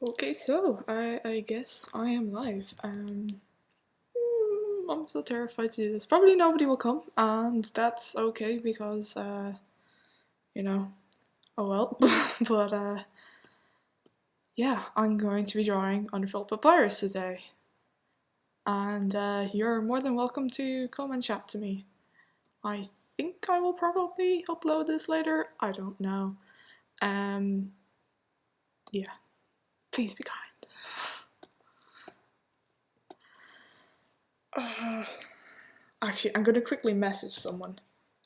Okay, so I guess I am live. I'm so terrified to do this. Probably nobody will come, and that's okay because you know, oh well. But yeah, I'm going to be drawing Underfell Papyrus today, and you're more than welcome to come and chat to me. I think I will probably upload this later. I don't know. Um, yeah, please be kind. Uh, Actually, I'm gonna quickly message someone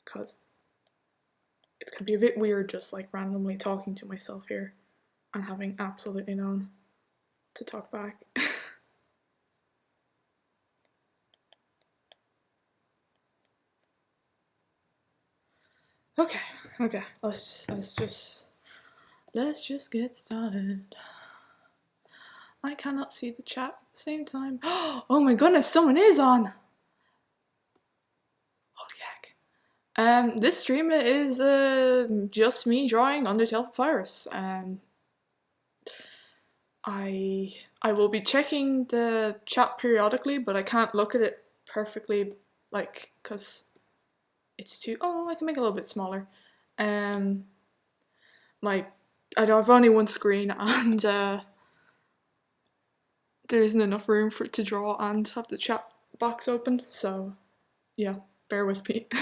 because it's gonna be a bit weird just like randomly talking to myself here and having absolutely no one to talk back. Okay, okay, let's just get started. I cannot see the chat at the same time. Oh my goodness, someone is on! Holy heck. This stream is just me drawing Undertale Papyrus. I will be checking the chat periodically, but I can't look at it perfectly, like, because it's too. Oh, I can make it a little bit smaller. Like, I know I've only one screen, and there isn't enough room for it to draw and have the chat box open. So, yeah, bear with me. I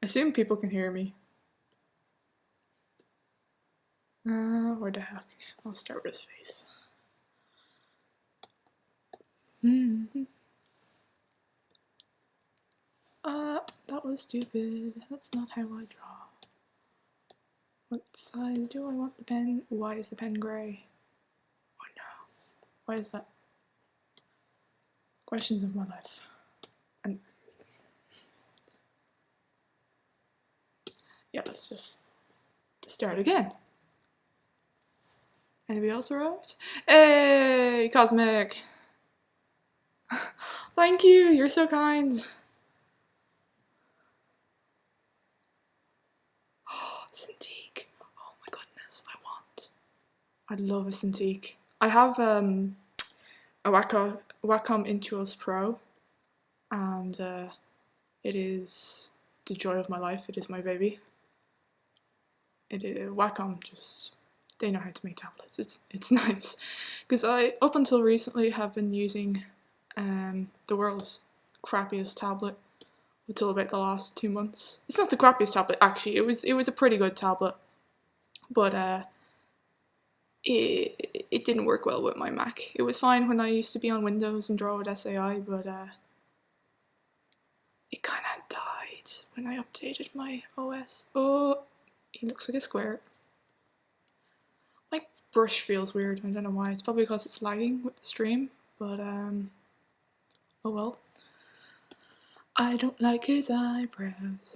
assume people can hear me. Where the heck? I'll start with his face. That was stupid. That's not how I draw. What size do I want the pen? Why is the pen grey? Oh no. Why is that? Questions of my life. And yeah, let's just start again. Anybody else arrived? Hey, Cosmic! Thank you, you're so kind. Cintiq. Oh my goodness, I'd love a Cintiq. I have a Wacom Intuos Pro, and it is the joy of my life. It is my baby. Wacom just, they know how to make tablets. It's nice because I up until recently have been using the world's crappiest tablet until about the last 2 months. It's not the crappiest tablet actually. It was a pretty good tablet, but it didn't work well with my Mac. It was fine when I used to be on Windows and draw with SAI, but it kind of died when I updated my OS. Oh, he looks like a square. My brush feels weird. I don't know why. It's probably because it's lagging with the stream, but oh well. I don't like his eyebrows.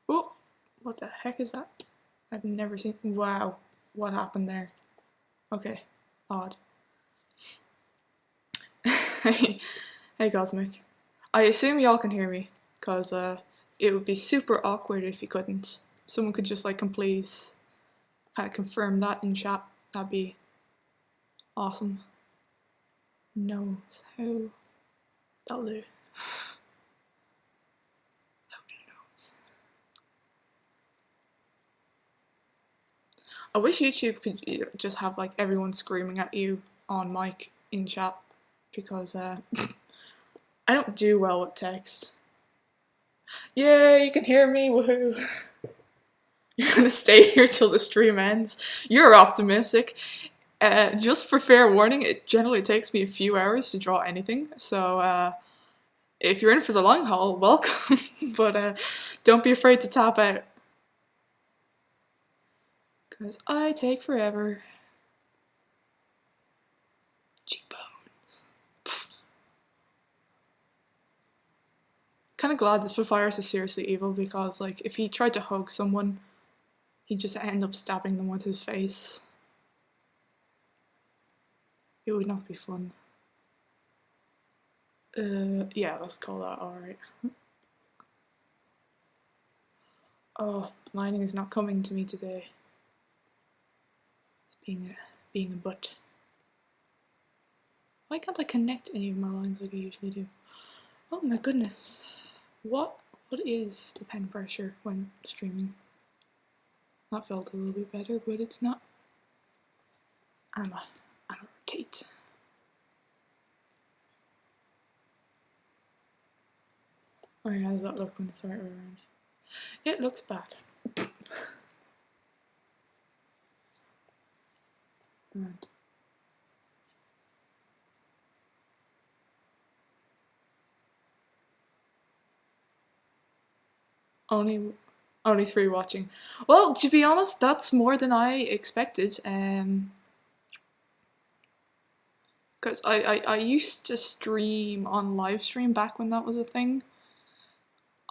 Oh, what the heck is that? I've never seen. Wow, what happened there? Okay, odd. Hey Cosmic. I assume y'all can hear me, because it would be super awkward if you couldn't. Someone could just like, please kind of confirm that in chat. That'd be awesome. Knows how. That'll do. How do knows? I wish YouTube could just have like everyone screaming at you on mic in chat, because I don't do well with text. Yeah, you can hear me, woohoo! You're gonna stay here till the stream ends. You're optimistic. Just for fair warning, it generally takes me a few hours to draw anything, so if you're in for the long haul, welcome, but don't be afraid to tap out. Because I take forever. Cheekbones. Kind of glad this Papyrus is seriously evil, because like if he tried to hug someone, he'd just end up stabbing them with his face. It would not be fun. Yeah, let's call that alright. Oh, lining is not coming to me today. It's being a butt. Why can't I connect any of my lines like I usually do? Oh my goodness. What is the pen pressure when streaming? That felt a little bit better, but it's not. I'm a rotate. Alright, how does that look when it's the right way around? It looks bad. Right. Only 3 watching. Well, to be honest, that's more than I expected. Because I used to stream on live stream back when that was a thing.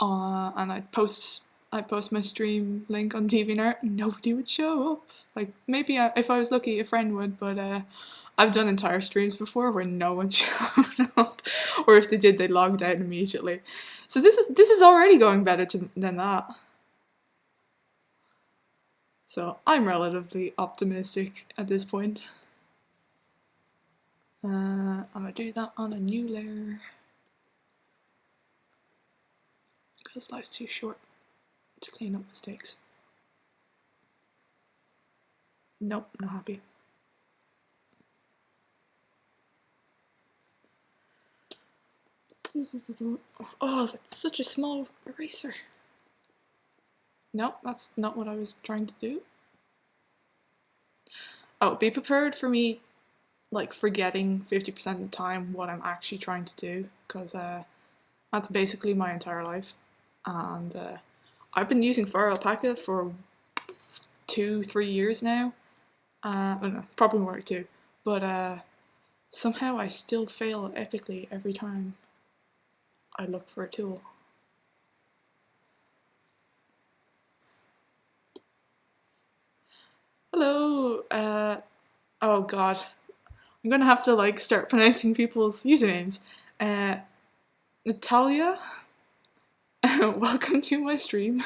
And I'd post my stream link on DeviantArt and nobody would show up. Like, maybe if I was lucky a friend would, but I've done entire streams before where no one showed up, or if they did, they logged out immediately. So this is already going better than that. So I'm relatively optimistic at this point. I'm gonna do that on a new layer because life's too short to clean up mistakes. Nope, not happy. Oh, that's such a small eraser. Nope, that's not what I was trying to do. Oh, be prepared for me, like, forgetting 50% of the time what I'm actually trying to do, because that's basically my entire life. And I've been using Fire Alpaca for 2-3 years now. I don't know, probably more too. But somehow I still fail epically every time I look for a tool. Hello, oh god. I'm gonna have to like start pronouncing people's usernames. Natalia, welcome to my stream.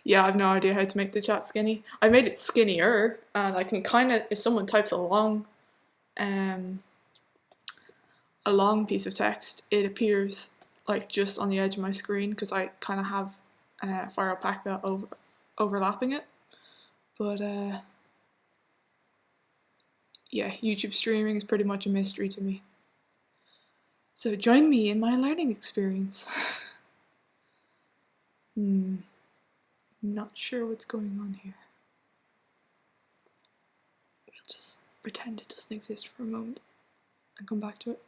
Yeah, I have no idea how to make the chat skinny. I made it skinnier, and I can kind of, if someone types a long piece of text, it appears like just on the edge of my screen because I kind of have Fire Alpaca overlapping it. But yeah, YouTube streaming is pretty much a mystery to me. So join me in my learning experience. Not sure what's going on here. We'll just pretend it doesn't exist for a moment and come back to it.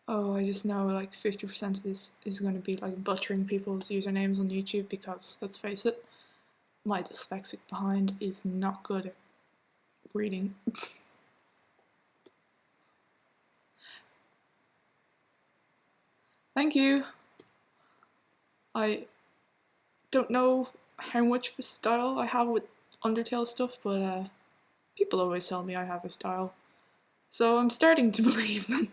Oh, I just know like 50% of this is going to be like butchering people's usernames on YouTube because, let's face it, my dyslexic behind is not good at reading. Thank you. I don't know how much of a style I have with Undertale stuff, but people always tell me I have a style. So I'm starting to believe them,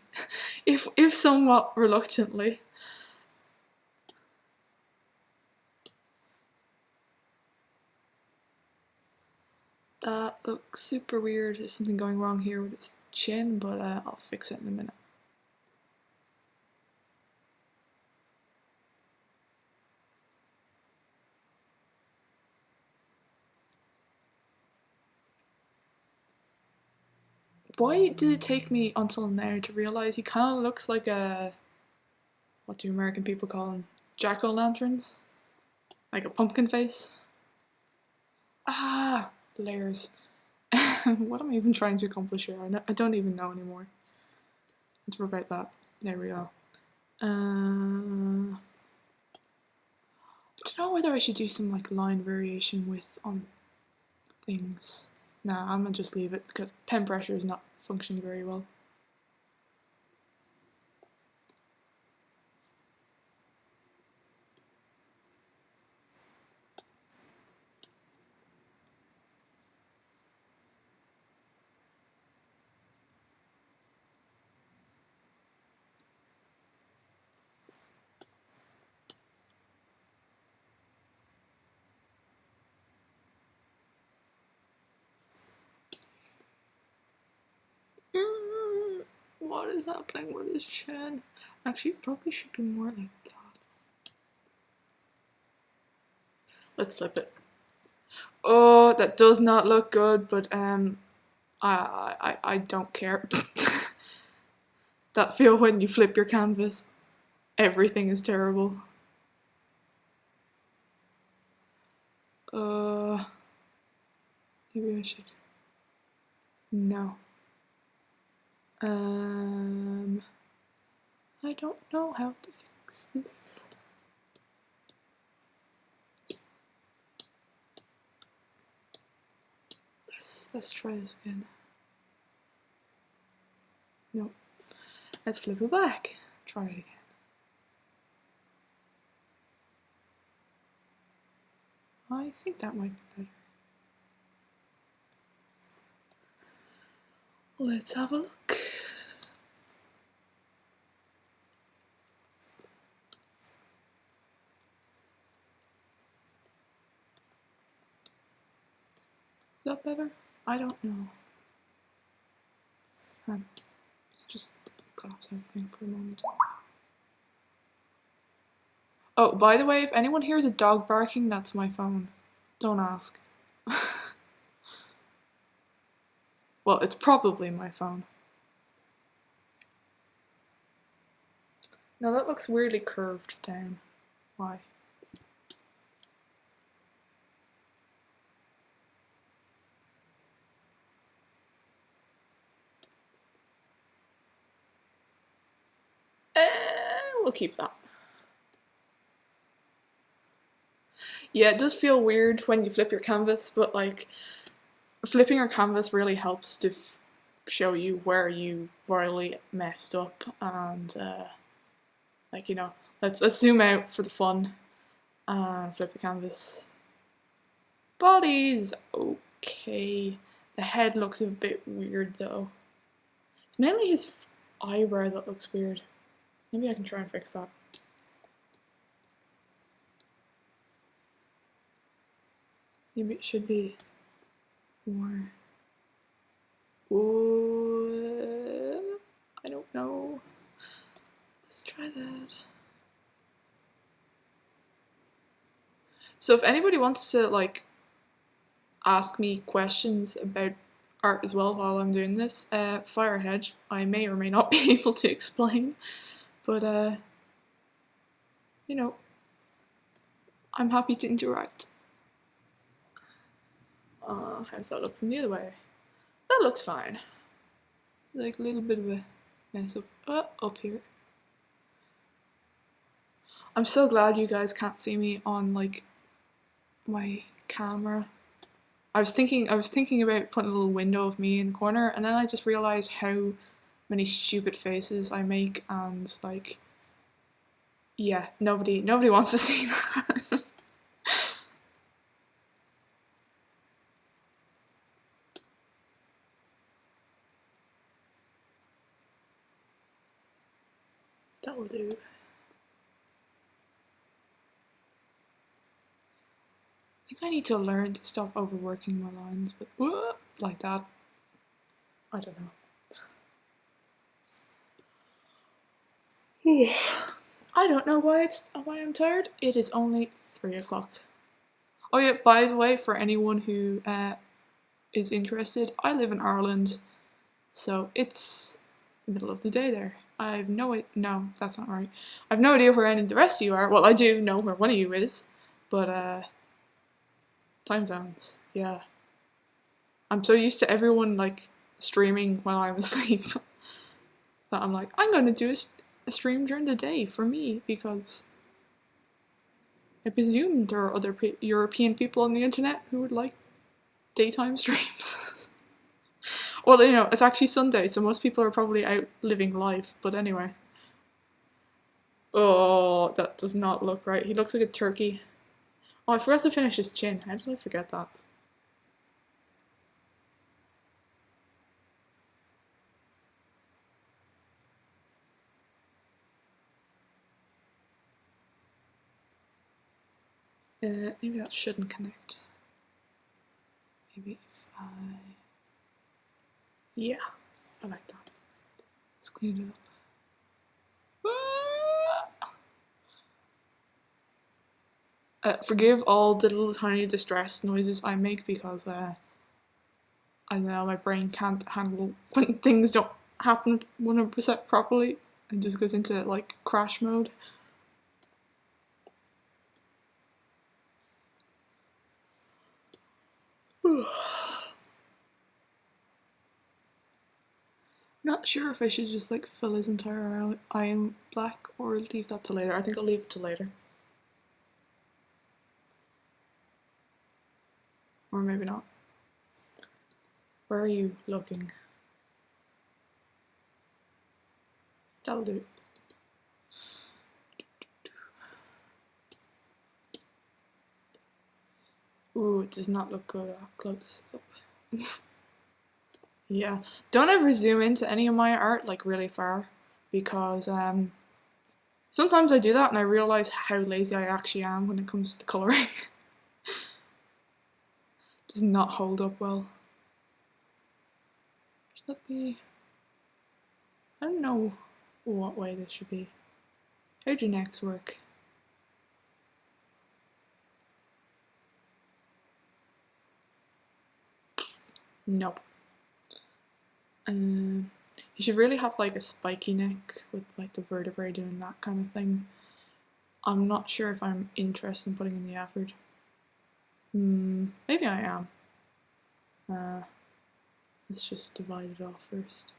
if somewhat reluctantly. That looks super weird. There's something going wrong here with its chin, but I'll fix it in a minute. Why did it take me until now to realise he kind of looks like a... what do American people call them? Jack-o'-lanterns? Like a pumpkin face? Ah! Layers. What am I even trying to accomplish here? I don't even know anymore. Let's rewrite that. There we go. I don't know whether I should do some like line variation with things. Nah, I'm gonna just leave it because pen pressure is not functioning very well. what is happening with his chin? Actually, it probably should be more like that. Let's flip it. Oh, that does not look good, but I don't care. That feel when you flip your canvas. Everything is terrible. Maybe I should. No. I don't know how to fix this. Let's try this again. No. Let's flip it back. Try it again. I think that might be better. Let's have a look. Is that better? I don't know. Let's just collapse everything for a moment. Oh, by the way, if anyone hears a dog barking, that's my phone. Don't ask. Well, it's probably my phone. Now that looks weirdly curved down. Why? We'll keep that. Yeah, it does feel weird when you flip your canvas, but like flipping your canvas really helps to show you where you royally messed up, and like, you know, let's zoom out for the fun and flip the canvas. Body's okay. The head looks a bit weird though. It's mainly his eyebrow that looks weird. Maybe I can try and fix that. Maybe it should be more. Ooh, I don't know. Let's try that. So if anybody wants to like ask me questions about art as well while I'm doing this, fire ahead. I may or may not be able to explain, but you know, I'm happy to interact. How's that look from the other way? That looks fine. Like a little bit of a mess up here. I'm so glad you guys can't see me on like my camera. I was thinking about putting a little window of me in the corner, and then I just realized how many stupid faces I make, and like, yeah, nobody wants to see that. That'll do. I think I need to learn to stop overworking my lines, but like that. I don't know. I don't know why I'm tired. It is only 3 o'clock. Oh yeah, by the way, for anyone who is interested, I live in Ireland, so it's the middle of the day there. I've no that's not right. I've no idea where any of the rest of you are. Well, I do know where one of you is, but time zones, yeah. I'm so used to everyone like streaming while I'm asleep that I'm like, I'm gonna do a stream during the day for me, because I presume there are other European people on the internet who would like daytime streams. Well, you know, it's actually Sunday, so most people are probably out living life, but anyway. Oh, that does not look right. He looks like a turkey. Oh, I forgot to finish his chin. How did I forget that? Maybe that shouldn't connect. Maybe if I... Yeah, I like that. It's Clean it up. Forgive all the little tiny distress noises I make because I don't know, my brain can't handle when things don't happen 100% properly and just goes into like crash mode. Not sure if I should just like fill his entire eye in black or leave that to later. I think I'll leave it to later. Or maybe not. Where are you looking? That'll do. Ooh, it does not look good up close up. Yeah, don't ever zoom into any of my art like really far because sometimes I do that and I realise how lazy I actually am when it comes to the colouring. It does not hold up well. Should that be... I don't know what way this should be. How do necks work? Nope. You should really have like a spiky neck with like the vertebrae doing that kind of thing. I'm not sure if I'm interested in putting in the effort. Maybe I am. Let's just divide it off first.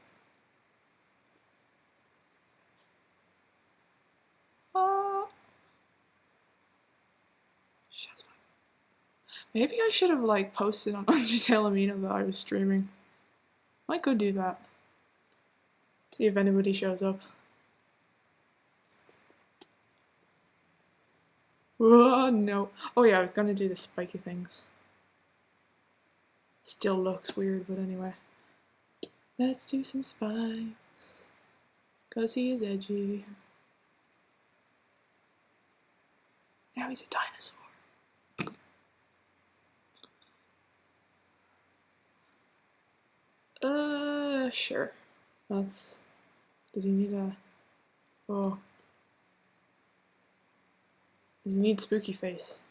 Maybe I should have like posted on Undertale Amino that I was streaming. I could do that. See if anybody shows up. Oh no. Oh yeah, I was gonna do the spiky things. Still looks weird, but anyway. Let's do some spikes. Cause he is edgy. Now he's a dinosaur. Sure. Does he need a... Oh. Does he need spooky face?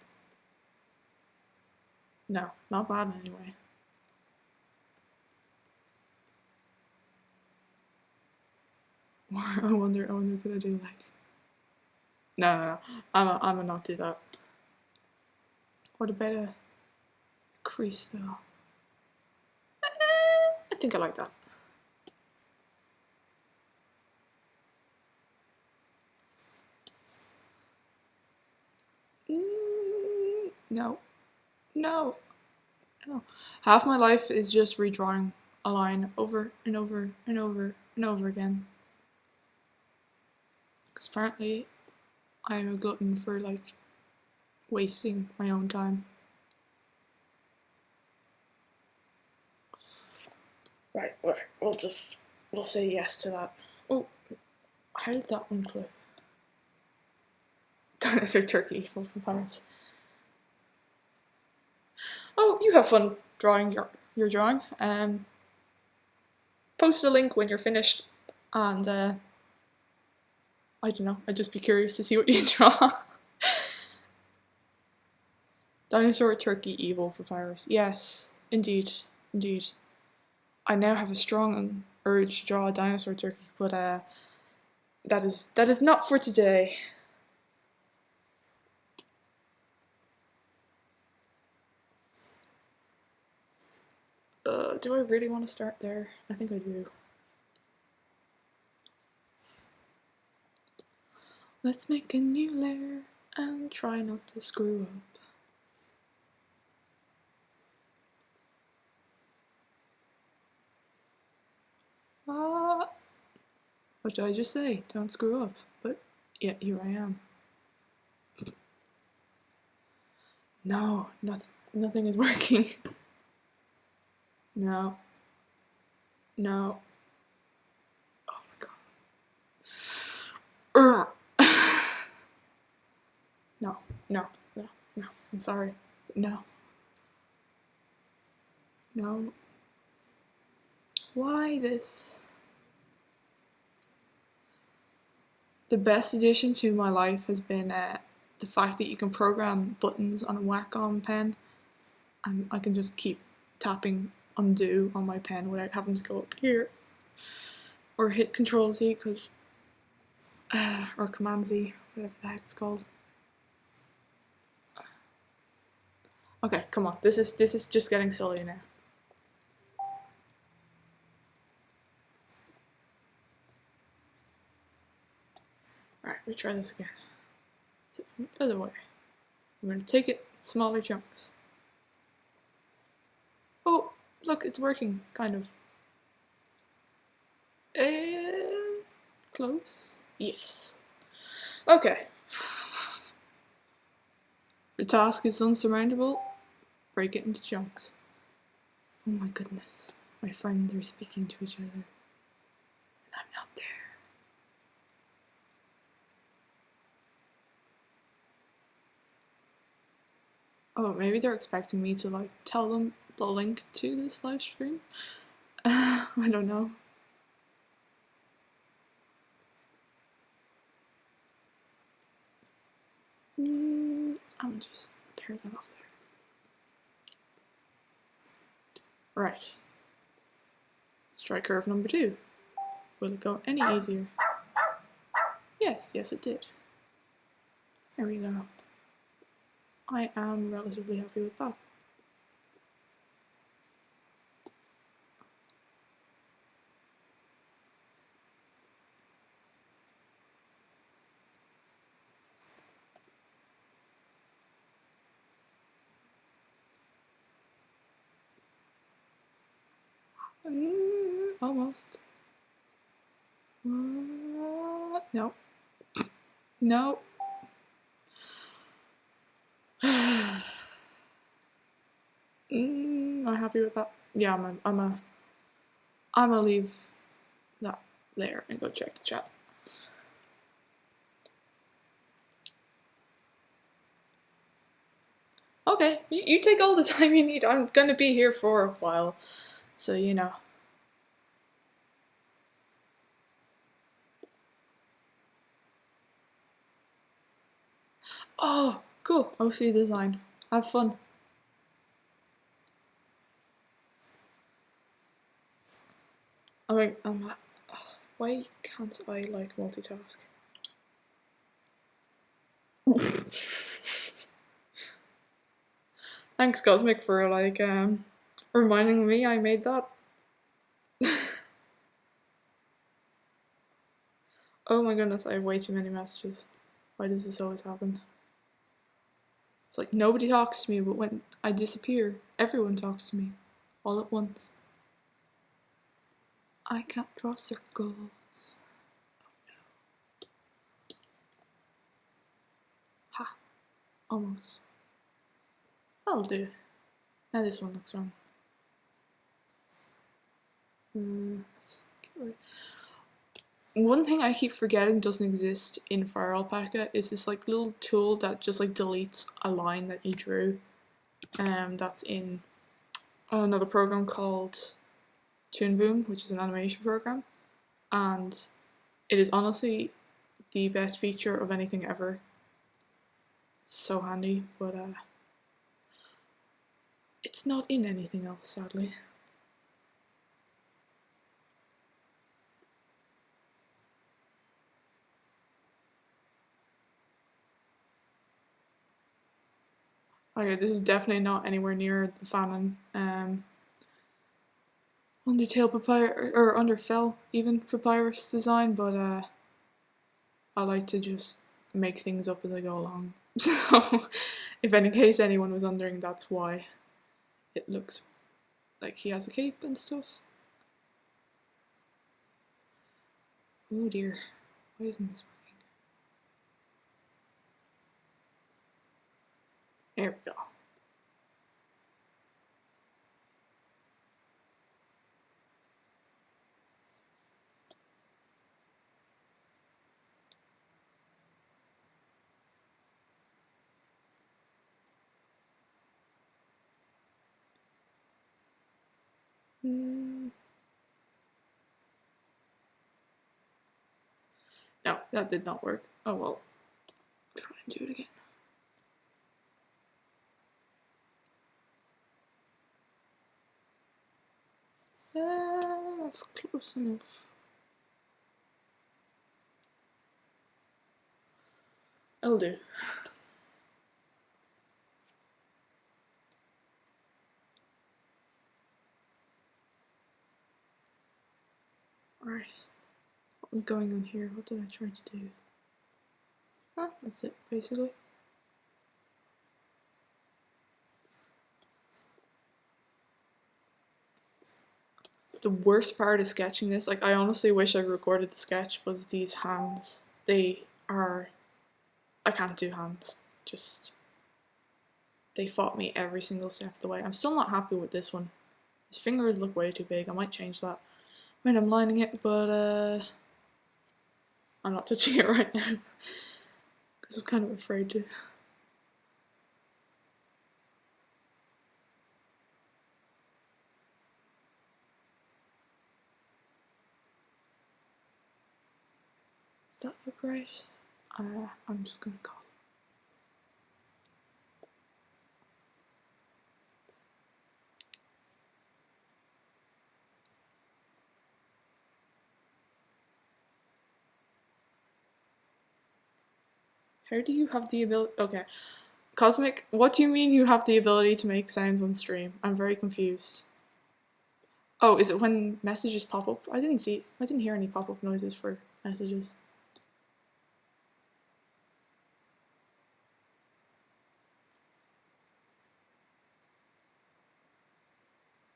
No, not that anyway. I wonder could I do like... No. I'm gonna not do that. What about a crease though? I think I like that. No. Half my life is just redrawing a line over and over and over and over again. Because apparently I'm a glutton for like wasting my own time. Right, we'll say yes to that. Oh, how did that one flip? Dinosaur turkey from Papyrus. Oh, you have fun drawing your drawing. Post a link when you're finished, and I don't know. I'd just be curious to see what you draw. Dinosaur turkey evil Papyrus. Yes, indeed. I now have a strong urge to draw a dinosaur turkey, but that is not for today. Do I really want to start there? I think I do. Let's make a new layer and try not to screw up. What did I just say? Don't screw up. But yeah, here I am. No, nothing is working. No. Oh my god. No. I'm sorry. But no. No. Why this? The best addition to my life has been the fact that you can program buttons on a Wacom pen, and I can just keep tapping undo on my pen without having to go up here or hit Control Z because or Command Z, whatever the heck it's called. Okay, come on. This is just getting silly now. Alright, we try this again. So from the other way. I'm gonna take it in smaller chunks. Oh, look, it's working, kind of. Close? Yes. Okay. The task is unsurmountable. Break it into chunks. Oh my goodness. My friends are speaking to each other. And I'm not there. Oh, maybe they're expecting me to like tell them the link to this live stream? I don't know. I'm just tear that off there. Right. Let's try curve number 2. Will it go any easier? Yes, yes it did. There we go. I am relatively happy with that. Almost. No. No. I'm happy with that. Yeah, I'm gonna leave that there and go check the chat. Okay, you take all the time you need. I'm gonna be here for a while, so you know. Oh, cool. OC design. Have fun. I mean, why can't I like multitask? Thanks, Cosmic, for like reminding me I made that. Oh my goodness, I have way too many messages. Why does this always happen? It's like nobody talks to me, but when I disappear, everyone talks to me all at once. I can't draw circles. Oh no. Ha. Almost. That'll do. Now this one looks wrong. One thing I keep forgetting doesn't exist in Fire Alpaca is this like little tool that just like deletes a line that you drew. That's in another program called Toon Boom, which is an animation program, and it is honestly the best feature of anything ever. It's so handy, but it's not in anything else, sadly. Okay, this is definitely not anywhere near the Fanon Undertale Papyrus, or Underfell even Papyrus design, but I like to just make things up as I go along. So, if in case anyone was wondering, that's why it looks like he has a cape and stuff. Oh dear, why isn't this working? There we go. No, that did not work. Oh well. Try and do it again. That's close enough. That'll do. Alright. What was going on here? What did I try to do? Ah, that's it, basically. The worst part of sketching this, like I honestly wish I recorded the sketch, was these hands. They are... I can't do hands. Just... They fought me every single step of the way. I'm still not happy with this one. His fingers look way too big. I might change that when I'm lining it, but I'm not touching it right now because I'm kind of afraid to. Does that look right? I'm just gonna call it. How do you have the ability? Okay. Cosmic, what do you mean you have the ability to make sounds on stream? I'm very confused. Oh, is it when messages pop up? I didn't hear any pop-up noises for messages.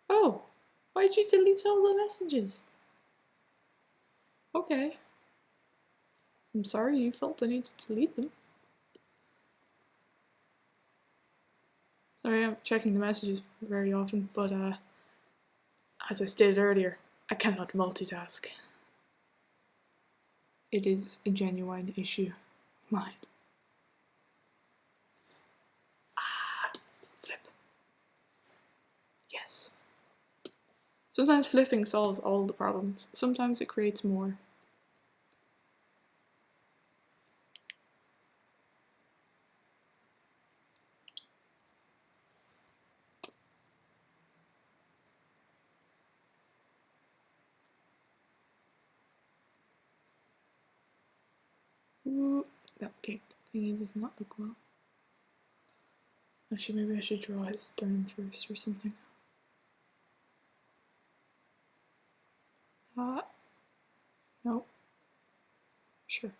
Oh, why'd you delete all the messages? Okay. I'm sorry you felt the need to delete them. Sorry, I'm checking the messages very often, but as I stated earlier, I cannot multitask. It is a genuine issue of mine. Flip. Yes. Sometimes flipping solves all the problems. Sometimes it creates more. Ooh, that cape thingy does not look well. Actually, maybe I should draw his sternum first or something. No. Sure.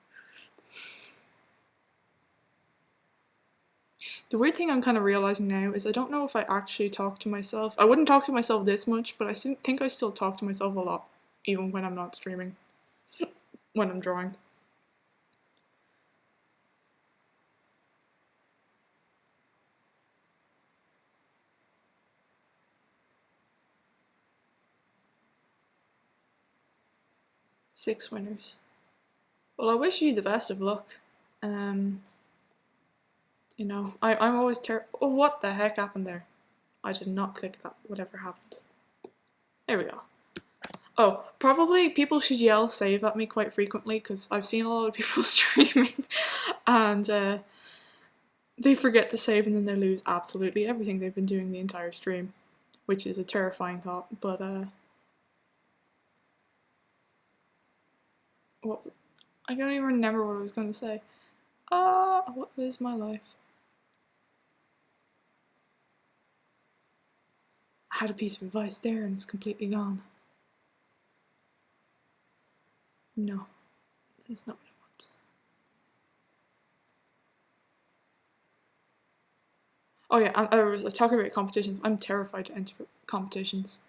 The weird thing I'm kind of realizing now is I don't know if I actually talk to myself. I wouldn't talk to myself this much, but I think I still talk to myself a lot, even when I'm not streaming, when I'm drawing. Six winners. Well, I wish you the best of luck. You know, I'm always oh, what the heck happened there? I did not click that, whatever happened. There we go. Oh, probably people should yell save at me quite frequently, because I've seen a lot of people streaming, and they forget to save and then they lose absolutely everything they've been doing the entire stream, which is a terrifying thought, but what? I don't even remember what I was going to say. What is my life? I had a piece of advice there and it's completely gone. No, that is not what I want. Oh yeah, I was talking about competitions. I'm terrified to enter competitions.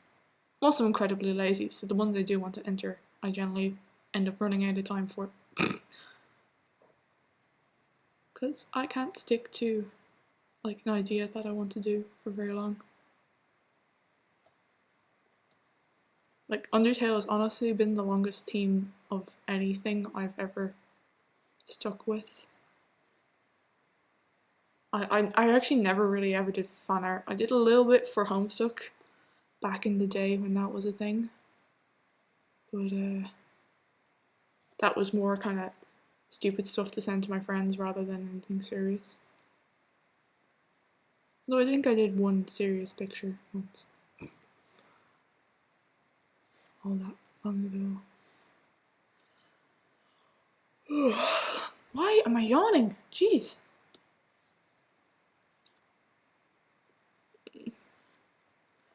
I'm also incredibly lazy, so the ones I do want to enter, I generally end up running out of time for. Because I can't stick to like an idea that I want to do for very long. Like, Undertale has honestly been the longest theme of anything I've ever stuck with. I actually never really ever did fan art. I did a little bit for Homestuck back in the day when that was a thing. But that was more kind of stupid stuff to send to my friends rather than anything serious. Though I think I did one serious picture once. All that long ago. Why am I yawning? Jeez.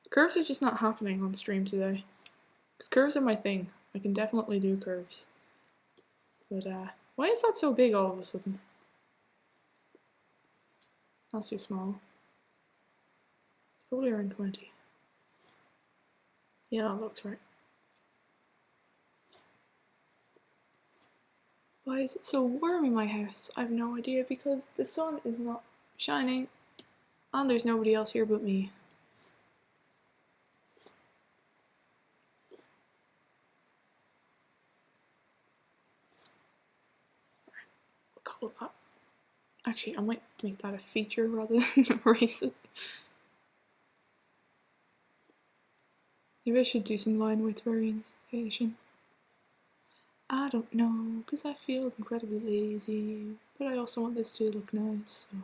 Curves are just not happening on stream today. Because curves are my thing. I can definitely do curves. But, why is that so big all of a sudden? That's too small. Probably around 20. Yeah, that looks right. Why is it so warm in my house? I have no idea, because the sun is not shining and there's nobody else here but me. We'll call that. Actually, I might make that a feature rather than erase it. Maybe I should do some line width variation. I don't know, because I feel incredibly lazy, but I also want this to look nice, so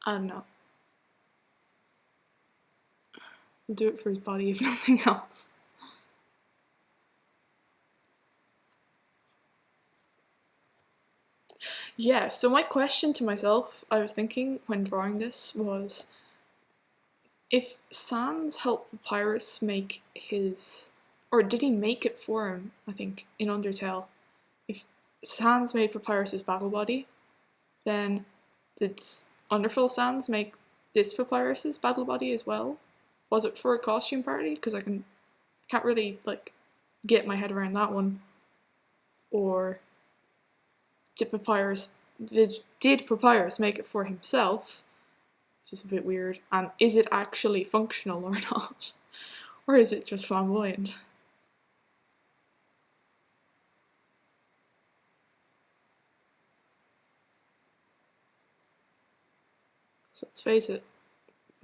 I don't know. I'll do it for his body if nothing else. Yeah, so my question to myself, I was thinking when drawing this, was if Sans helped Papyrus make his, or did he make it for him, I think, in Undertale? If Sans made Papyrus's battle body, then did Underfell Sans make this Papyrus's battle body as well? Was it for a costume party? Because I can't really, like, get my head around that one. Or did Papyrus make it for himself, which is a bit weird, and is it actually functional or not? Or is it just flamboyant? So let's face it,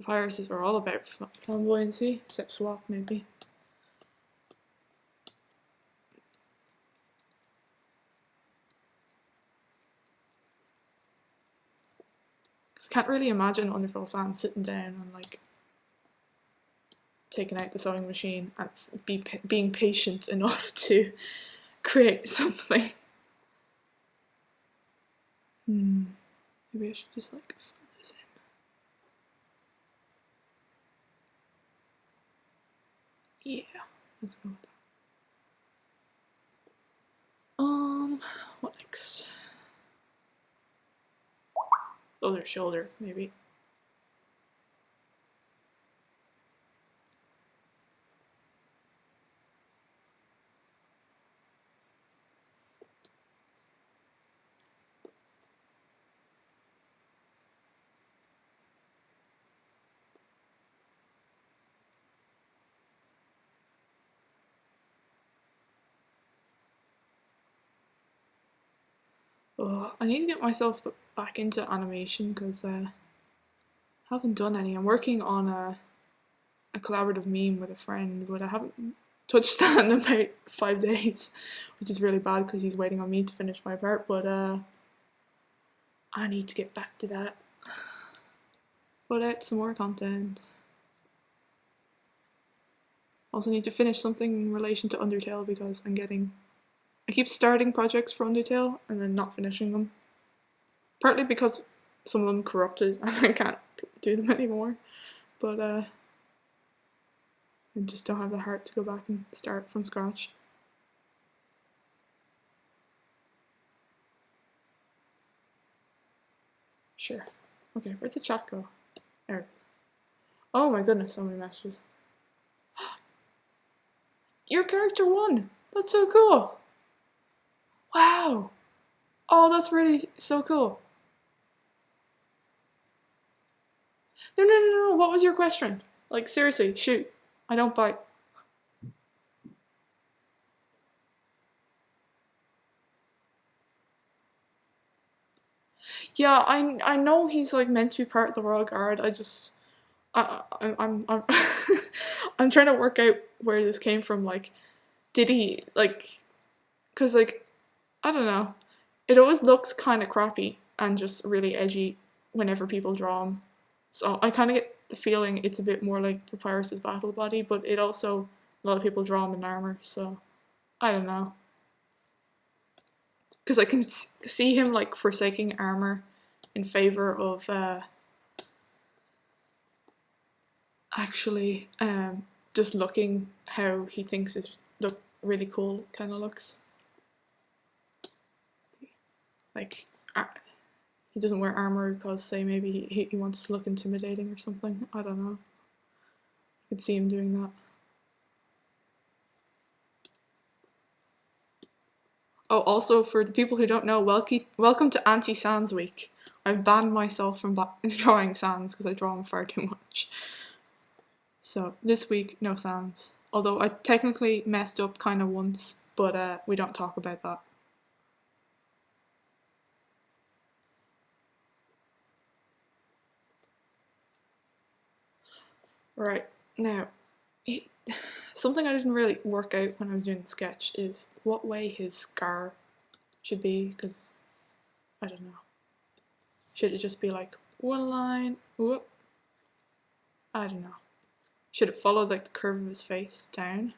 Papyruses are all about flamboyancy, except swap maybe. Can't really imagine Underfell Sans sitting down and like taking out the sewing machine and being patient enough to create something. Maybe I should just like fill this in. Yeah, let's go with that. What next? Other shoulder, maybe. Oh, I need to get myself back into animation because I haven't done any. I'm working on a collaborative meme with a friend, but I haven't touched that in about 5 days, which is really bad because he's waiting on me to finish my part, but I need to get back to that. Put out some more content. Also need to finish something in relation to Undertale because I keep starting projects for Undertale and then not finishing them. Partly because some of them corrupted and I can't do them anymore, but I just don't have the heart to go back and start from scratch. Sure. Okay, where'd the chat go? There it is. Oh my goodness, so many messages. Your character won! That's so cool! Wow! Oh, that's really so cool. No, what was your question? Like, seriously, shoot. I don't bite. Yeah, I know he's like meant to be part of the Royal Guard. I'm I'm trying to work out where this came from. Like, did he like? Cause like, I don't know. it always looks kind of crappy and just really edgy whenever people draw him. So I kind of get the feeling it's a bit more like Papyrus's battle body, but it also, a lot of people draw him in armor, so I don't know. Because I can see him like forsaking armor in favor of actually just looking how he thinks is look really cool kind of looks. Like he doesn't wear armor because, say, maybe he wants to look intimidating or something. I don't know. I could see him doing that. Oh, also, for the people who don't know, welcome to Anti-Sans Week. I've banned myself from drawing sans because I draw them far too much. So, this week, no sans. Although I technically messed up kind of once, but we don't talk about that. Right, now, something I didn't really work out when I was doing the sketch is what way his scar should be, because, I don't know. Should it just be like one line? Whoop. I don't know. Should it follow like the curve of his face down?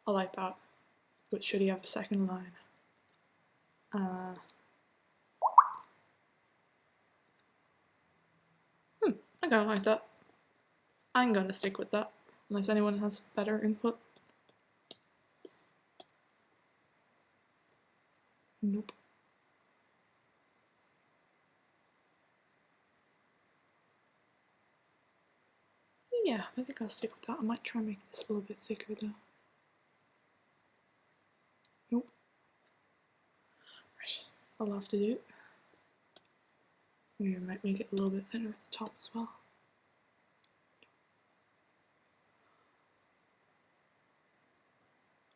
I like that. But should he have a second line? I kinda like that. I'm gonna stick with that, unless anyone has better input. Nope. Yeah, I think I'll stick with that. I might try and make this a little bit thicker though. Nope. Right, I'll have to do it. Maybe I might make it a little bit thinner at the top as well.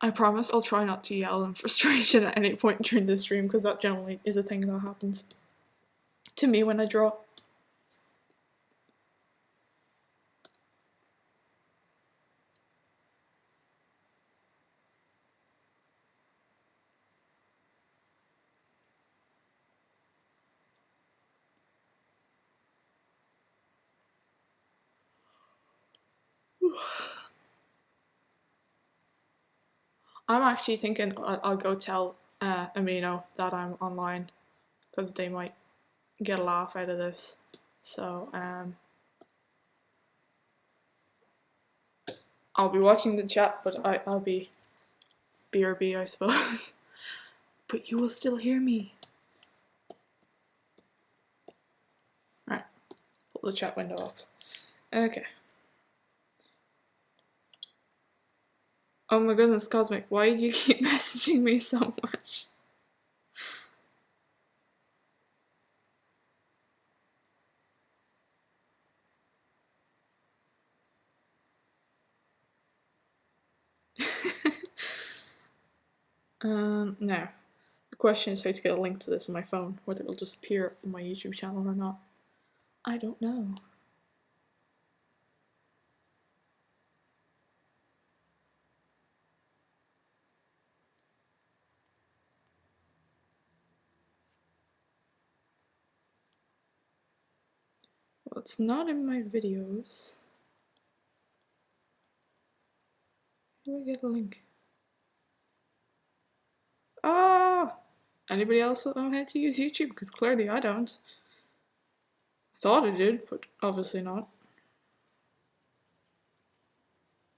I promise I'll try not to yell in frustration at any point during this stream, because that generally is a thing that happens to me when I draw. I'm actually thinking I'll go tell Amino that I'm online, because they might get a laugh out of this. So I'll be watching the chat, but I'll be BRB, I suppose. But you will still hear me. Right, pull the chat window up. Okay. Oh my goodness, Cosmic, why do you keep messaging me so much? Now, the question is how to get a link to this on my phone, whether it'll just appear on my YouTube channel or not. I don't know. Well, it's not in my videos. How do I get a link? Ah! Anybody else know how to use YouTube? Because clearly I don't. I thought I did, but obviously not.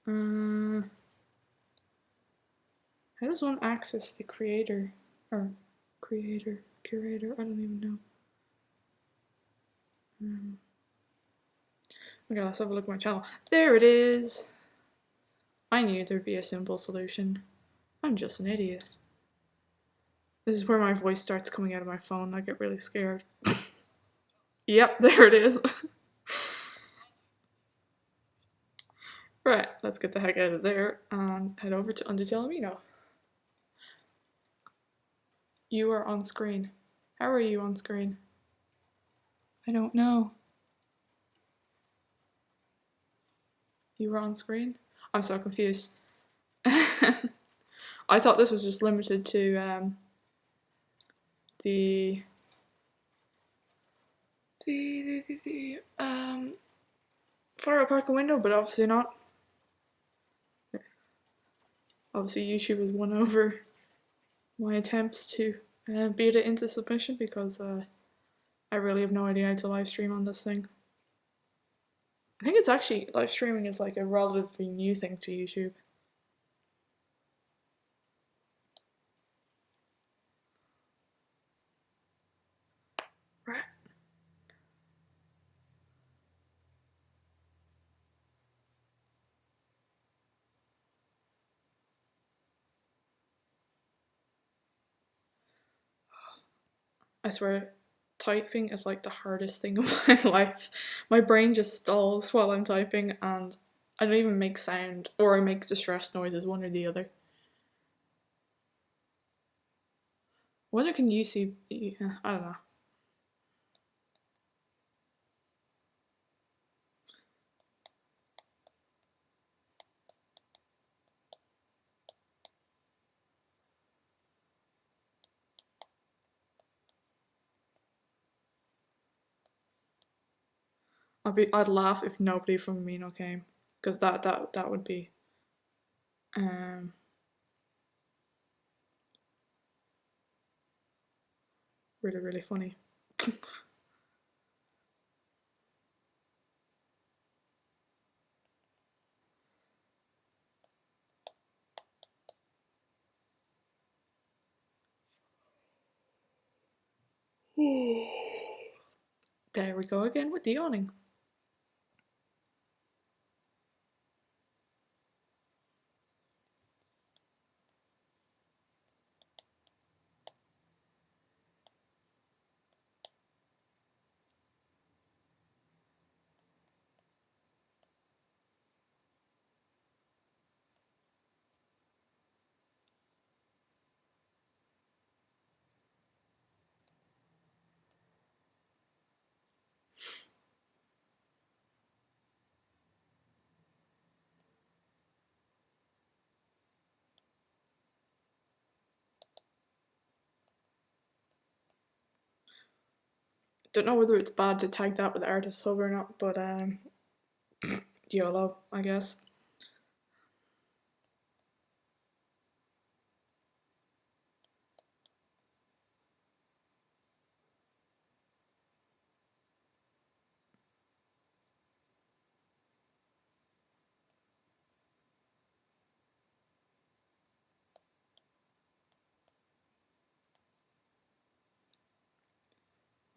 How does one access the creator? Or curator? I don't even know. Okay, let's have a look at my channel. There it is! I knew there'd be a simple solution. I'm just an idiot. This is where my voice starts coming out of my phone. I get really scared. Yep, there it is. Right, let's get the heck out of there and head over to Undertale Amino. You are on screen. How are you on screen? I don't know. You were on screen? I'm so confused. I thought this was just limited to the fire up a window, but obviously not. Obviously YouTube has won over my attempts to beat it into submission because I really have no idea how to live stream on this thing. I think it's actually, live streaming is like a relatively new thing to YouTube. Right. I swear, typing is like the hardest thing of my life. My brain just stalls while I'm typing and I don't even make sound, or I make distress noises, one or the other. Whether can you see? I don't know. I'd laugh if nobody from Mino came, because that would be really, really funny. There we go again with the yawning. Don't know whether it's bad to tag that with artist hub or not, but YOLO, I guess.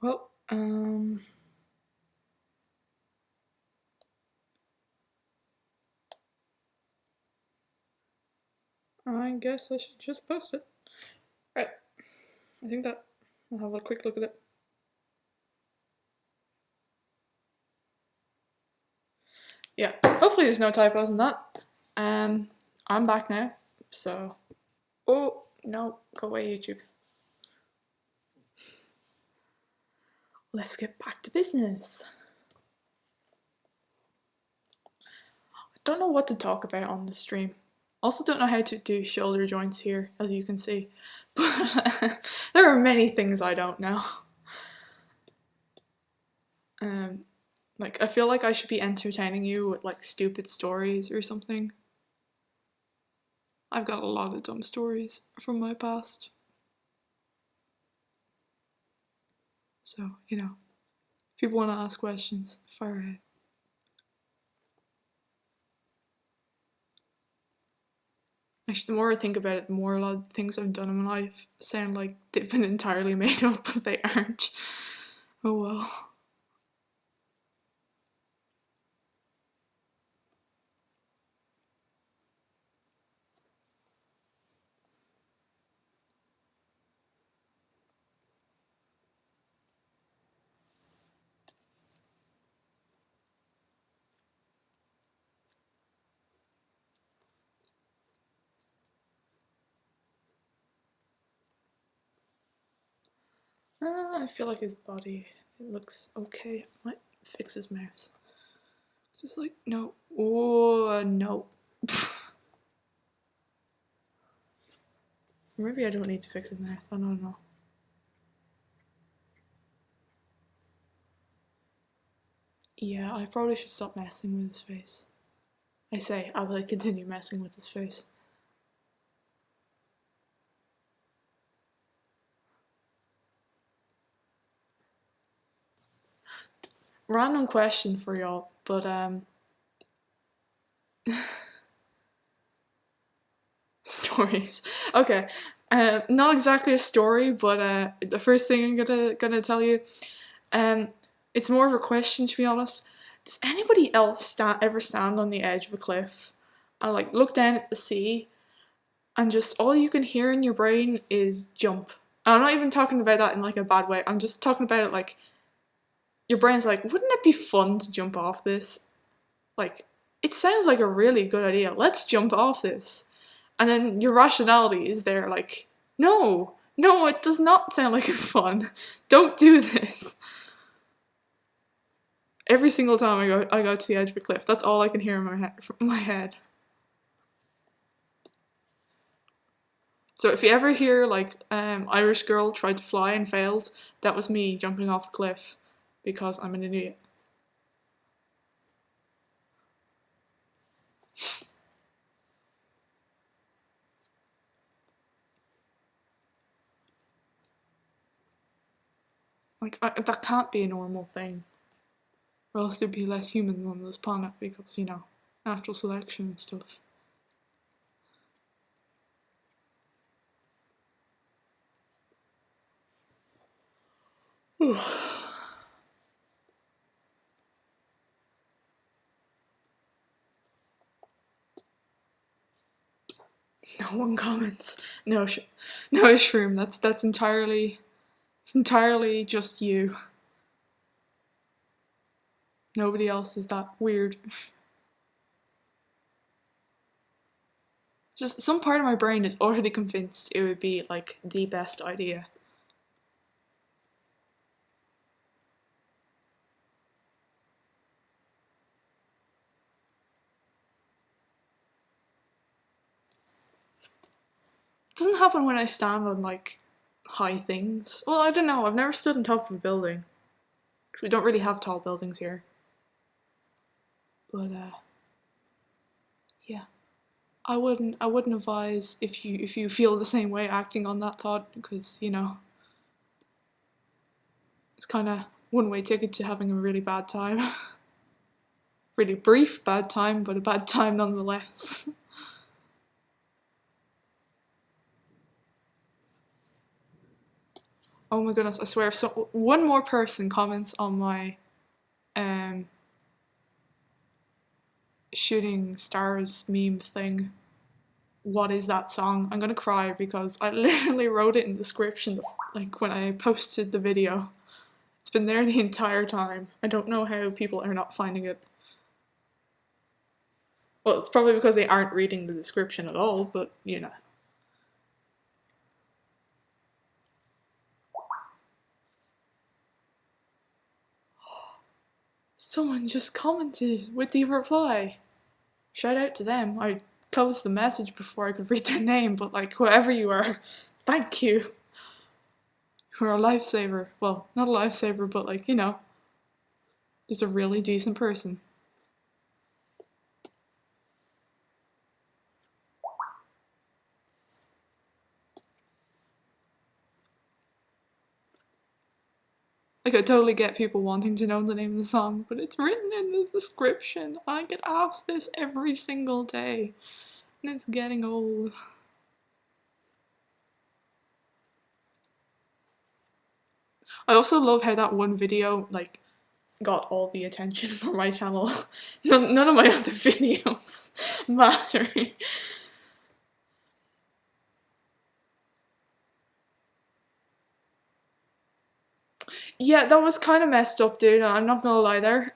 Well, I guess I should just post it. Right, I think that, I'll have a quick look at it. Yeah, hopefully there's no typos in that. I'm back now, so, oh, no, go away YouTube. Let's get back to business. I don't know what to talk about on the stream. Also don't know how to do shoulder joints here, as you can see. But there are many things I don't know. Like, I feel like I should be entertaining you with like stupid stories or something. I've got a lot of dumb stories from my past. So, you know, if people want to ask questions, fire ahead. Actually, the more I think about it, the more a lot of things I've done in my life sound like they've been entirely made up, but they aren't. Oh well. I feel like his body, it looks okay. I might fix his mouth. It's just like, no. Oh, no. Maybe I don't need to fix his mouth. I don't know. Yeah, I probably should stop messing with his face. I say as I continue messing with his face. Random question for y'all, but stories. Okay. Not exactly a story, but the first thing I'm gonna tell you, um, it's more of a question to be honest. Does anybody else ever stand on the edge of a cliff and like look down at the sea and just all you can hear in your brain is jump? And I'm not even talking about that in like a bad way. I'm just talking about it like your brain's like, wouldn't it be fun to jump off this? Like, it sounds like a really good idea. Let's jump off this. And then your rationality is there like, no, no, it does not sound like fun. Don't do this. Every single time I go to the edge of a cliff, that's all I can hear in my head. So if you ever hear like Irish girl tried to fly and failed, that was me jumping off a cliff because I'm an idiot. Like that can't be a normal thing, or else there'd be less humans on this planet because natural selection and stuff. No one comments. No, no, Shroom. That's entirely. It's entirely just you. Nobody else is that weird. Just some part of my brain is utterly convinced it would be like the best idea. It doesn't happen when I stand on like high things. Well, I don't know. I've never stood on top of a building because we don't really have tall buildings here. But yeah, I wouldn't advise if you feel the same way acting on that thought because it's kind of one-way ticket to having a really bad time. Really brief bad time, but a bad time nonetheless. Oh my goodness, I swear if one more person comments on my shooting stars meme thing, what is that song? I'm gonna cry because I literally wrote it in the description like when I posted the video. It's been there the entire time. I don't know how people are not finding it. Well, it's probably because they aren't reading the description at all, but Someone just commented with the reply. Shout out to them. I closed the message before I could read their name, but like whoever you are, thank you. You're a lifesaver. Well, not a lifesaver, but like, just a really decent person. I could totally get people wanting to know the name of the song, but it's written in the description. I get asked this every single day, and it's getting old. I also love how that one video, like, got all the attention for my channel. None of my other videos matter. Yeah, that was kind of messed up, dude. I'm not gonna lie there.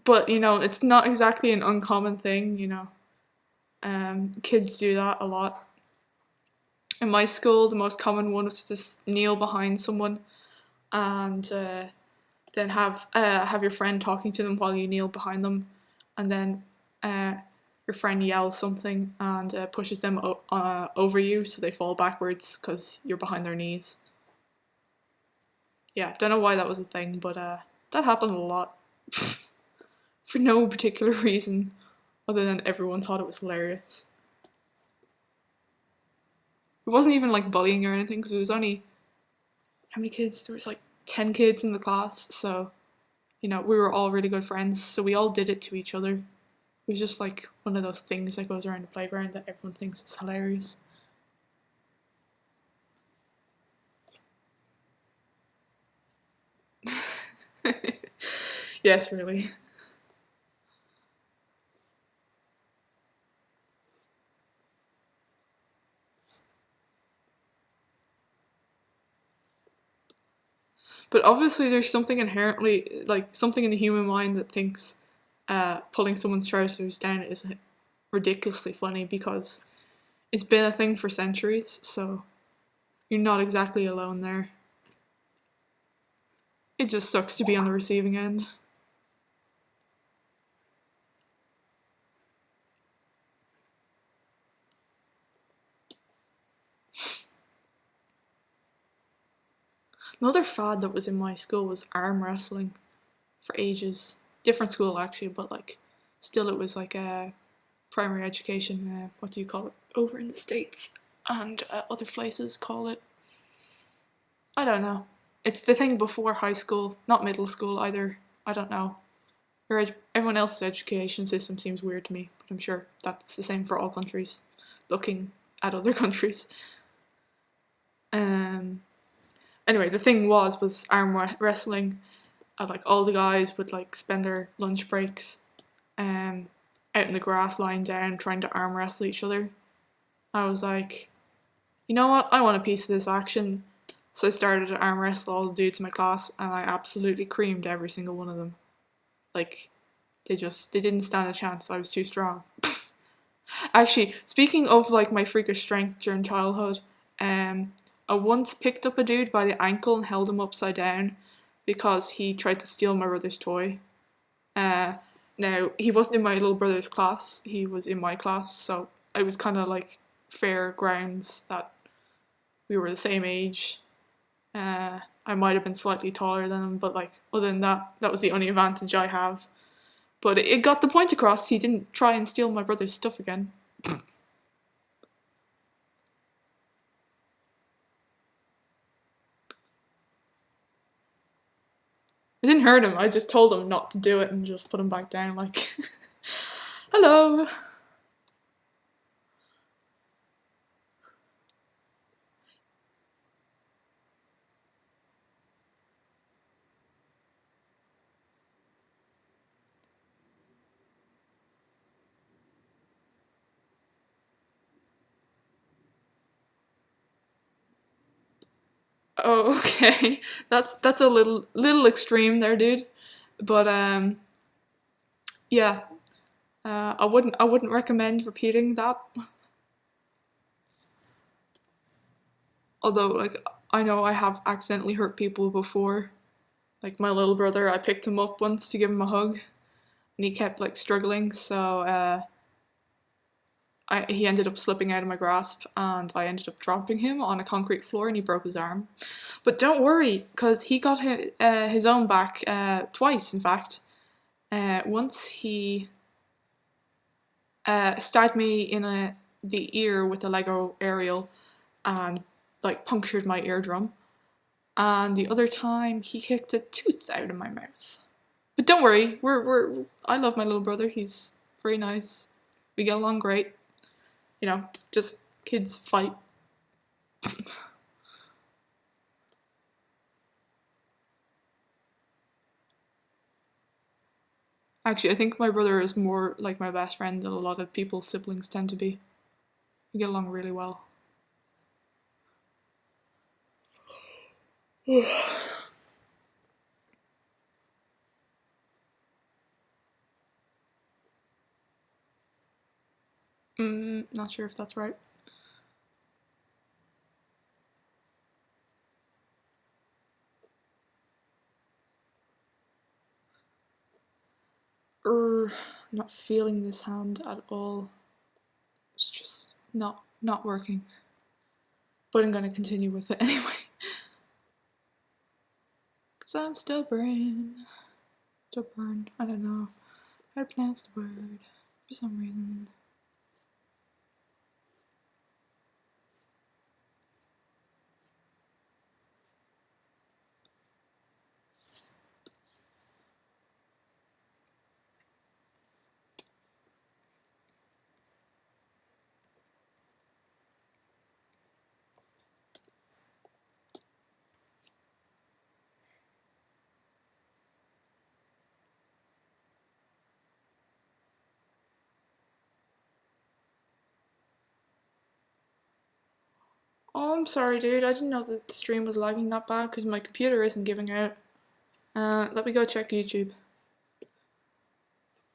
But it's not exactly an uncommon thing. Kids do that a lot. In my school, the most common one was to just kneel behind someone, and then have your friend talking to them while you kneel behind them, and then your friend yells something and pushes them over you, so they fall backwards because you're behind their knees. Yeah, don't know why that was a thing, but that happened a lot. for no particular reason other than everyone thought it was hilarious. It wasn't even like bullying or anything because it was only, how many kids? There was like 10 kids in the class, so we were all really good friends, so we all did it to each other. It was just like one of those things that goes around the playground that everyone thinks is hilarious. Yes, really. But obviously there's something inherently, like something in the human mind that thinks pulling someone's trousers down is ridiculously funny because it's been a thing for centuries, so you're not exactly alone there. It just sucks to be on the receiving end. Another fad that was in my school was arm wrestling for ages. Different school actually, but like still it was like a primary education, what do you call it, over in the States, and other places call it, I don't know. It's the thing before high school, not middle school either. I don't know. Everyone else's education system seems weird to me, but I'm sure that's the same for all countries, looking at other countries. Um. Anyway, the thing was arm wrestling. Like all the guys would like spend their lunch breaks, out in the grass, lying down, trying to arm wrestle each other. I was like, you know what? I want a piece of this action. So I started to arm wrestle all the dudes in my class, and I absolutely creamed every single one of them. Like, they didn't stand a chance. I was too strong. Actually, speaking of like my freakish strength during childhood, I once picked up a dude by the ankle and held him upside down because he tried to steal my brother's toy. Now, he wasn't in my little brother's class, he was in my class, so it was kind of like fair grounds that we were the same age. I might have been slightly taller than him, but like other than that, that was the only advantage I have. But it got the point across, he didn't try and steal my brother's stuff again. I didn't hurt him, I just told him not to do it and just put him back down like, hello. Oh, okay. That's a little extreme there, dude. But yeah. I wouldn't recommend repeating that. Although like I know I have accidentally hurt people before. Like my little brother, I picked him up once to give him a hug and he kept like struggling, so he ended up slipping out of my grasp and I ended up dropping him on a concrete floor and he broke his arm. But don't worry, because he got his own back twice, in fact. Once he stabbed me in the ear with a Lego aerial and like punctured my eardrum. And the other time he kicked a tooth out of my mouth. But don't worry, I love my little brother. He's very nice. We get along great. Just kids fight. Actually, I think my brother is more like my best friend than a lot of people's siblings tend to be. We get along really well. Not sure if that's right. Not feeling this hand at all. It's just not working. But I'm gonna continue with it anyway. Cause I'm stubborn. To burn. I don't know how to pronounce the word for some reason. Oh, I'm sorry, dude. I didn't know that the stream was lagging that bad because my computer isn't giving out. Let me go check YouTube.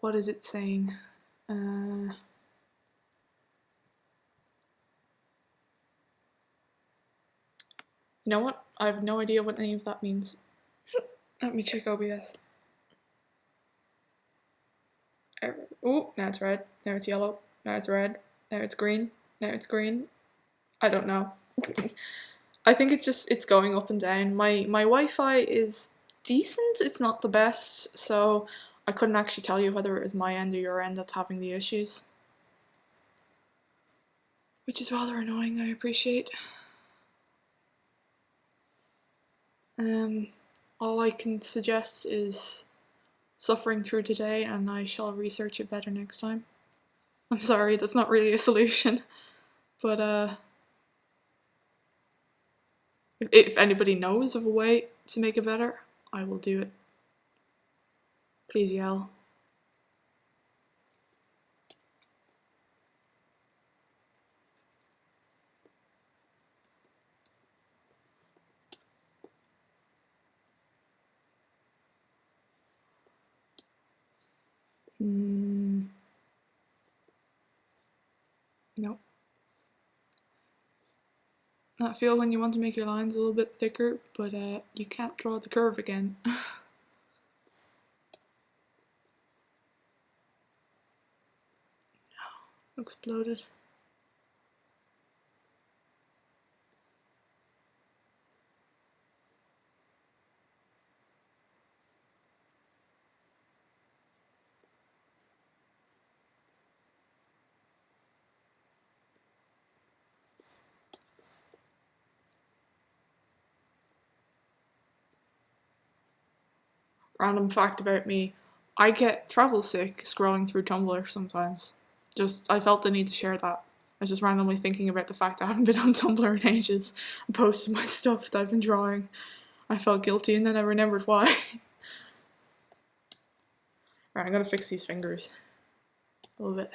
What is it saying? You know what? I have no idea what any of that means. Let me check OBS. Oh, now it's red. Now it's yellow. Now it's red. Now it's green. Now it's green. I don't know. I think it's going up and down. My Wi-Fi is decent. It's not the best, so I couldn't actually tell you whether it was my end or your end that's having the issues. Which is rather annoying, I appreciate. All I can suggest is suffering through today, and I shall research it better next time. I'm sorry, that's not really a solution, but if anybody knows of a way to make it better, I will do it. Please yell. No. That feel when you want to make your lines a little bit thicker, but you can't draw the curve again. No. Exploded. Random fact about me, I get travel sick scrolling through Tumblr sometimes. I felt the need to share that. I was just randomly thinking about the fact I haven't been on Tumblr in ages and posted my stuff that I've been drawing. I felt guilty and then I remembered why. Right, I'm gonna fix these fingers a little bit.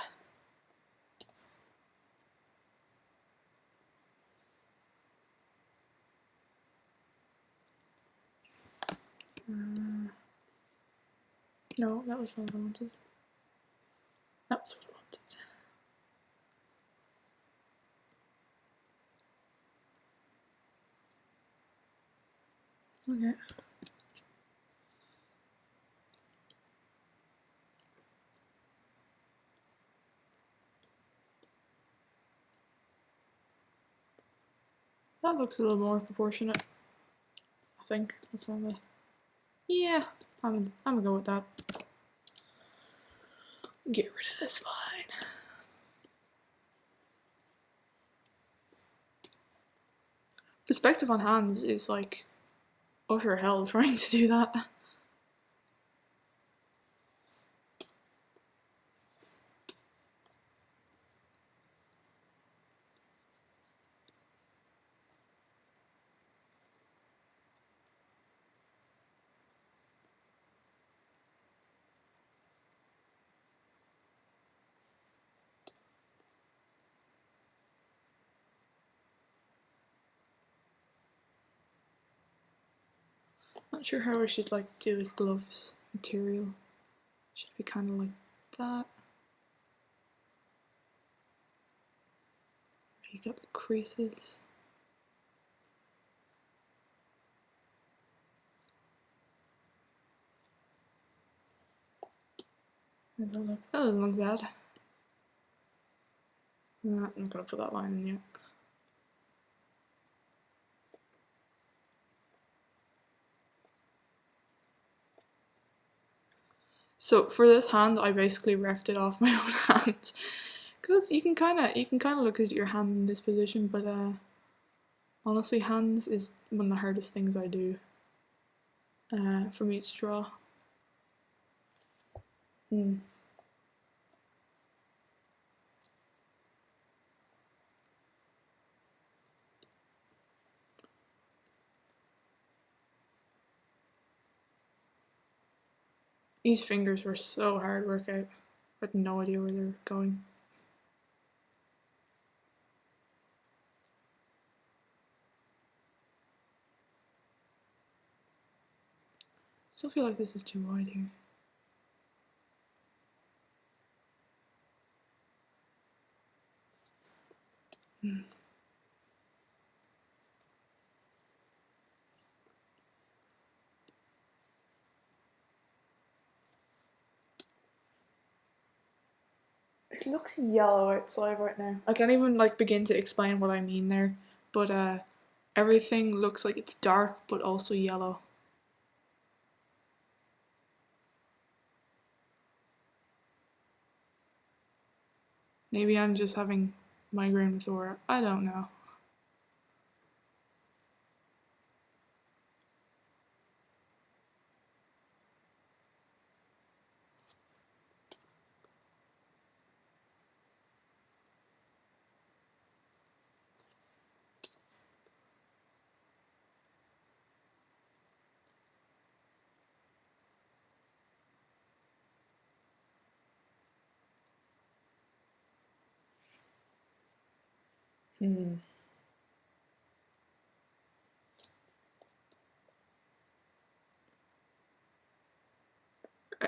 No, that was not what I wanted. That's what I wanted. Okay. That looks a little more proportionate. I think. Let's have a... Yeah, I'm gonna go with that. Get rid of this line. Perspective on hands is like utter hell trying to do that. Not sure how I should like do his gloves material. Should be kind of like that. You got the creases. Does that look? That doesn't look bad. I'm not gonna put that line in yet. So for this hand, I basically refed it off my own hand, because you can kind of look at your hand in this position, but honestly, hands is one of the hardest things I do for me to draw. These fingers were so hard work out. I had no idea where they were going. Still feel like this is too wide here. It looks yellow outside right now. I can't even like begin to explain what I mean there, but everything looks like it's dark but also yellow. Maybe I'm just having migraine with aura. I don't know.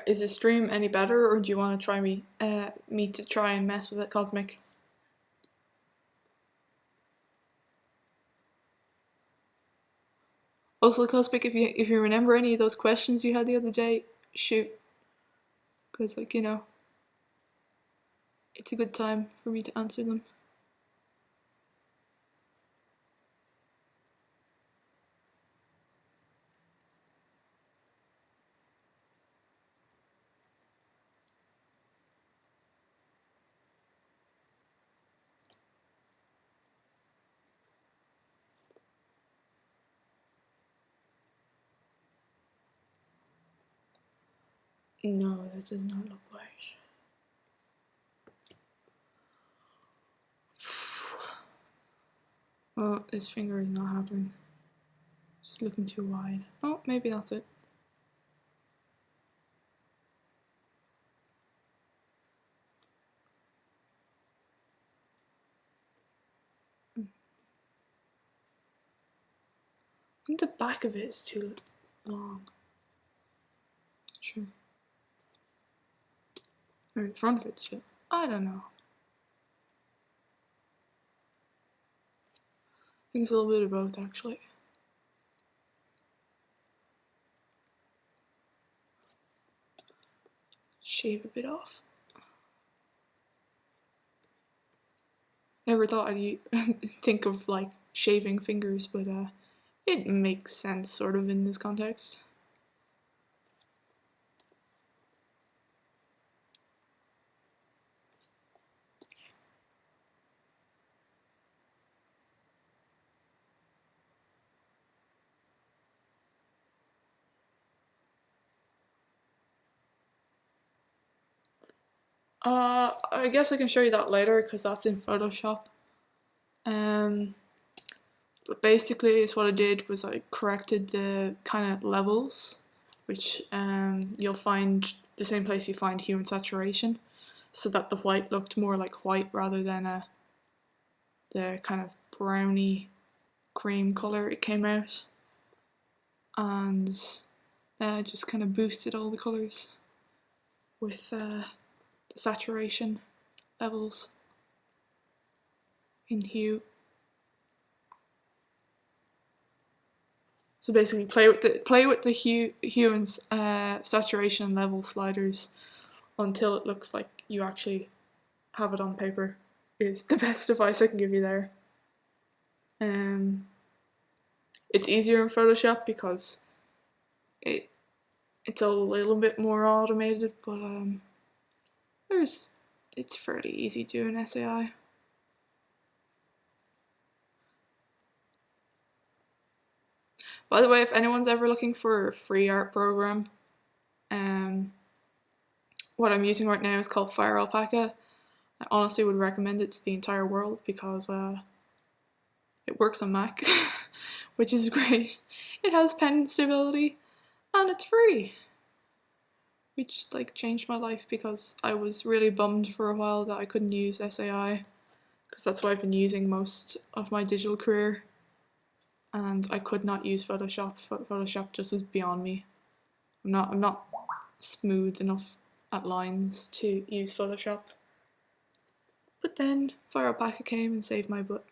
Is this stream any better, or do you want to try me to try and mess with it, Cosmic? Also, Cosmic, if you remember any of those questions you had the other day, shoot, because like it's a good time for me to answer them. No, that does not look right. Oh, this finger is not happening. Just looking too wide. Oh, maybe that's it. I think the back of it is too long. Sure. Or the front of it's too. I don't know. I think it's a little bit of both, actually. Shave a bit off. Never thought I'd think of like shaving fingers, but it makes sense sort of in this context. I guess I can show you that later because that's in Photoshop. But basically, what I did was I corrected the kind of levels, which you'll find the same place you find hue and saturation, so that the white looked more like white rather than the kind of browny cream colour it came out. And then I just kind of boosted all the colours with the saturation levels in hue. So basically, play with the hue and saturation level sliders until it looks like you actually have it on paper. Is the best advice I can give you there. It's easier in Photoshop because it's a little bit more automated, but it's fairly easy doing SAI. By the way, if anyone's ever looking for a free art program, what I'm using right now is called Fire Alpaca. I honestly would recommend it to the entire world because it works on Mac, which is great. It has pen stability, and it's free. Which like changed my life because I was really bummed for a while that I couldn't use SAI, because that's what I've been using most of my digital career, and I could not use Photoshop. Photoshop just was beyond me. I'm not smooth enough at lines to use Photoshop. But then Fire Alpaca came and saved my butt.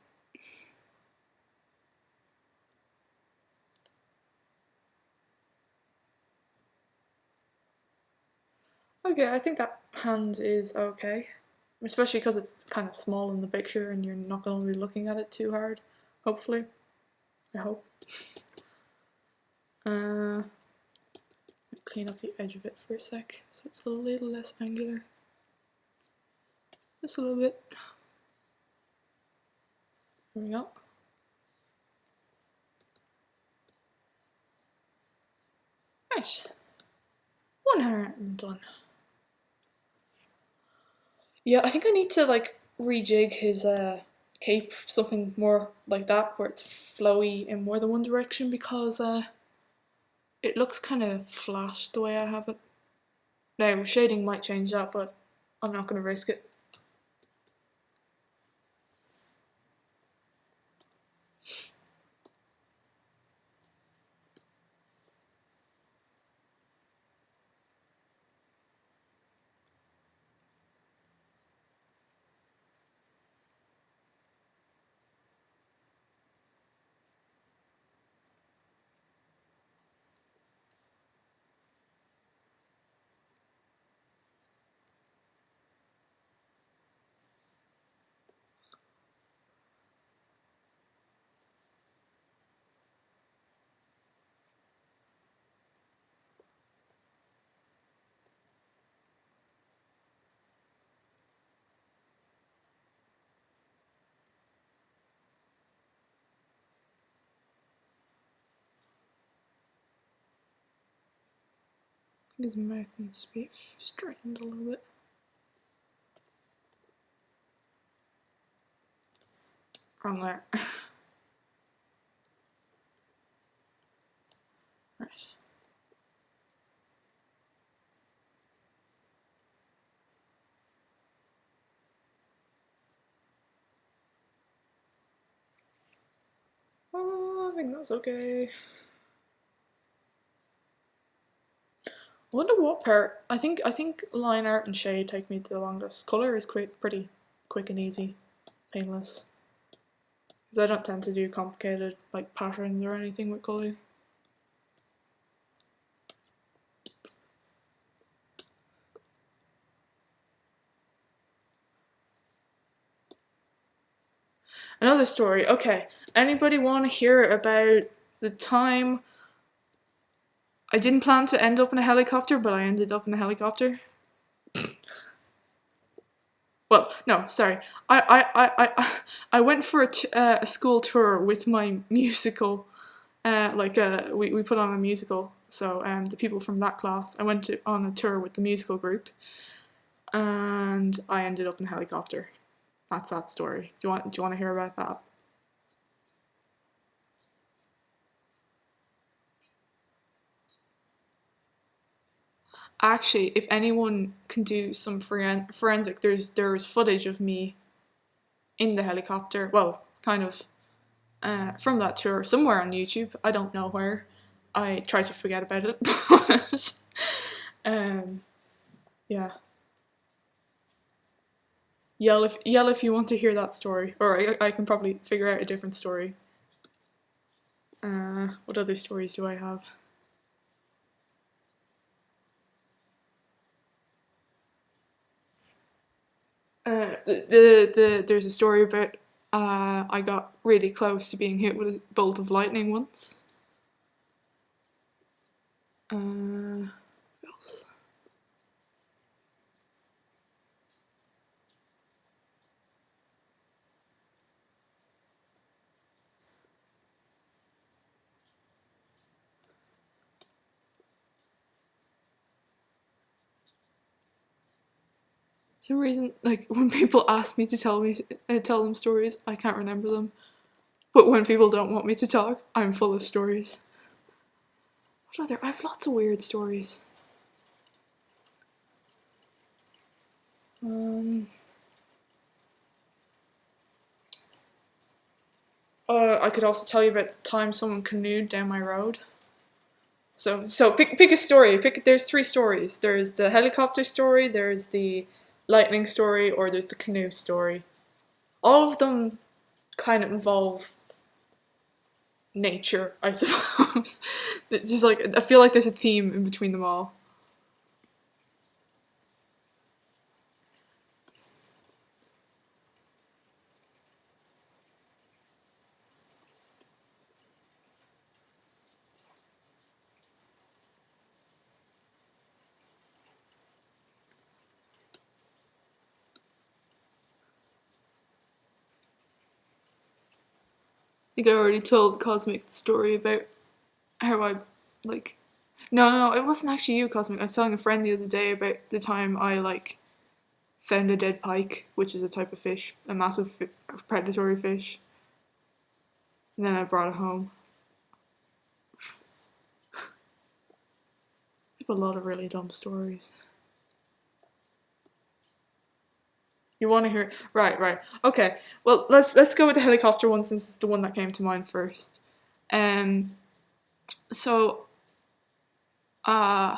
Okay, I think that hand is okay. Especially because it's kind of small in the picture and you're not going to be looking at it too hard. Hopefully. I hope. Clean up the edge of it for a sec so it's a little less angular. Just a little bit. There we go. Right. One hand done. Yeah, I think I need to like rejig his cape, something more like that, where it's flowy in more than one direction, because it looks kind of flat the way I have it. Now, shading might change that, but I'm not going to risk it. His mouth needs to be straightened a little bit. Wrong there. Right. Oh, I think that's okay. I wonder what part. I think line art and shade take me the longest. Colour is pretty quick and easy, painless. Because I don't tend to do complicated like patterns or anything with colour. Another story. Okay, anybody want to hear about the time I didn't plan to end up in a helicopter, but I ended up in a helicopter? Well, no, sorry. I went for a school tour with my musical. We put on a musical. So the people from that class, I went on a tour with the musical group, and I ended up in a helicopter. That's that story. Do you want to hear about that? Actually, if anyone can do some forensic, there's footage of me in the helicopter. Well, kind of from that tour somewhere on YouTube. I don't know where. I tried to forget about it, but yeah. Yell if you want to hear that story, or I can probably figure out a different story. What other stories do I have? There's a story about I got really close to being hit with a bolt of lightning once. else? For some reason, like when people ask me to tell them stories, I can't remember them. But when people don't want me to talk, I'm full of stories. What other? I have lots of weird stories. I could also tell you about the time someone canoed down my road. So pick a story. There's three stories. There's the helicopter story, there's the lightning story, or there's the canoe story. All of them kind of involve nature, I suppose. It's just like I feel like there's a theme in between them all. I think I already told Cosmic the story about how I like. No, it wasn't actually you, Cosmic. I was telling a friend the other day about the time I like found a dead pike, which is a type of fish, a massive predatory fish, and then I brought it home. I have a lot of really dumb stories. You want to hear? Right. Okay. Well, let's go with the helicopter one since it's the one that came to mind first. Um. So, uh,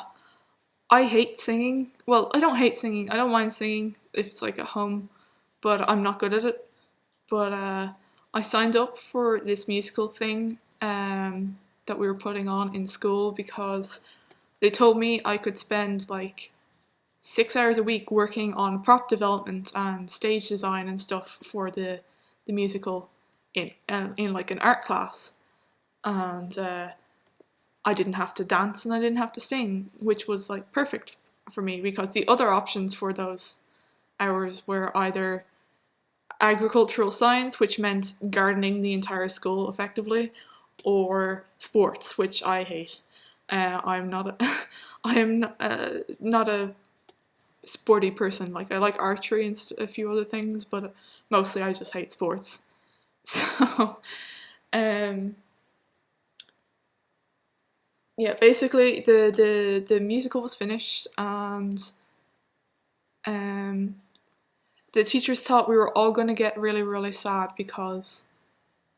I hate singing. Well, I don't hate singing. I don't mind singing if it's like at home, but I'm not good at it. But I signed up for this musical thing that we were putting on in school because they told me I could spend like 6 hours a week working on prop development and stage design and stuff for the musical in like an art class, and I didn't have to dance and I didn't have to sing, which was like perfect for me because the other options for those hours were either agricultural science, which meant gardening the entire school effectively, or sports, which I hate. I'm not a, I am not a sporty person. Like I like archery and a few other things, but mostly I just hate sports. So, um, yeah, basically the musical was finished and um, the teachers thought we were all going to get really, really sad because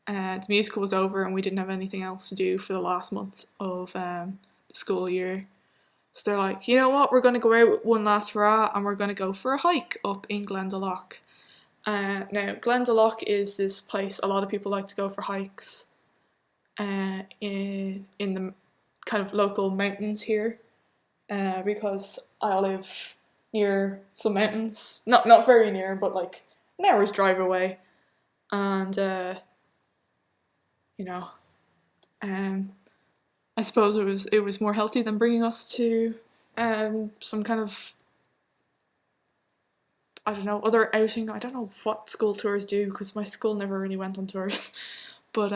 the musical was over and we didn't have anything else to do for the last month of the school year. So they're like, you know what, we're going to go out with one last hurrah and we're going to go for a hike up in Glendalough. Now, Glendalough is this place a lot of people like to go for hikes in the kind of local mountains here because I live near some mountains, not very near, but like an hour's drive away, and you know, um, I suppose it was more healthy than bringing us to some kind of I don't know other outing. I don't know what school tours do because my school never really went on tours, but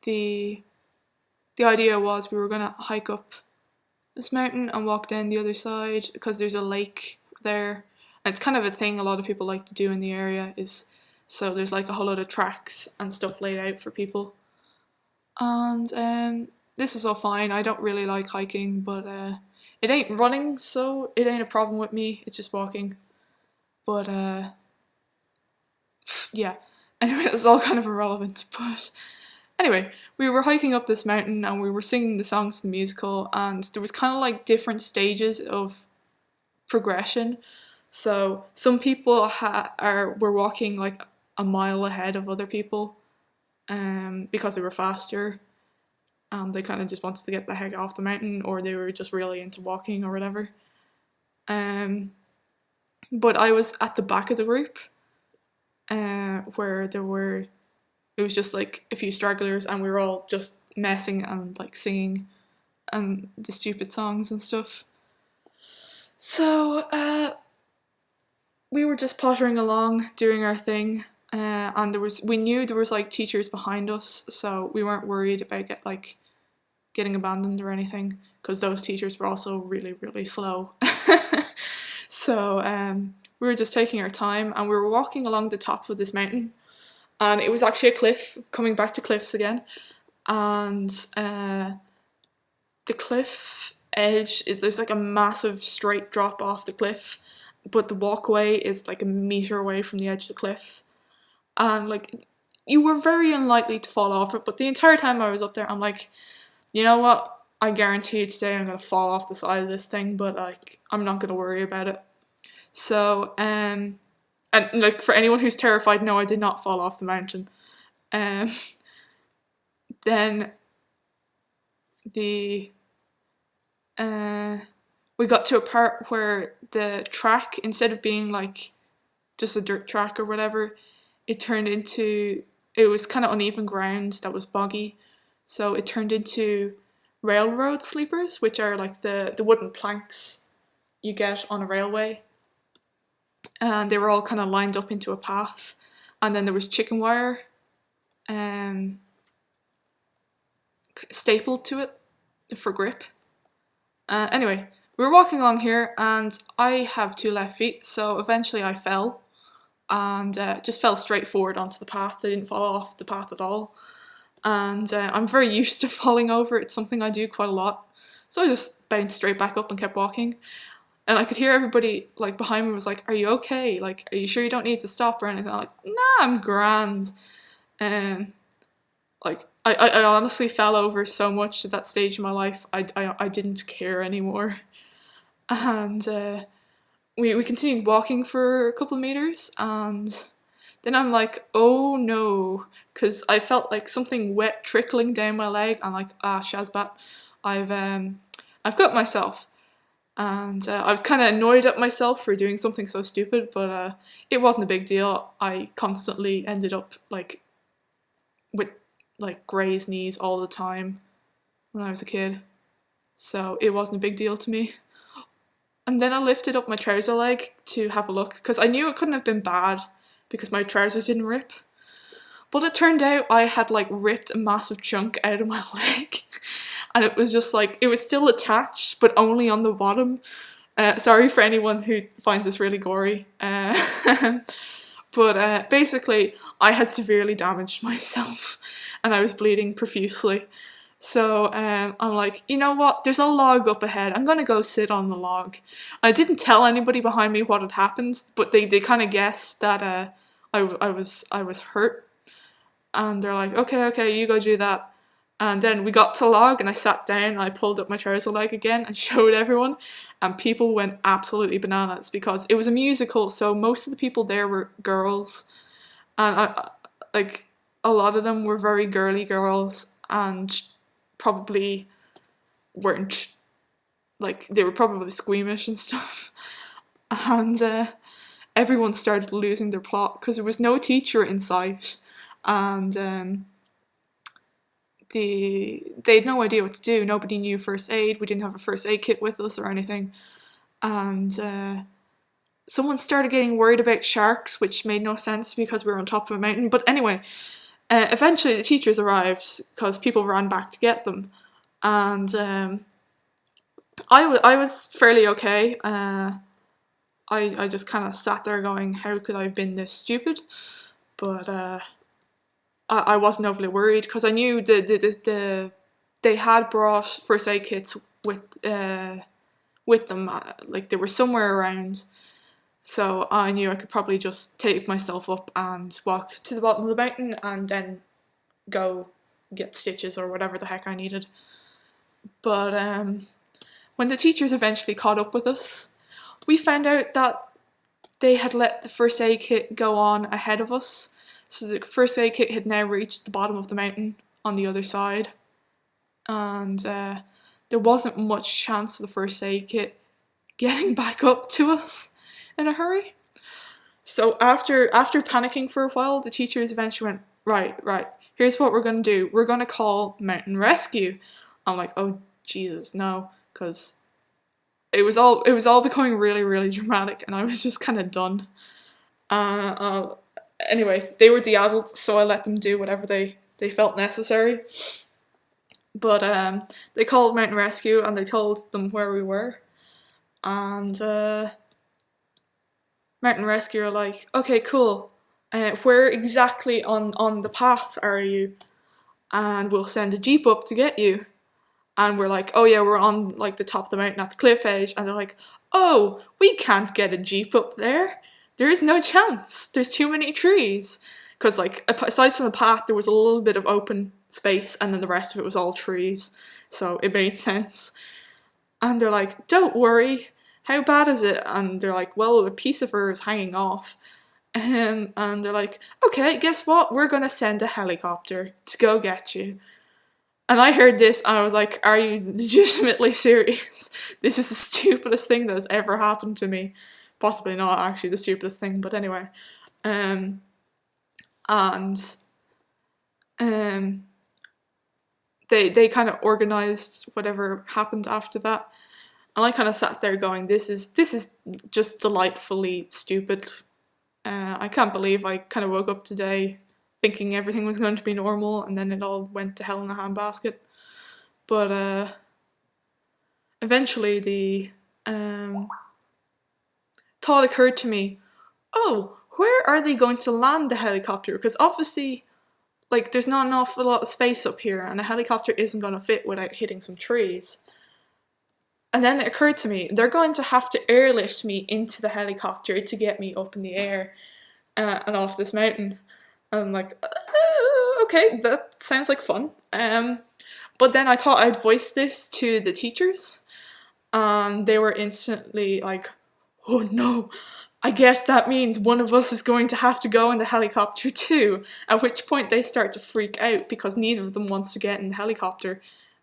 the the idea was we were gonna hike up this mountain and walk down the other side because there's a lake there. And it's kind of a thing a lot of people like to do in the area is so there's like a whole lot of tracks and stuff laid out for people. And this was all fine. I don't really like hiking, but it ain't running, so it ain't a problem with me. It's just walking. But yeah. Anyway, it's all kind of irrelevant. But anyway, we were hiking up this mountain and we were singing the songs to the musical, and there was kind of like different stages of progression. So some people were walking like a mile ahead of other people because they were faster and they kind of just wanted to get the heck off the mountain, or they were just really into walking or whatever. Um, but I was at the back of the group where it was just like a few stragglers and we were all just messing and like singing and the stupid songs and stuff. So we were just pottering along doing our thing, and we knew there was like teachers behind us, so we weren't worried about getting abandoned or anything, because those teachers were also really, really slow. So we were just taking our time, and we were walking along the top of this mountain, and it was actually a cliff, coming back to cliffs again, and the cliff edge, there's like a massive straight drop off the cliff, but the walkway is like a meter away from the edge of the cliff, and like you were very unlikely to fall off it, but the entire time I was up there, I'm like, you know what, I guarantee you today I'm gonna fall off the side of this thing, but like I'm not gonna worry about it. So and like for anyone who's terrified, no, I did not fall off the mountain. Then the we got to a part where the track, instead of being like just a dirt track or whatever, it was kind of uneven ground that was boggy, so it turned into railroad sleepers, which are like the wooden planks you get on a railway, and they were all kind of lined up into a path, and then there was chicken wire stapled to it for grip. Anyway, we were walking along here, and I have 2 left feet, so eventually I fell, and just fell straight forward onto the path. I didn't fall off the path at all, and I'm very used to falling over. It's something I do quite a lot, so I just bounced straight back up and kept walking, and I could hear everybody like behind me was like, "Are you okay? Like, are you sure you don't need to stop or anything?" I'm like, "Nah, I'm grand." Like I honestly fell over so much at that stage in my life, I didn't care anymore. And we continued walking for a couple of meters, and then I'm like, oh no, because I felt like something wet trickling down my leg. I'm like, Shazbat, I've got myself. And I was kind of annoyed at myself for doing something so stupid, but it wasn't a big deal. I constantly ended up like with like grazed knees all the time when I was a kid, so it wasn't a big deal to me. And then I lifted up my trouser leg to have a look, because I knew it couldn't have been bad because my trousers didn't rip, but it turned out I had like ripped a massive chunk out of my leg, and it was just like, it was still attached but only on the bottom. Sorry for anyone who finds this really gory. But basically, I had severely damaged myself, and I was bleeding profusely. So I'm like, you know what? There's a log up ahead. I'm gonna go sit on the log. I didn't tell anybody behind me what had happened, but they kind of guessed that I was hurt, and they're like, okay, you go do that. And then we got to log, and I sat down, and I pulled up my trouser leg again and showed everyone, and people went absolutely bananas because it was a musical, so most of the people there were girls, and like a lot of them were very girly girls, and probably weren't, like, they were probably squeamish and stuff, and everyone started losing their plot because there was no teacher in sight, and they had no idea what to do. Nobody knew first aid. We didn't have a first aid kit with us or anything. And someone started getting worried about sharks, which made no sense because we were on top of a mountain. But anyway, eventually the teachers arrived because people ran back to get them. And I was fairly okay. I just kind of sat there going, how could I have been this stupid? But I wasn't overly worried because I knew they had brought first aid kits with them, like they were somewhere around, so I knew I could probably just take myself up and walk to the bottom of the mountain and then go get stitches or whatever the heck I needed. But when the teachers eventually caught up with us, we found out that they had let the first aid kit go on ahead of us. So the first aid kit had now reached the bottom of the mountain on the other side, and there wasn't much chance of the first aid kit getting back up to us in a hurry. So after panicking for a while, the teachers eventually went, right, here's what we're going to do. We're going to call mountain rescue. I'm like, oh Jesus, no, because it was all becoming really, really dramatic, and I was just kind of done. Anyway, they were the adults, so I let them do whatever they felt necessary. But they called Mountain Rescue and they told them where we were, and Mountain Rescue are like, okay, cool. Where exactly on the path are you? And we'll send a jeep up to get you. And we're like, oh yeah, we're on like the top of the mountain at the cliff edge. And they're like, oh, we can't get a jeep up there. There is no chance. There's too many trees. Because like, aside from the path, there was a little bit of open space, and then the rest of it was all trees. So it made sense. And they're like, don't worry, how bad is it? And they're like, well, a piece of her is hanging off. And they're like, okay, guess what? We're gonna send a helicopter to go get you. And I heard this and I was like, are you legitimately serious? This is the stupidest thing that has ever happened to me. Possibly not actually the stupidest thing, but anyway. They kind of organised whatever happened after that. And I kind of sat there going, this is just delightfully stupid. I can't believe I kind of woke up today thinking everything was going to be normal, and then it all went to hell in a handbasket. But eventually the thought occurred to me, oh, where are they going to land the helicopter? Because obviously, like, there's not an awful lot of space up here, and a helicopter isn't going to fit without hitting some trees. And then it occurred to me, they're going to have to airlift me into the helicopter to get me up in the air and off this mountain. And I'm like, okay, that sounds like fun. But then I thought I'd voice this to the teachers, and they were instantly like, oh no, I guess that means one of us is going to have to go in the helicopter too. At which point they start to freak out because neither of them wants to get in the helicopter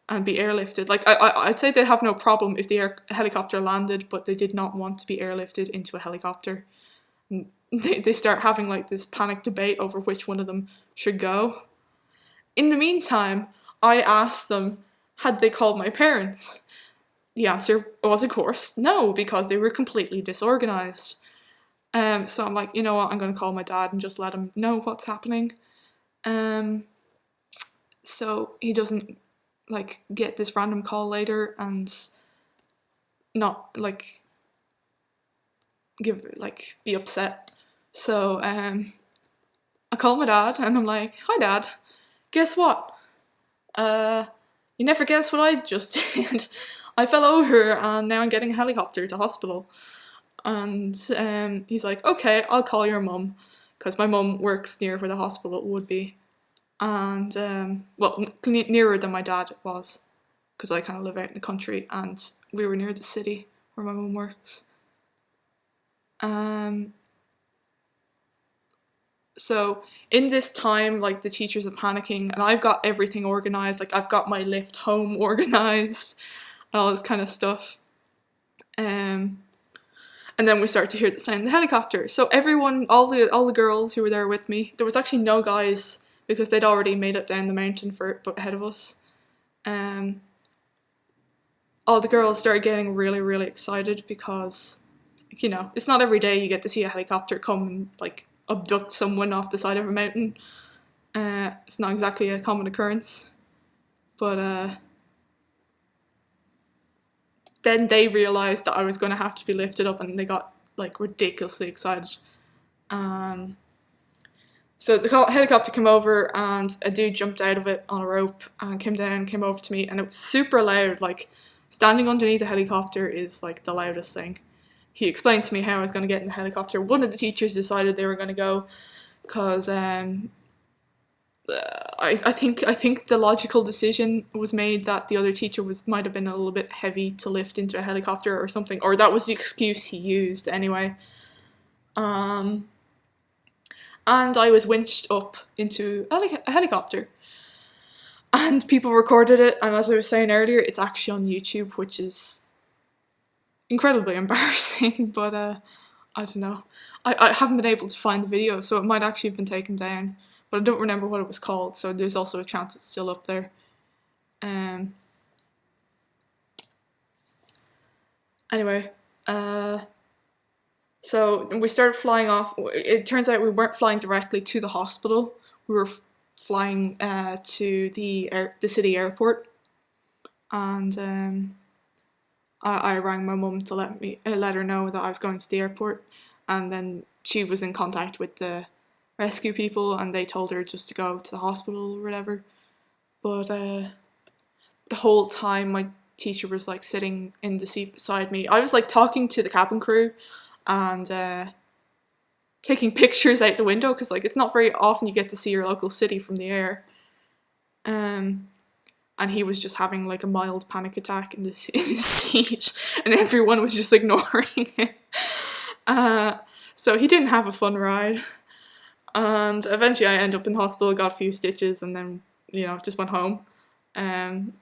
and be airlifted. Like, I'd say they'd have no problem if the helicopter landed, but they did not want to be airlifted into a helicopter. And they start having like this panic debate over which one of them should go. In the meantime, I asked them, had they called my parents? The answer was, of course, no, because they were completely disorganised. So I'm like, you know what, I'm going to call my dad and just let him know what's happening. So he doesn't like get this random call later and not like be upset. So I call my dad and I'm like, hi dad, guess what? You never guess what I just did. I fell over and now I'm getting a helicopter to hospital. And he's like, okay, I'll call your mum, because my mum works near where the hospital would be. And, well, nearer than my dad was, because I kind of live out in the country, and we were near the city where my mum works. So in this time, like, the teachers are panicking, and I've got everything organised, like, I've got my lift home organised, and all this kind of stuff. And then we start to hear the sound of the helicopter. So everyone, all the girls who were there with me, there was actually no guys, because they'd already made it down the mountain ahead of us. All the girls started getting really, really excited because, you know, it's not every day you get to see a helicopter come and, like, abduct someone off the side of a mountain. It's not exactly a common occurrence. But, then they realised that I was going to have to be lifted up, and they got, like, ridiculously excited. So the helicopter came over, and a dude jumped out of it on a rope and came down, came over to me, and it was super loud. Like, standing underneath a helicopter is, like, the loudest thing. He explained to me how I was going to get in the helicopter. One of the teachers decided they were going to go because I think the logical decision was made that the other teacher might have been a little bit heavy to lift into a helicopter or something, or that was the excuse he used anyway. And I was winched up into a helicopter, and people recorded it. And as I was saying earlier, it's actually on YouTube, which is incredibly embarrassing. But I don't know. I haven't been able to find the video, so it might actually have been taken down. But I don't remember what it was called, so there's also a chance it's still up there. Anyway, so we started flying off. It turns out we weren't flying directly to the hospital. We were flying to the city airport, and I rang my mum to let her know that I was going to the airport, and then she was in contact with the rescue people, and they told her just to go to the hospital or whatever. But the whole time my teacher was like sitting in the seat beside me. I was like talking to the cabin crew and taking pictures out the window because like it's not very often you get to see your local city from the air. And he was just having like a mild panic attack in his seat, and everyone was just ignoring him. So he didn't have a fun ride. And eventually I ended up in hospital, got a few stitches, and then, just went home.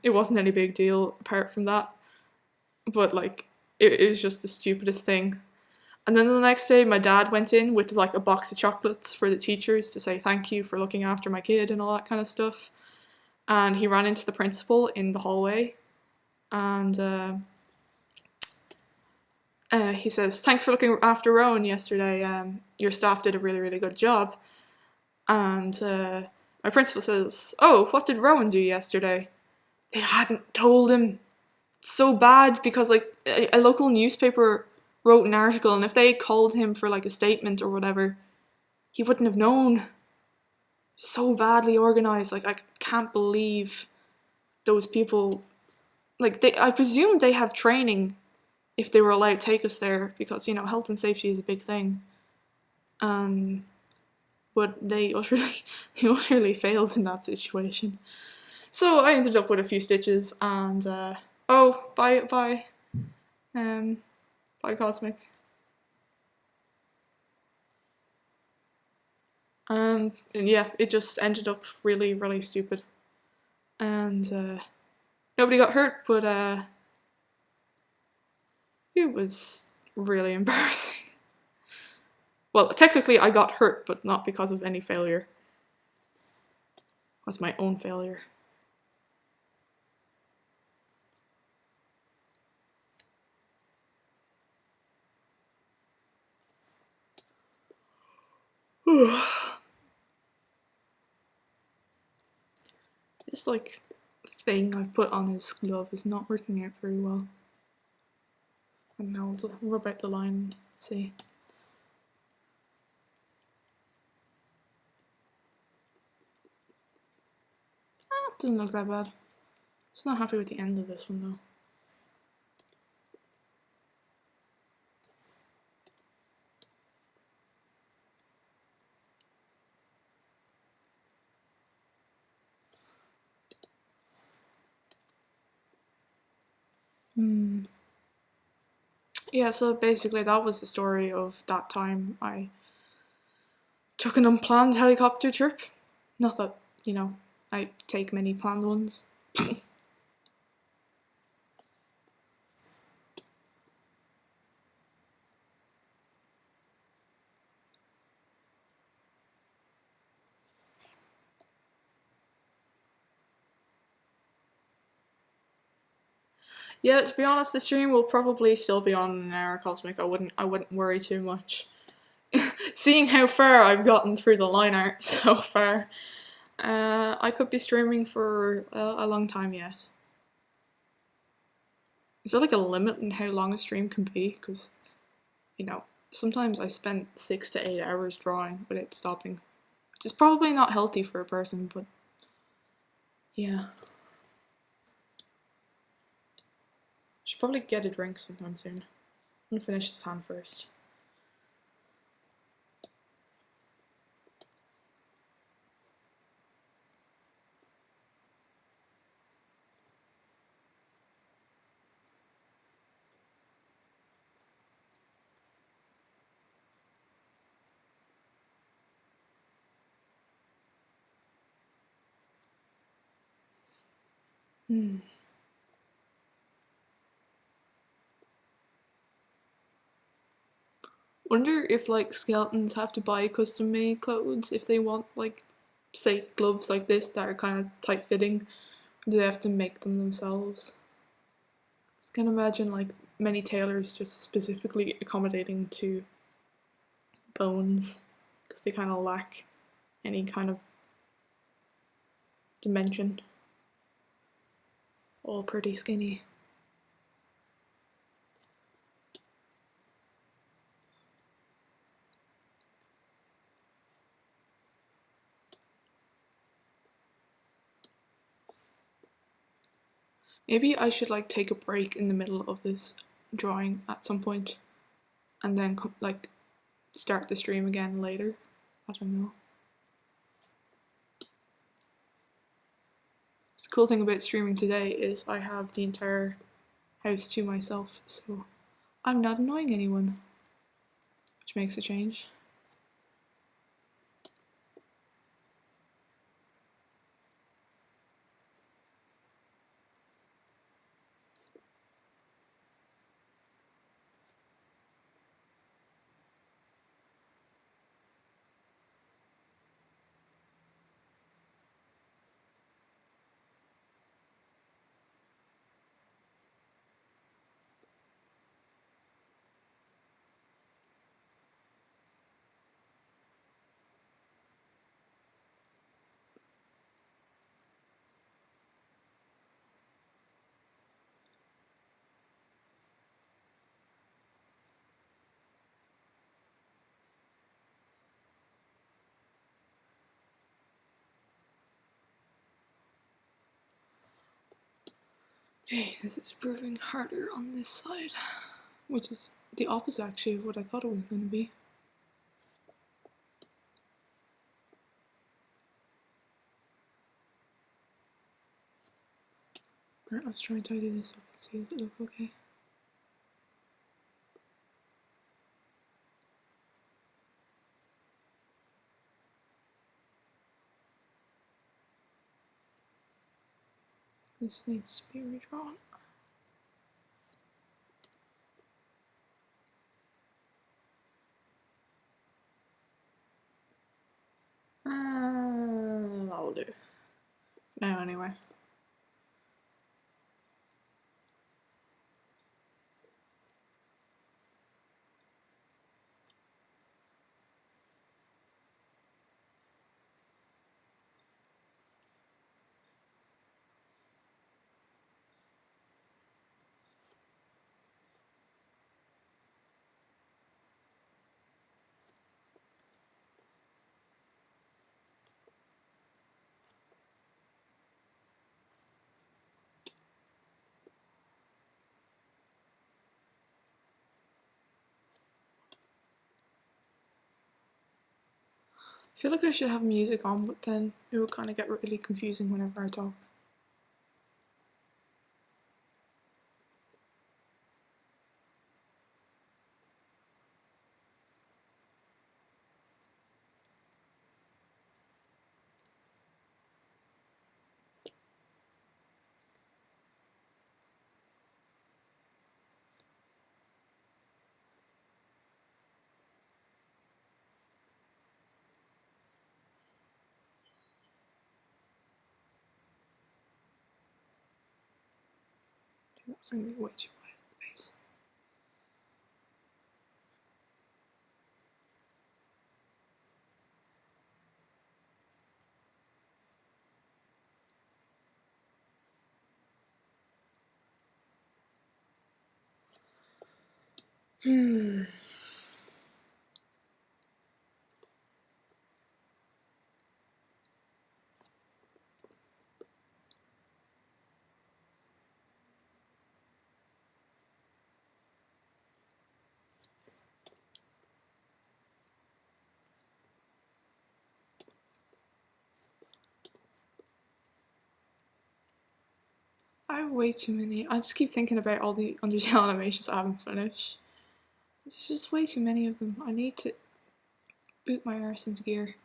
It wasn't any big deal apart from that. But, like, it was just the stupidest thing. And then the next day, my dad went in with, like, a box of chocolates for the teachers to say thank you for looking after my kid and all that kind of stuff. And he ran into the principal in the hallway. And he says, "Thanks for looking after Rowan yesterday. Your staff did a really, really good job." And my principal says, "Oh, what did Rowan do yesterday?" They hadn't told him. It's so bad because like a local newspaper wrote an article, and if they had called him for like a statement or whatever, he wouldn't have known. So badly organised. Like, I can't believe those people. Like, I presume they have training if they were allowed to take us there, because, health and safety is a big thing. But they utterly failed in that situation. So I ended up with a few stitches, and bye, Cosmic. And yeah, it just ended up really, really stupid. And nobody got hurt, but it was really embarrassing. Well, technically I got hurt, but not because of any failure. It was my own failure. This, like, thing I put on his glove is not working out very well. And now I'll rub out the line and see. Doesn't look that bad. Just not happy with the end of this one though. Yeah, so basically that was the story of that time I took an unplanned helicopter trip. Not that, I take many planned ones. Yeah, to be honest, the stream will probably still be on an hour, Cosmic. I wouldn't worry too much. Seeing how far I've gotten through the line art so far, I could be streaming for a long time yet. Is there like a limit on how long a stream can be? Because, sometimes I spend 6 to 8 hours drawing without stopping, which is probably not healthy for a person, but yeah. Should probably get a drink sometime soon. I'm gonna finish this hand first. Wonder if like skeletons have to buy custom made clothes if they want like, say, gloves like this that are kind of tight fitting. Do they have to make them themselves? I can imagine like many tailors just specifically accommodating to bones because they kind of lack any kind of dimension. All pretty skinny. Maybe I should like take a break in the middle of this drawing at some point and then like start the stream again later. I don't know. The cool thing about streaming today is I have the entire house to myself, so I'm not annoying anyone, which makes a change. Okay, this is proving harder on this side, which is the opposite actually of what I thought it was going to be. Alright, let's try and tidy this up and see if it looks okay. This needs to be redrawn. That'll do. Now anyway. I feel like I should have music on, but then it would kind of get really confusing whenever I talk. That's going to be way too wide at the base. I have way too many. I just keep thinking about all the Undertale animations I haven't finished. There's just way too many of them. I need to boot my arse into gear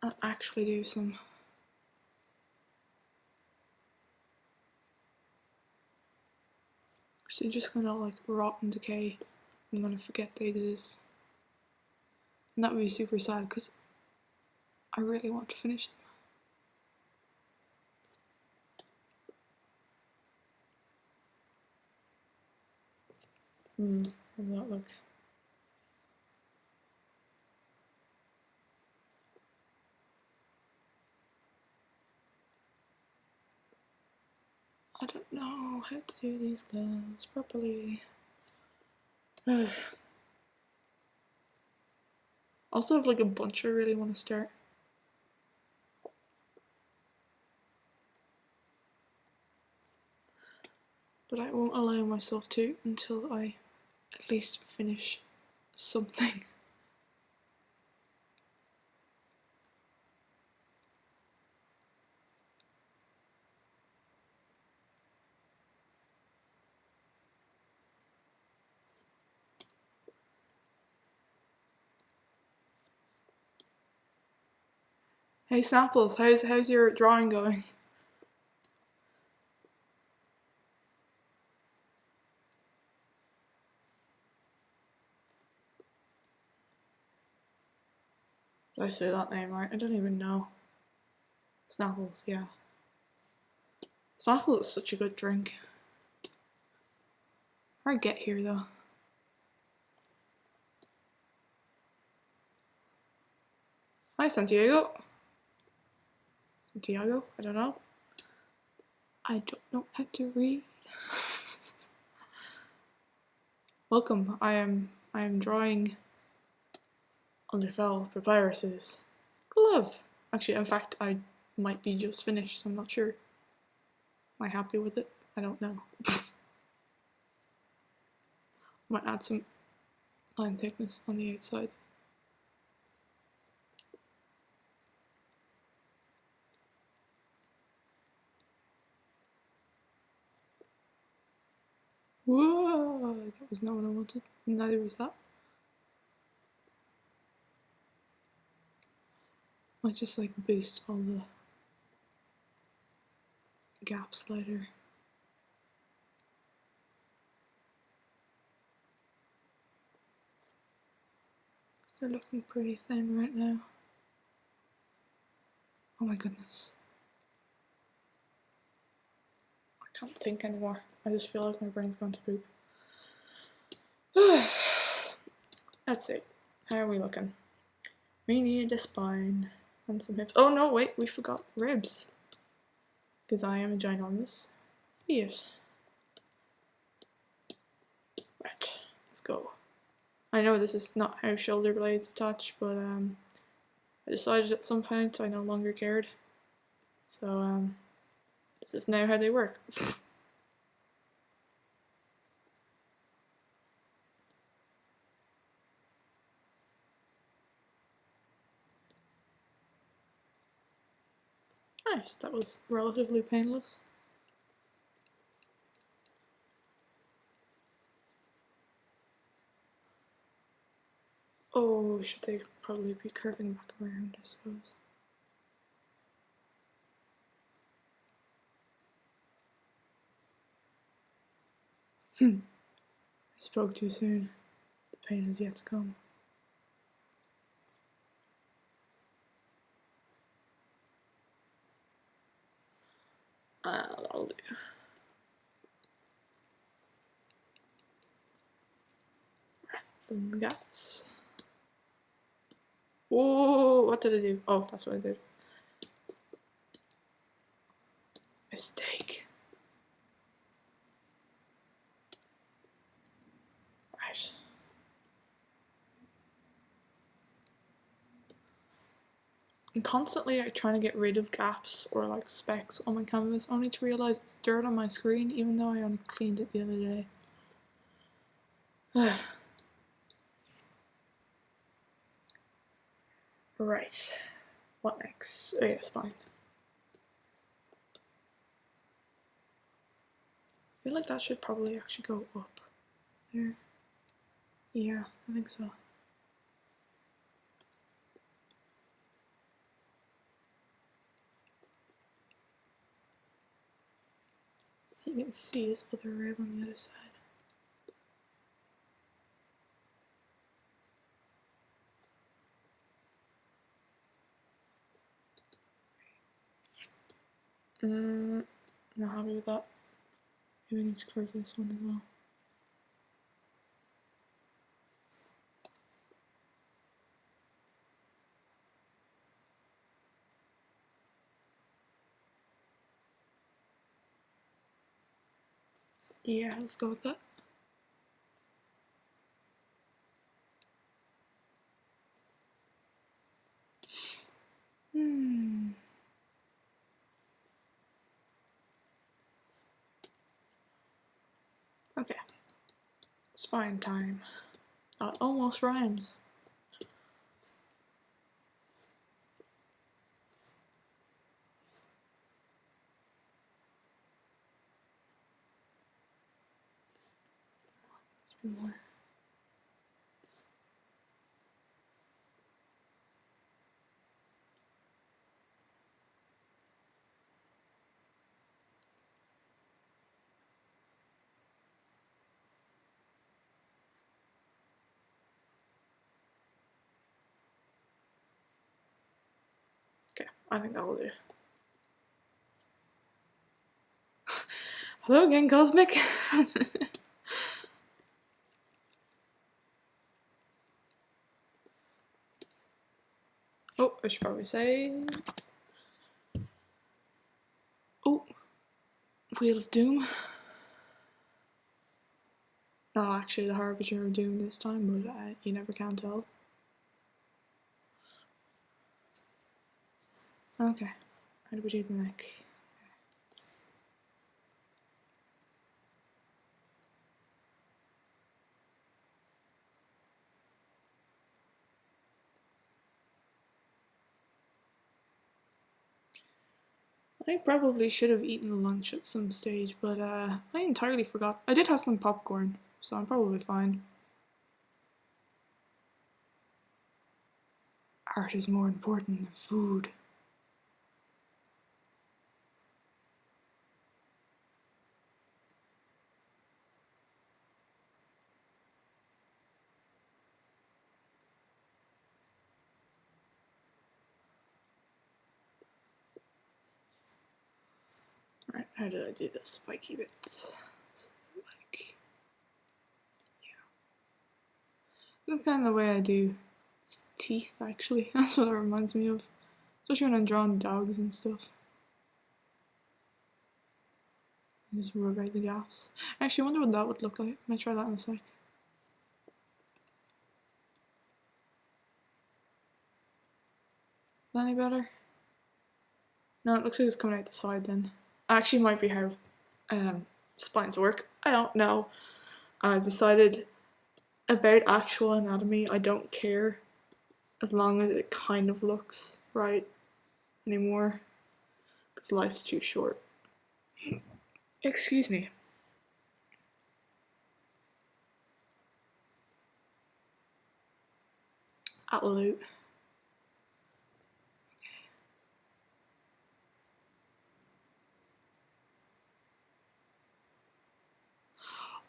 and actually do some. Because they're just gonna like rot and decay. I'm gonna forget they exist. And that would be super sad because I really want to finish them. How does that look? I don't know how to do these gloves properly. Also have like a bunch I really want to start. But I won't allow myself to until I at least finish something. Hey Samples, how's your drawing going? Did I say that name right? I don't even know. Snapples, yeah. Snapple is such a good drink. How did I get here though? Hi Santiago. Santiago? I don't know. I don't know how to read. Welcome. I am drawing Underfell Papyrus's glove. Actually, in fact, I might be just finished. I'm not sure. Am I happy with it? I don't know. Might add some line thickness on the outside. Whoa! That was not what I wanted. Neither was that. Might just like boost all the gaps later. They're looking pretty thin right now. Oh my goodness. I can't think anymore. I just feel like my brain's going to poop. Let's see. How are we looking? We need a spine and some hips. Oh no, wait, we forgot ribs. Because I am a ginormous idiot. Right, let's go. I know this is not how shoulder blades attach, but I decided at some point I no longer cared. So this is now how they work. Right, that was relatively painless. Oh, should they probably be curving back around, I suppose. I spoke too soon. The pain is yet to come. That'll do. Some gaps. Whoa, what did I do? Oh, that's what I did. Mistake. Right. I'm constantly trying to get rid of gaps or like specks on my canvas, only to realise it's dirt on my screen, even though I only cleaned it the other day. Right. What next? Oh yeah, spine. I feel like that should probably actually go up there. Yeah, I think so. So you can see his other rib on the other side. Not happy with that. Maybe I need to curve this one as well. Yeah, let's go with that. Okay. Spine time. That almost rhymes. Let's be more. Okay, I think that'll do. Hello again, Cosmic. Oh, I should probably say. Oh, Wheel of Doom. Not actually the Harbinger of Doom this time, but you never can tell. Okay, how do we do the neck? I probably should have eaten lunch at some stage, but I entirely forgot. I did have some popcorn, so I'm probably fine. Art is more important than food. Right, how did I do this? Spiky bits. So, like, yeah. This is kind of the way I do teeth, actually. That's what it reminds me of. Especially when I'm drawing dogs and stuff. I just rub out the gaps. Actually, I wonder what that would look like. I might try that in a sec. Is that any better? No, it looks like it's coming out the side then. Actually, might be how spines work. I don't know. I decided about actual anatomy, I don't care as long as it kind of looks right anymore, because life's too short. Excuse me. Absolute.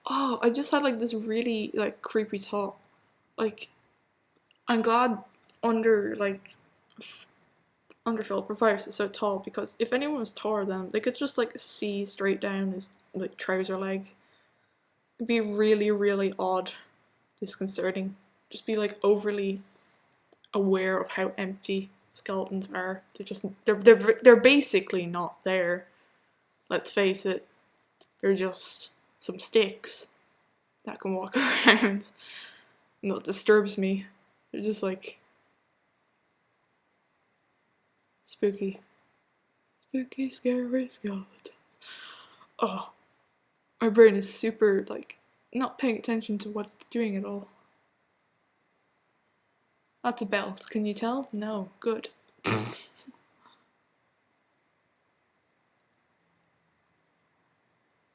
Oh, I just had like this really like creepy thought. Like, I'm glad Underfell Papyrus is so tall, because if anyone was taller than him, they could just like see straight down his like trouser leg. It'd be really, really odd, disconcerting. Just be like overly aware of how empty skeletons are. They're basically not there. Let's face it. They're just some sticks that can walk around. And that disturbs me. They're just like spooky. Spooky, scary skeletons. Oh, my brain is super like not paying attention to what it's doing at all. That's a belt. Can you tell? No. Good.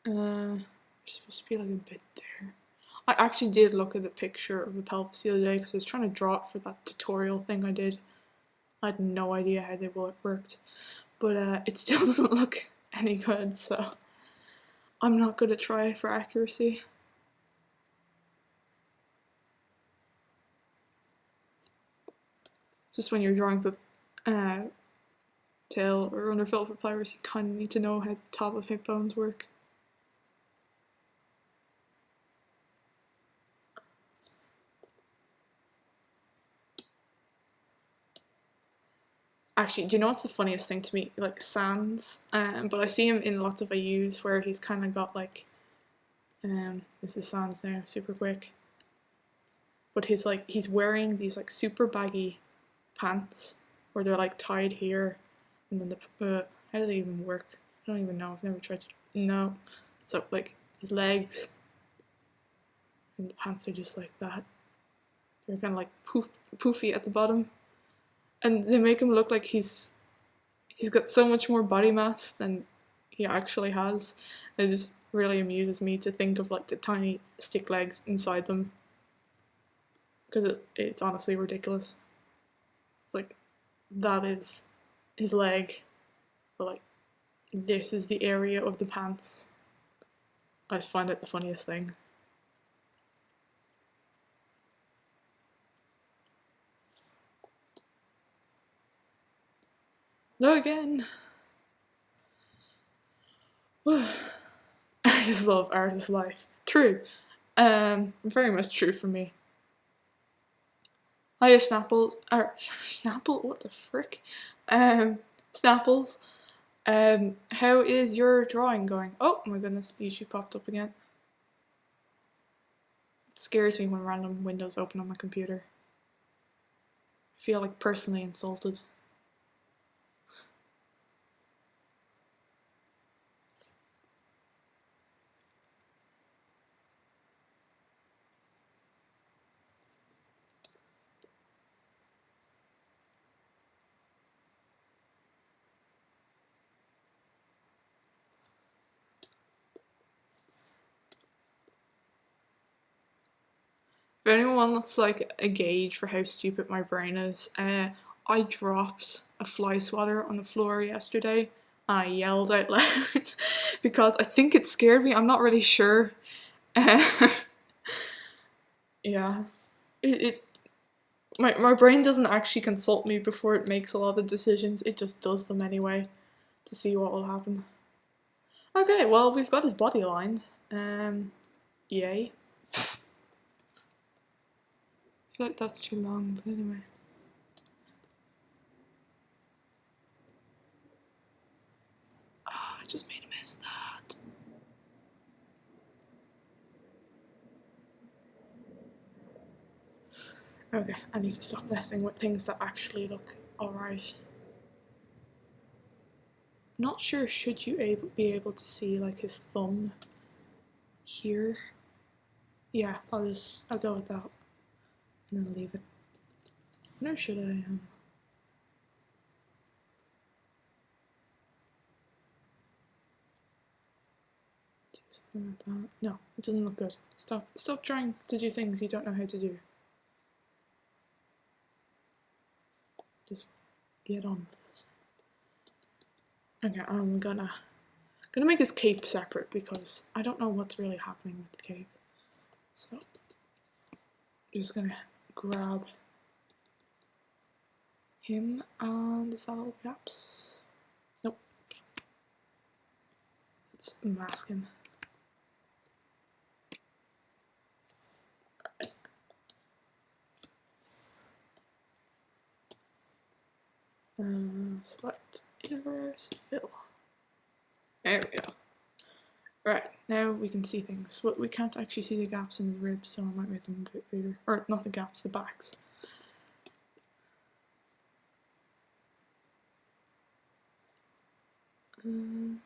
There's supposed to be like a bit there. I actually did look at the picture of the pelvis the other day because I was trying to draw it for that tutorial thing I did. I had no idea how they worked, but it still doesn't look any good, so I'm not gonna try for accuracy. Just when you're drawing tail or Underfell for Papyrus, you kind of need to know how the top of hip bones work. Actually, do you know what's the funniest thing to me? Like Sans, but I see him in lots of AUs where he's kind of got like This is sans now, super quick. But he's wearing these like super baggy pants where they're like tied here, and then the how do they even work? I don't even know. I've never tried to. No, so like his legs and the pants are just like that. They're kind of like poofy at the bottom, and they make him look like he's got so much more body mass than he actually has. It just really amuses me to think of like the tiny stick legs inside them, because it's honestly ridiculous. It's like that is his leg, but like this is the area of the pants. I just find it the funniest thing. No, again. I just love artist life. True. Very much true for me. Hiya, Snapples. Snapple? What the frick? Snapples. How is your drawing going? Oh my goodness, YouTube popped up again. It scares me when random windows open on my computer. I feel like personally insulted. If anyone wants like a gauge for how stupid my brain is, I dropped a fly swatter on the floor yesterday and I yelled out loud because I think it scared me. I'm not really sure. Yeah, my brain doesn't actually consult me before it makes a lot of decisions. It just does them anyway to see what will happen. Okay, well we've got his body lined. Yay. I feel like that's too long, but anyway. Oh, I just made a mess of that. Okay, I need to stop messing with things that actually look alright. Not sure, should you be able to see like his thumb here? Yeah, I'll go with that and then leave it. Or should I do something like that? No, it doesn't look good. Stop trying to do things you don't know how to do. Just get on with it. Okay, I'm gonna make his cape separate because I don't know what's really happening with the cape. So I'm just gonna grab him and is that all the gaps? Nope. Let's mask him. Select inverse fill. There we go. Right, now we can see things. But we can't actually see the gaps in his ribs, so I might make them a bit bigger. Or not the gaps, the backs. Right.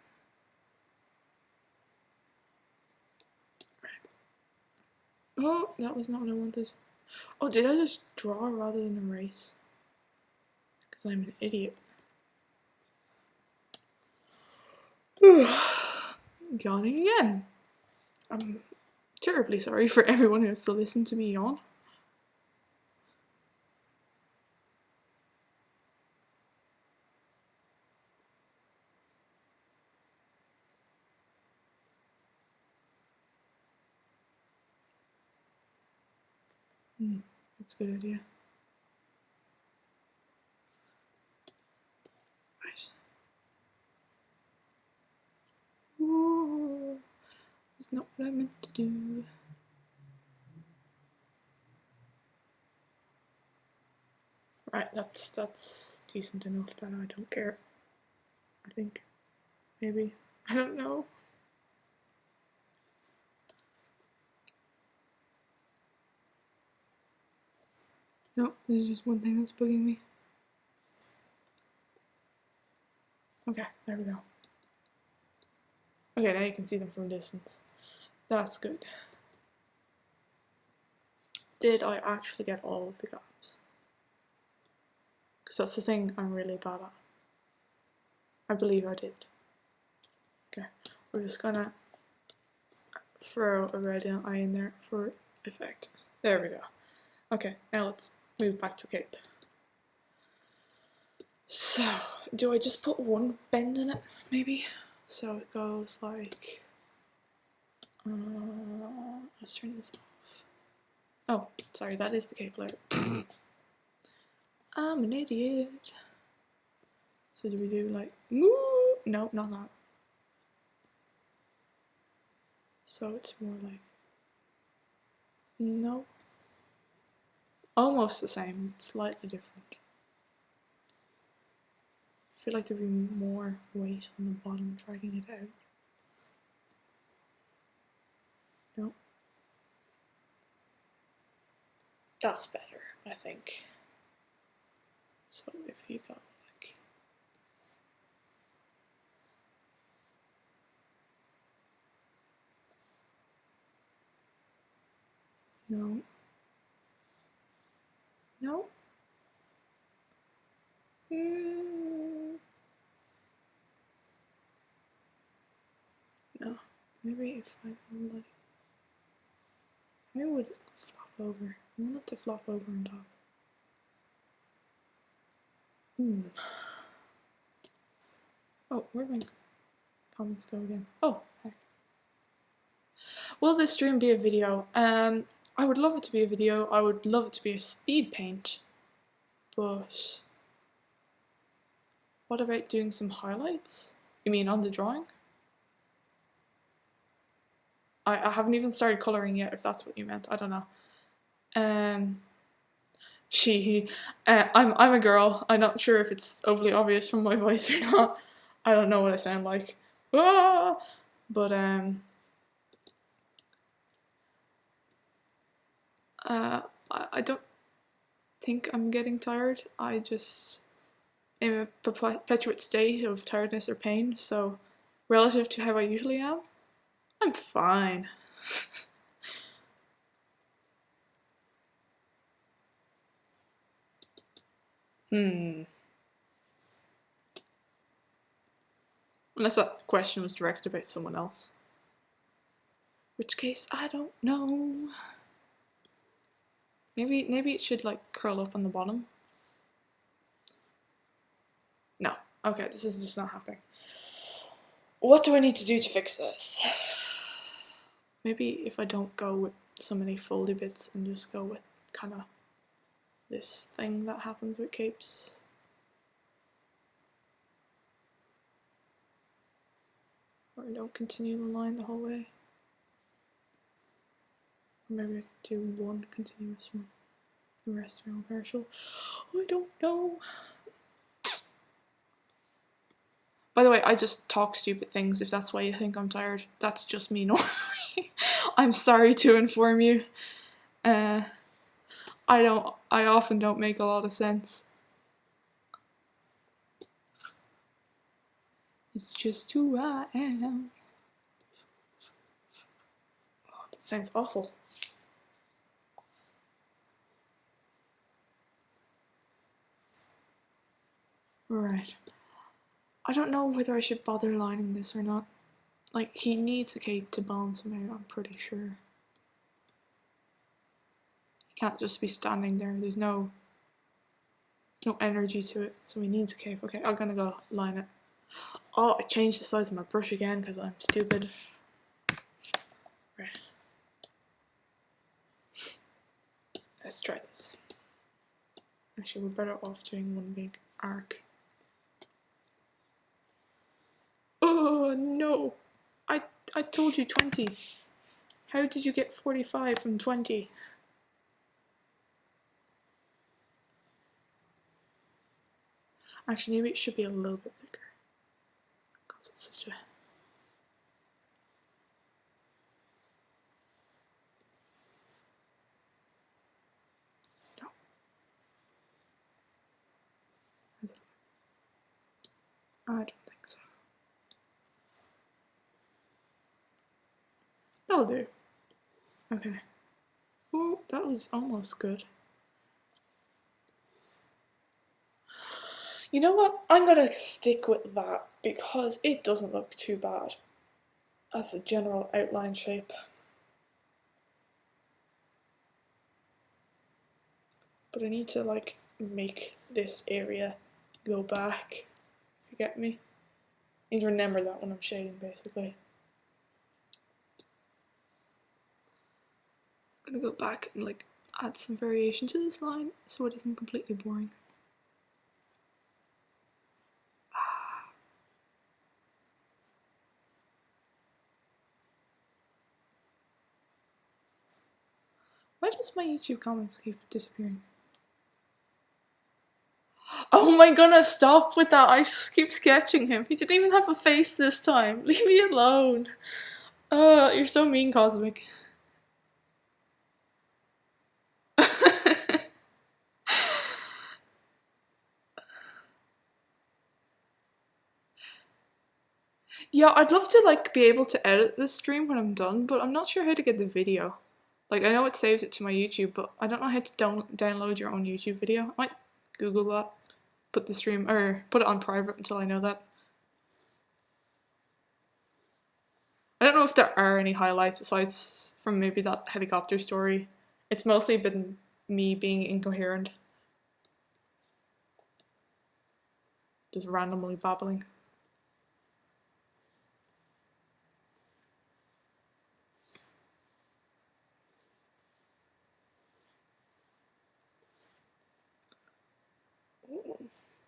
Oh, that was not what I wanted. Oh, did I just draw rather than erase? Because I'm an idiot. Yawning again. I'm terribly sorry for everyone who has to listen to me yawn. That's a good idea. Right. Whoa. That's not what I meant to do. Right, that's decent enough that I don't care. I think. Maybe. I don't know. No, there's just one thing that's bugging me. Okay, there we go. Okay, now you can see them from a distance. That's good. Did I actually get all of the gaps? Because that's the thing I'm really bad at. I believe I did. Okay, we're just gonna throw a red eye in there for effect. There we go. Okay, now let's move back to cape. So, do I just put one bend in it, maybe? So it goes like... let's turn this off. Oh, sorry, that is the cape layer. I'm an idiot. So do we do like... Woo! No, not that. So it's more like... No. Almost the same, slightly different. I feel like there'd be more weight on the bottom dragging it out. No. That's better, I think. So if you go like... No. No. No. Maybe if I go like... How would it flop over? I want it to flop over on top. Oh, where'd my comments go again? Oh, heck. Will this stream be a video? I would love it to be a video. I would love it to be a speed paint. But what about doing some highlights? You mean on the drawing? I haven't even started colouring yet, if that's what you meant. I don't know. I'm a girl. I'm not sure if it's overly obvious from my voice or not. I don't know what I sound like. Ah! But I don't think I'm getting tired. I just am a perpetuate state of tiredness or pain, so relative to how I usually am, I'm fine. Unless that question was directed about someone else. Which case, I don't know. Maybe it should like curl up on the bottom. No. Okay, this is just not happening. What do I need to do to fix this? Maybe if I don't go with so many foldy bits and just go with kind of this thing that happens with capes. Or I don't continue the line the whole way. Or maybe I could do one continuous one. The rest are all partial. I don't know. By the way, I just talk stupid things if that's why you think I'm tired. That's just me normally. I'm sorry to inform you. I often don't make a lot of sense. It's just who I am. Oh, that sounds awful. Right. I don't know whether I should bother lining this or not. Like, he needs a cape to balance him out, I'm pretty sure. He can't just be standing there, there's no energy to it, so he needs a cape. Okay, I'm gonna go line it. Oh, I changed the size of my brush again because I'm stupid. Right. Let's try this. Actually, we're better off doing one big arc. Oh no! I told you 20. How did you get 45 from 20? Actually, maybe it should be a little bit thicker. Because it's such a... No. I don't think so. That'll do. Okay. Oh, that was almost good. You know what? I'm gonna stick with that because it doesn't look too bad as a general outline shape. But I need to like make this area go back, if you get me. I need to remember that when I'm shading basically. I'm gonna go back and like add some variation to this line so it isn't completely boring. Why does my YouTube comments keep disappearing? Oh my goodness, stop with that. I just keep sketching him. He didn't even have a face this time. Leave me alone. You're so mean, Cosmic. Yeah, I'd love to like be able to edit this stream when I'm done, but I'm not sure how to get the video. Like I know it saves it to my YouTube, but I don't know how to download your own YouTube video. I might Google that. Put the stream or put it on private until I know that. I don't know if there are any highlights aside from maybe that helicopter story. It's mostly been me being incoherent. Just randomly babbling.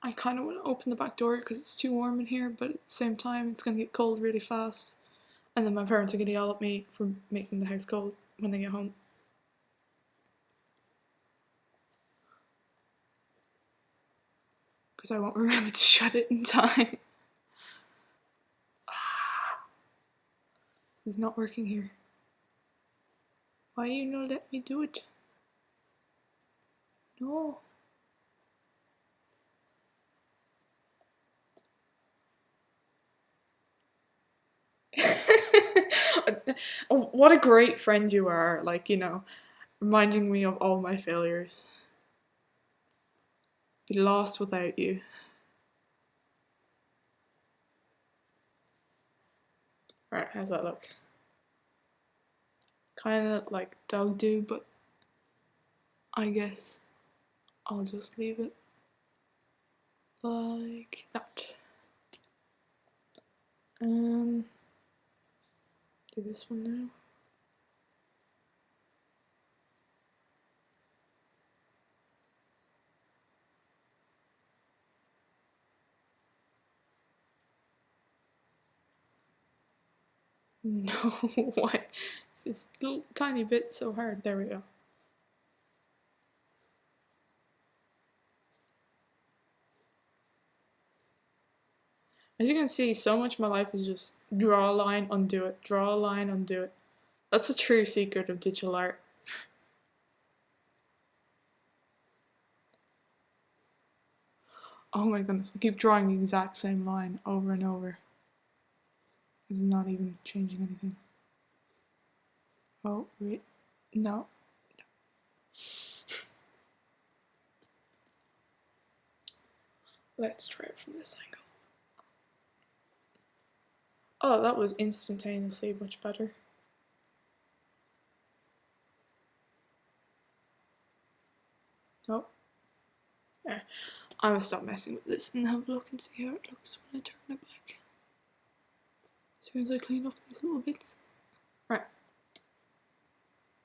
I kind of want to open the back door because it's too warm in here, but at the same time it's going to get cold really fast. And then my parents are going to yell at me for making the house cold when they get home. Because I won't remember to shut it in time. It's not working here. Why you not let me do it? No. What a great friend you are, like, you know, reminding me of all my failures. Be lost without you. Right, how's that look? Kind of like dog do, but I guess I'll just leave it like that. Do this one now. No, why is this little tiny bit so hard? There we go. As you can see, so much of my life is just draw a line, undo it, draw a line, undo it. That's the true secret of digital art. Oh my goodness, I keep drawing the exact same line over and over. It's not even changing anything. Oh, wait, no. Let's try it from this angle. Oh, that was instantaneously much better. Oh. Yeah. I'm gonna stop messing with this and have a look and see how it looks when I turn it back. As soon as I clean up these little bits. Right.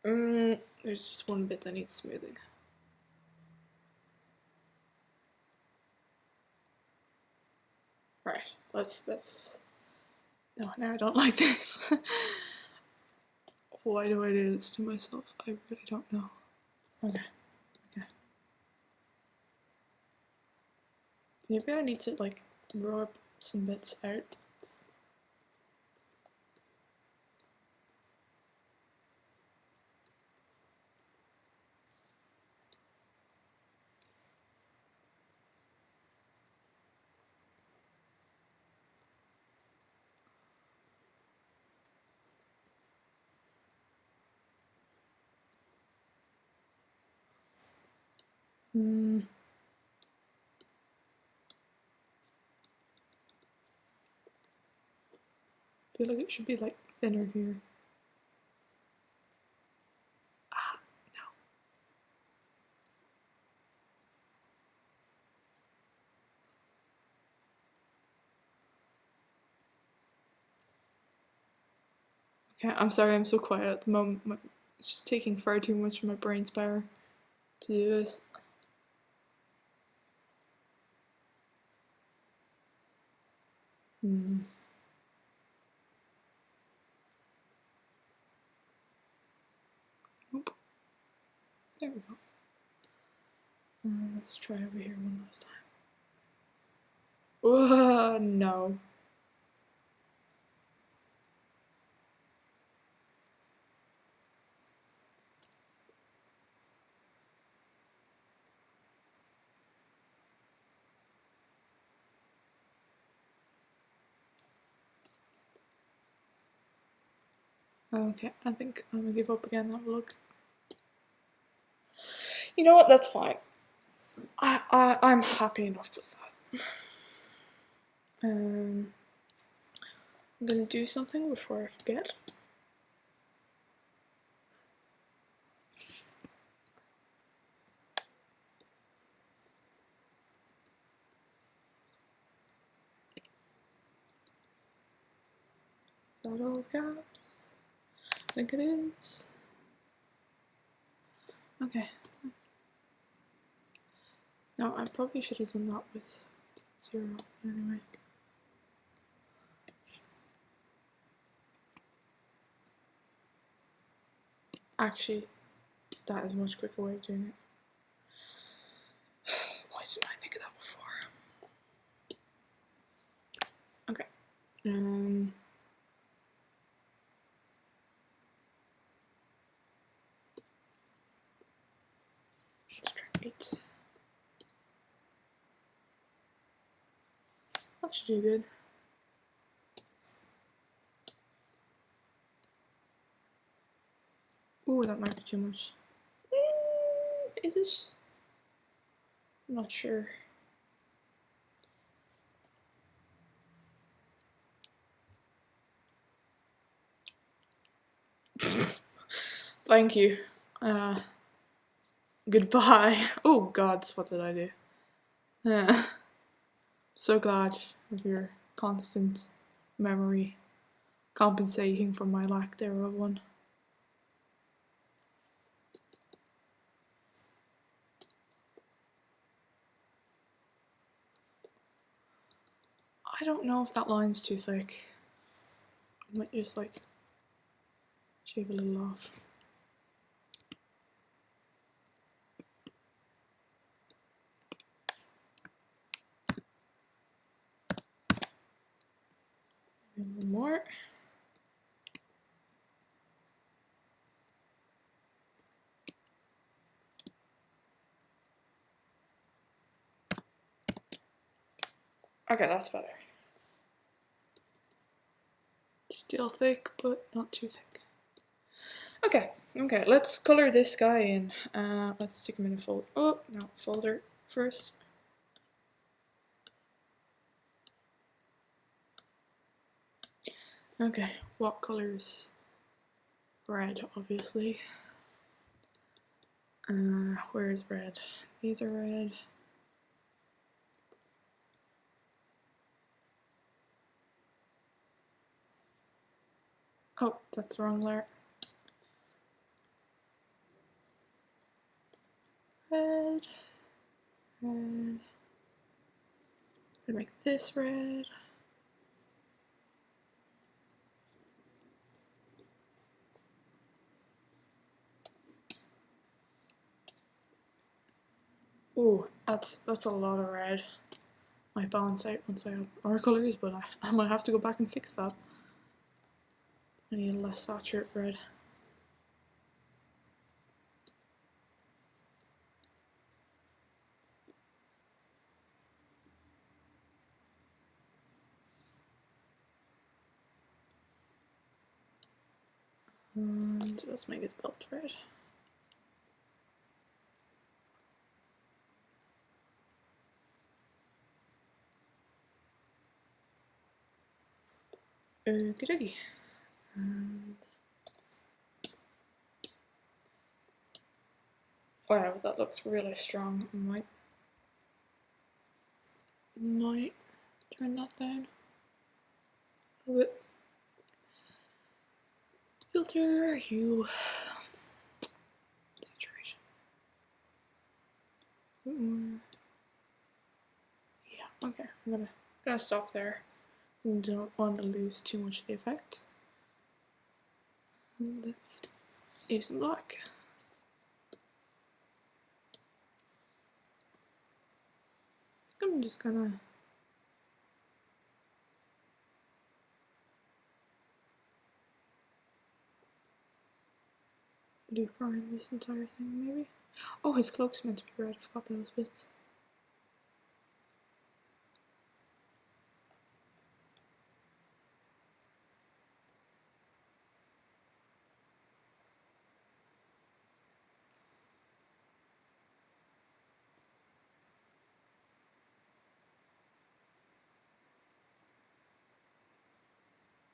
There's just one bit that needs smoothing. Right, let's... No, now I don't like this. Why do I do this to myself? I really don't know. Okay. Maybe I need to like rub some bits out. I feel like it should be like thinner here. Ah, no. Okay, I'm sorry I'm so quiet at the moment. It's just taking far too much of my brain's power to do this. Nope. There we go. Let's try over here one last time. Oh, no. Okay, I think I'm gonna give up again and have a look. You know what, that's fine. I'm happy enough with that. I'm gonna do something before I forget. Is that all caps? I think it is. Okay. No, I probably should have done that with 0 anyway. Actually, that is a much quicker way of doing it. Why didn't I think of that before? Okay. Let's try 8. That should do good. Ooh, that might be too much. Is it? I'm not sure. Thank you. Goodbye. Oh gods, what did I do? So glad of your constant memory compensating for my lack thereof one. I don't know if that line's too thick. I might just like shave a little off. Maybe a little more. Okay, that's better. Still thick, but not too thick. Okay, let's color this guy in. Let's stick him in a folder. Oh, no, folder first. Okay, what colors? Red, obviously. Where's red? These are red. Oh, that's the wrong layer. Red. Red. I'm gonna make this red. Ooh, that's a lot of red. Might balance out once I have our colours, but I might have to go back and fix that. I need a less saturated red. And let's make his belt red. Okie dokie. And wow, that looks really strong. I might turn that down a little bit. Filter hue. Saturation. Yeah, okay. I'm gonna stop there. Don't want to lose too much of the effect. And let's use some black. I'm just gonna do prime this entire thing, maybe? Oh, his cloak's meant to be red. I forgot those bits.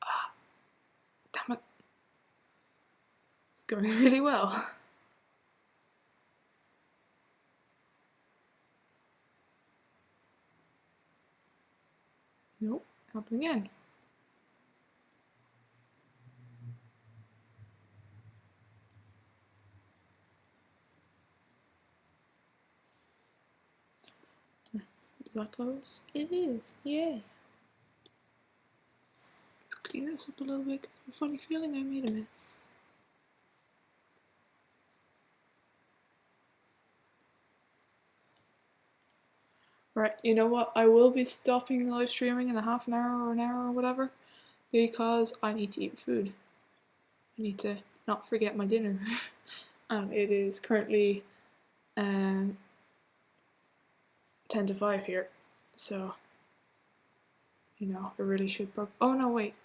Ah, damn it. It's going really well. Nope, happening again. Is that close? It is, yay. Let's clean this up a little bit because I have a funny feeling I made a mess. Right, you know what? I will be stopping live streaming in a half an hour or an hour or whatever because I need to eat food. I need to not forget my dinner. And it is currently 10 to 5 here, so you know, I really should oh no, wait.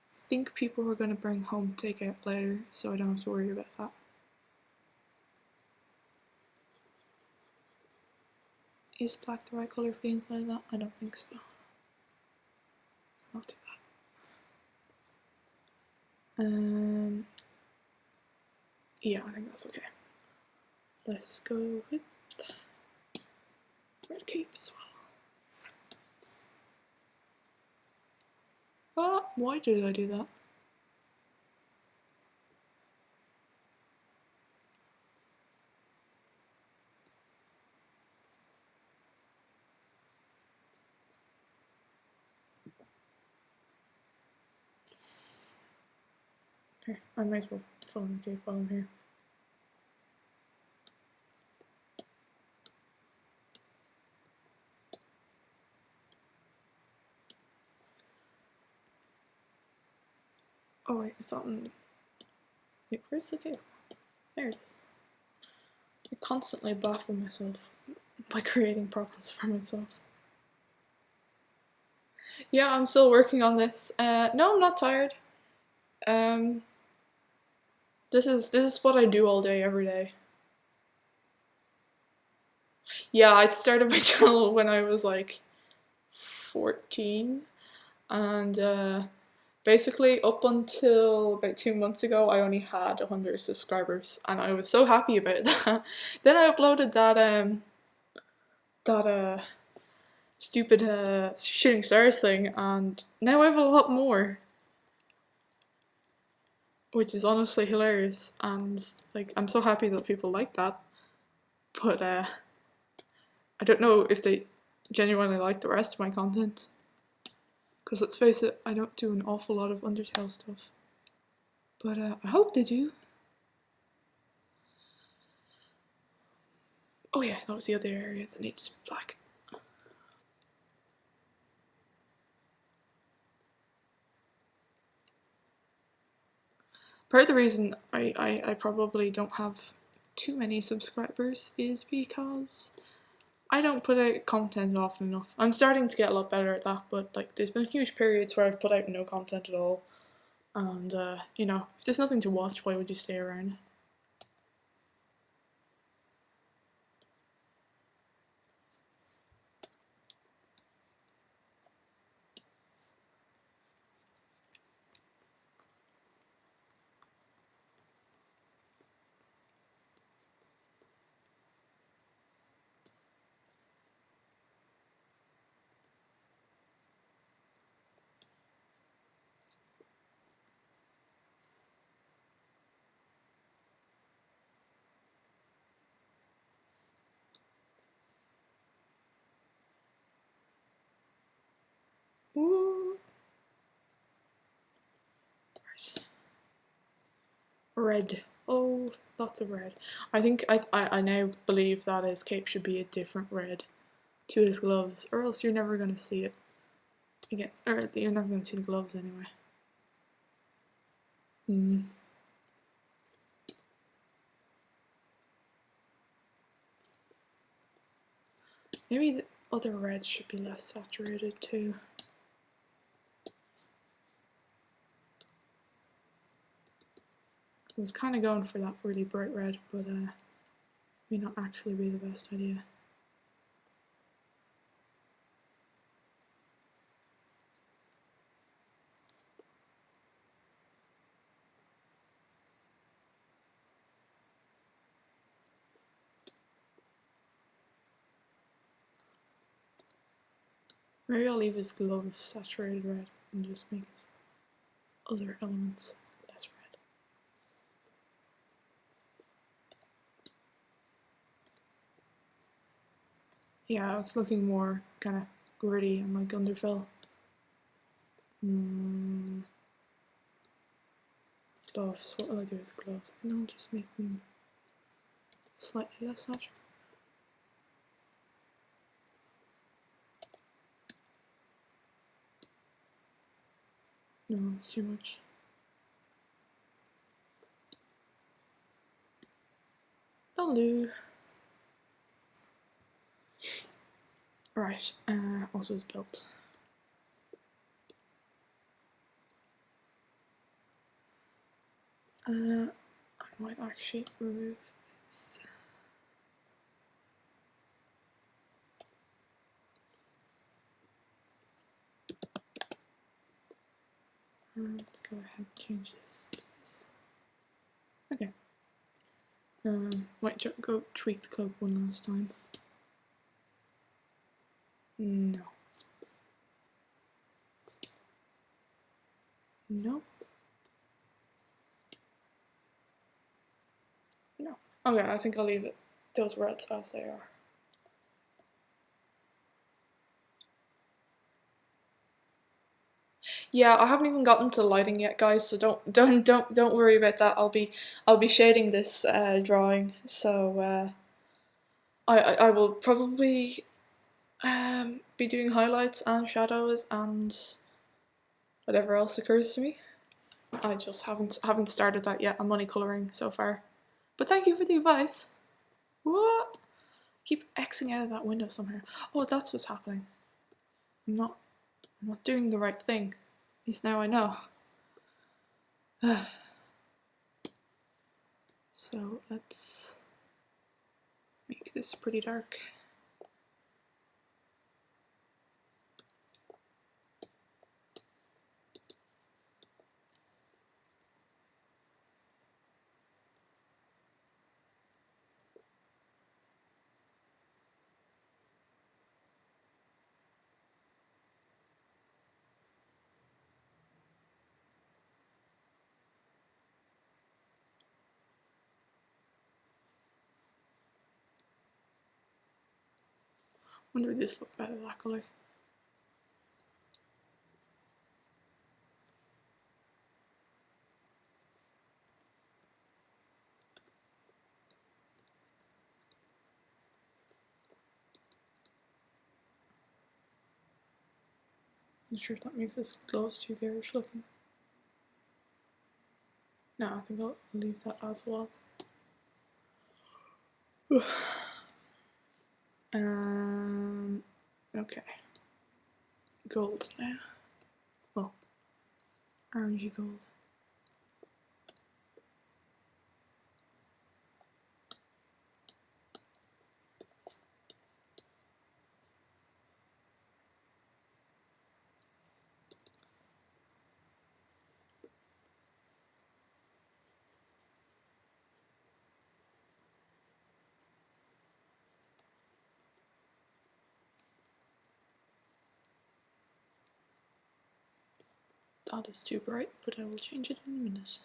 I think people were going to bring home takeout later, so I don't have to worry about that. Is black the right colour for things like that? I don't think so. It's not too bad. Yeah, I think that's okay. Let's go with red cape as well. Ah, why did I do that? Okay, I might as well fill in the cape while I'm here. Oh wait, is that in... Wait, where's the cape? There it is. I constantly baffle myself by creating problems for myself. Yeah, I'm still working on this. No, I'm not tired. This is what I do all day, every day. Yeah, I started my channel when I was like 14, and basically up until about 2 months ago, I only had 100 subscribers, and I was so happy about that. Then I uploaded that stupid shooting stars thing, and now I have a lot more, which is honestly hilarious, and like I'm so happy that people like that. But I don't know if they genuinely like the rest of my content. Because let's face it, I don't do an awful lot of Undertale stuff. But I hope they do. Oh yeah, that was the other area that needs black. Part of the reason I probably don't have too many subscribers is because I don't put out content often enough. I'm starting to get a lot better at that, but like there's been huge periods where I've put out no content at all. And you know, if there's nothing to watch, why would you stay around? Red. Oh, lots of red. I think I now believe that his cape should be a different red to his gloves, or else you're never gonna see it again. Or you're never gonna see the gloves anyway. Hmm. Maybe the other reds should be less saturated too. I was kind of going for that really bright red, but may not actually be the best idea. Maybe I'll leave his gloves saturated red and just make his other elements less red. Yeah, it's looking more kind of gritty and like Underfell. Gloves, what will I do with gloves? I think I'll just make them slightly less saturated. No, it's too much. That'll do. Right, also his belt. I might actually remove this. Let's go ahead and change this to this. Okay. Might go tweak the cloak one last time. No. No. No. Okay, I think I'll leave it those reds as they are. Yeah, I haven't even gotten to lighting yet, guys. So don't worry about that. I'll be shading this drawing. So I will probably be doing highlights and shadows and whatever else occurs to me. I just haven't started that yet. I'm only colouring so far. But thank you for the advice. What? Keep Xing out of that window somehow. Oh, that's what's happening. I'm not doing the right thing. At least now I know. So let's make this pretty dark. Wonder would this look better that colour? Not sure if that makes his gloves too garish looking. No, I think I'll leave that as was. Okay. Gold now. Oh, orangey gold. That is too bright, but I will change it in a minute.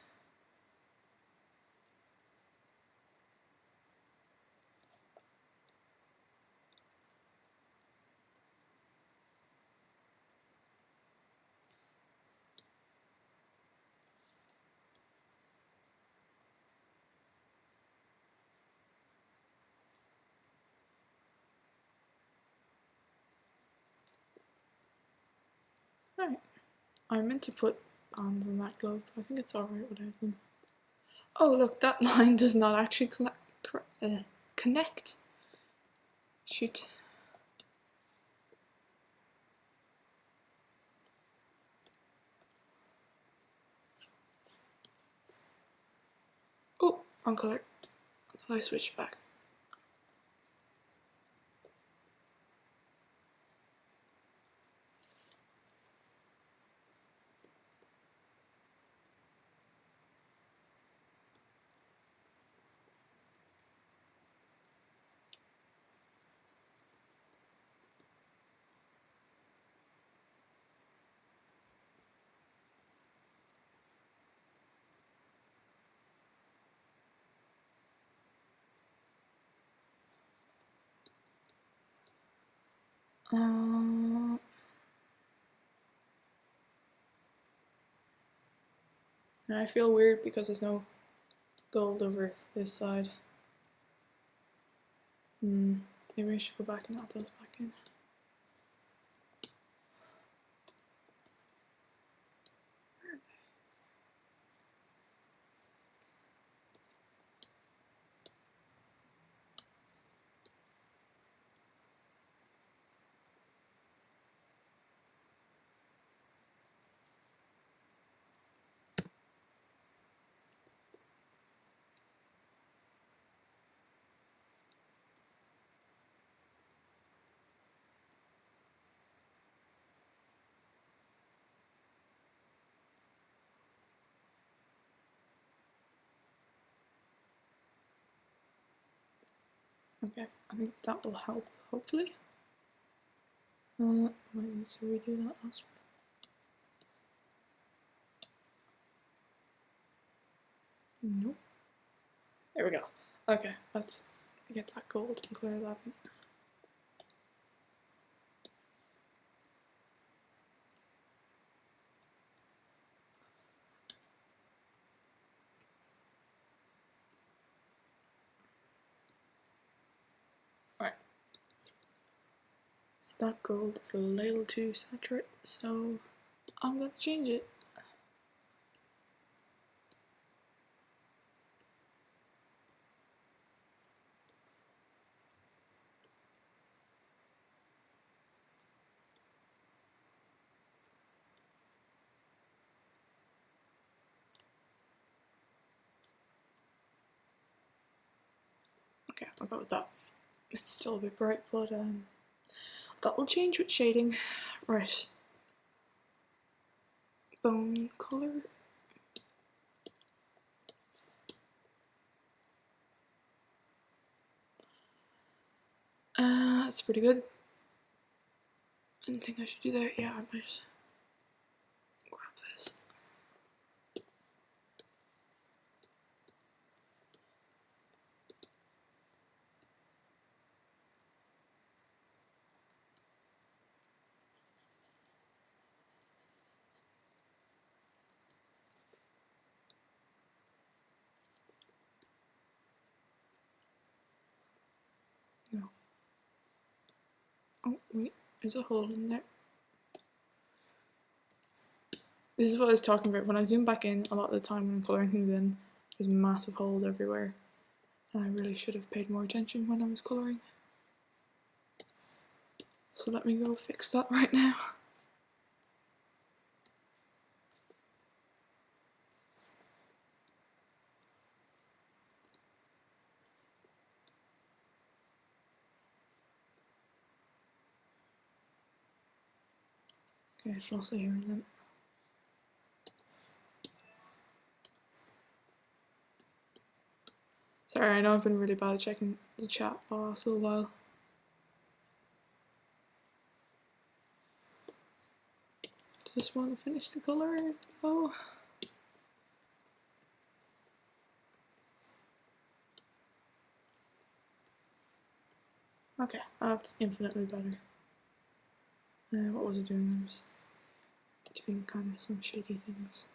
I meant to put bands in that glove, but I think it's alright without them. Oh look, that line does not actually connect. Shoot. Oh, wrong colour. I thought I switched back. And I feel weird because there's no gold over this side. Maybe I should go back and add those back in. Where are they? Okay, I think that will help, hopefully. Might need to redo that last one. Nope. There we go. Okay, let's get that gold and clear that in. Right. So that gold is a little too saturated, so I'm gonna change it. Okay, I'll go with that. It's still a bit bright, but that will change with shading. Right. Bone colour. That's pretty good. I didn't think I should do that. Yeah, I might grab this. No. Oh, wait, there's a hole in there. This is what I was talking about. When I zoom back in, a lot of the time when I'm colouring things in, there's massive holes everywhere. And I really should have paid more attention when I was colouring. So let me go fix that right now. Okay, it's mostly here and then. Sorry, I know I've been really bad at checking the chat the last little while. Just want to finish the colour. Oh. Okay, that's infinitely better. What was I doing? I was doing kind of some shady things.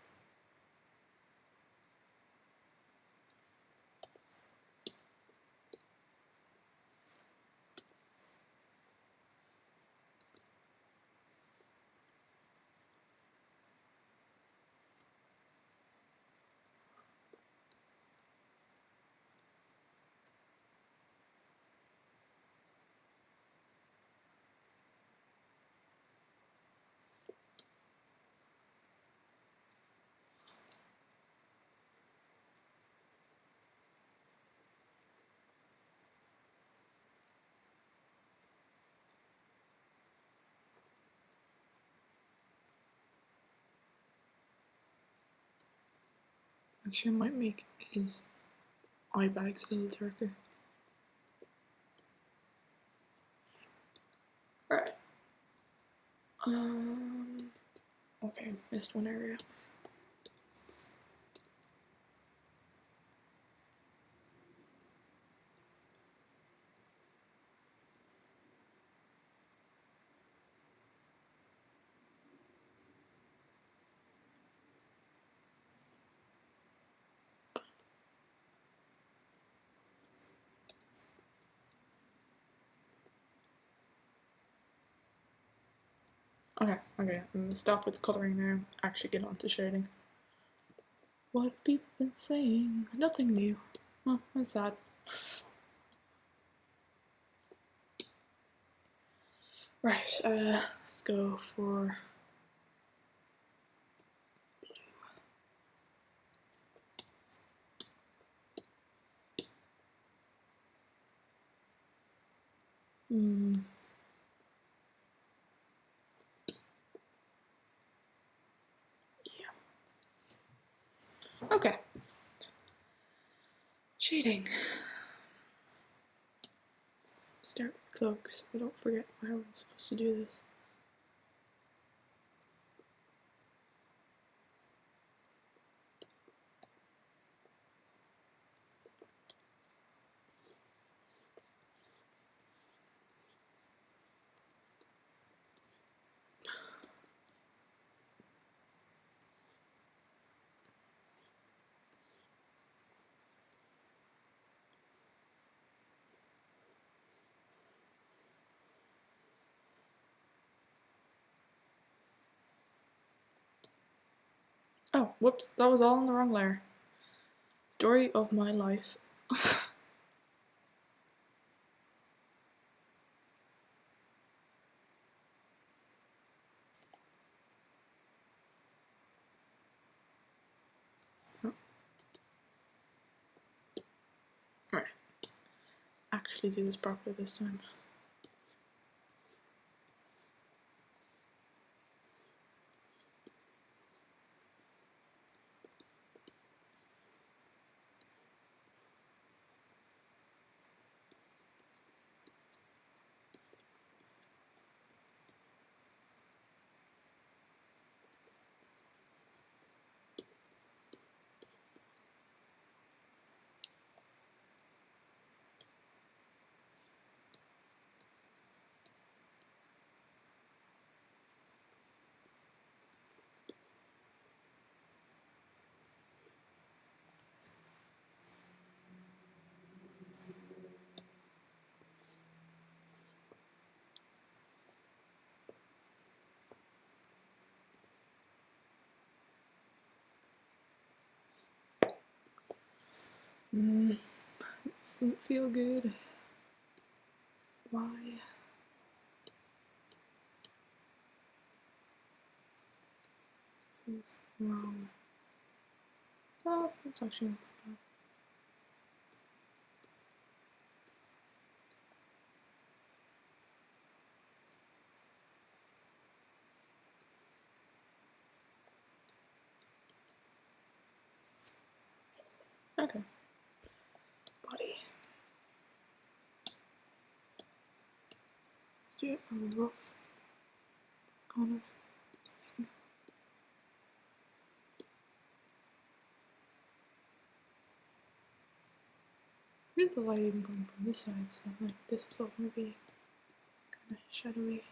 Actually, I might make his eye bags a little darker. Alright. Okay, missed one area. Okay, I'm gonna stop with colouring now, actually get on to shading. What have people been saying? Nothing new. Oh, that's sad. Right, let's go for blue. Yeah. Okay. Shading. Start with cloak so I don't forget how I'm supposed to do this. Oh, whoops, that was all in the wrong layer. Story of my life. Right. Actually do this properly this time. It doesn't feel good. Why? Feels wrong. Oh, that's actually not bad. Okay. Body. Let's do a rough kind of thing. Here's the lighting going from this side, so like this is all gonna be kind of shadowy.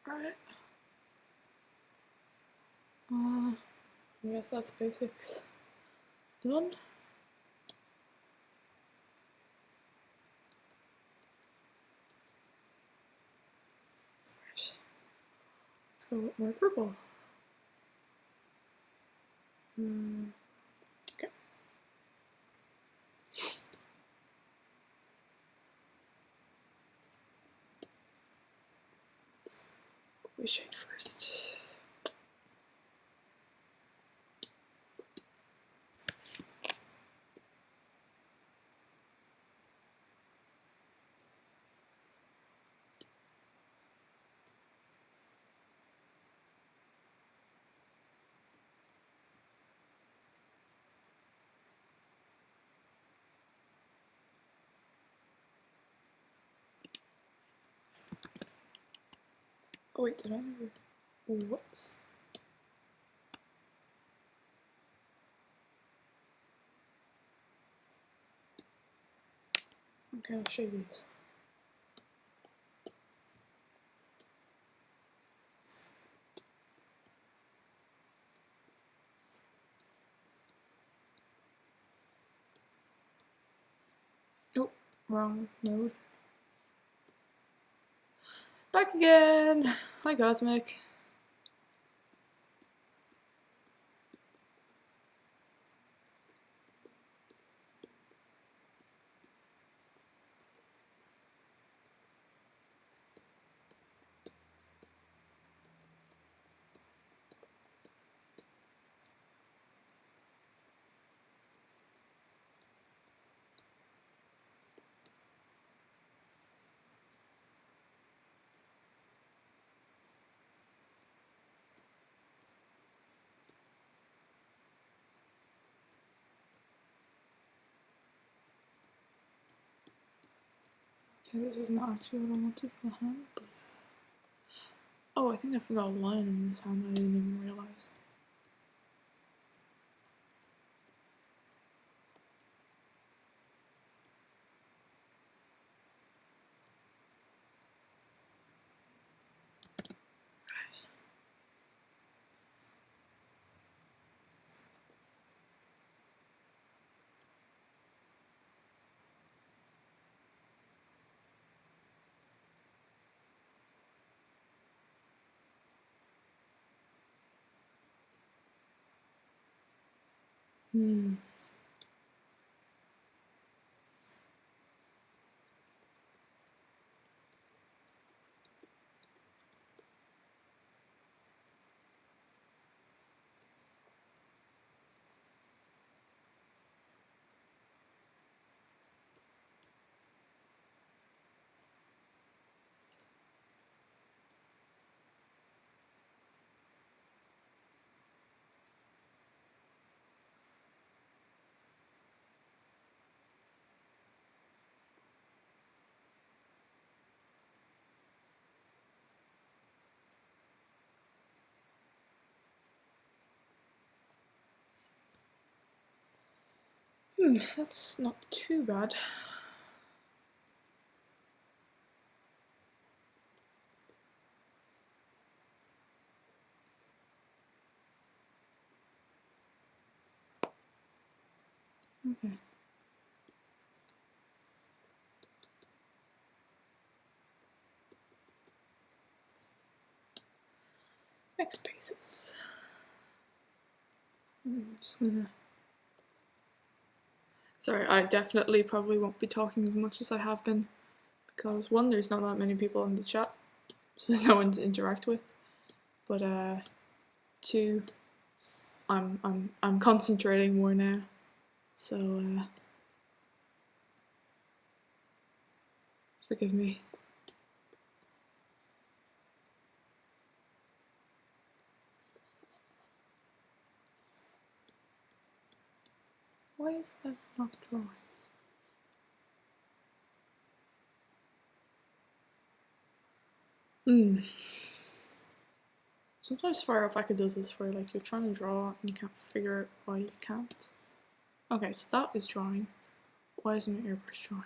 Alright. I guess that's basics done. Let's go with more purple. Okay. We shade first. Oh wait, did I never? Whoops. Okay, I'll show you these. Oh, wrong mode. Back again! Hi Cosmic. Okay, this is not actually what I wanted for the hand. But... oh, I think I forgot a line in this hand, I didn't even realize. That's not too bad. Okay. Next pieces. I'm just gonna... sorry, I definitely probably won't be talking as much as I have been, because one, there's not that many people in the chat, so there's no one to interact with. But two, I'm concentrating more now. So forgive me. Why is that not drawing? Sometimes Fire Alpaca does this where like you're trying to draw and you can't figure out why you can't. Okay, so that is drawing. Why isn't my airbrush drawing?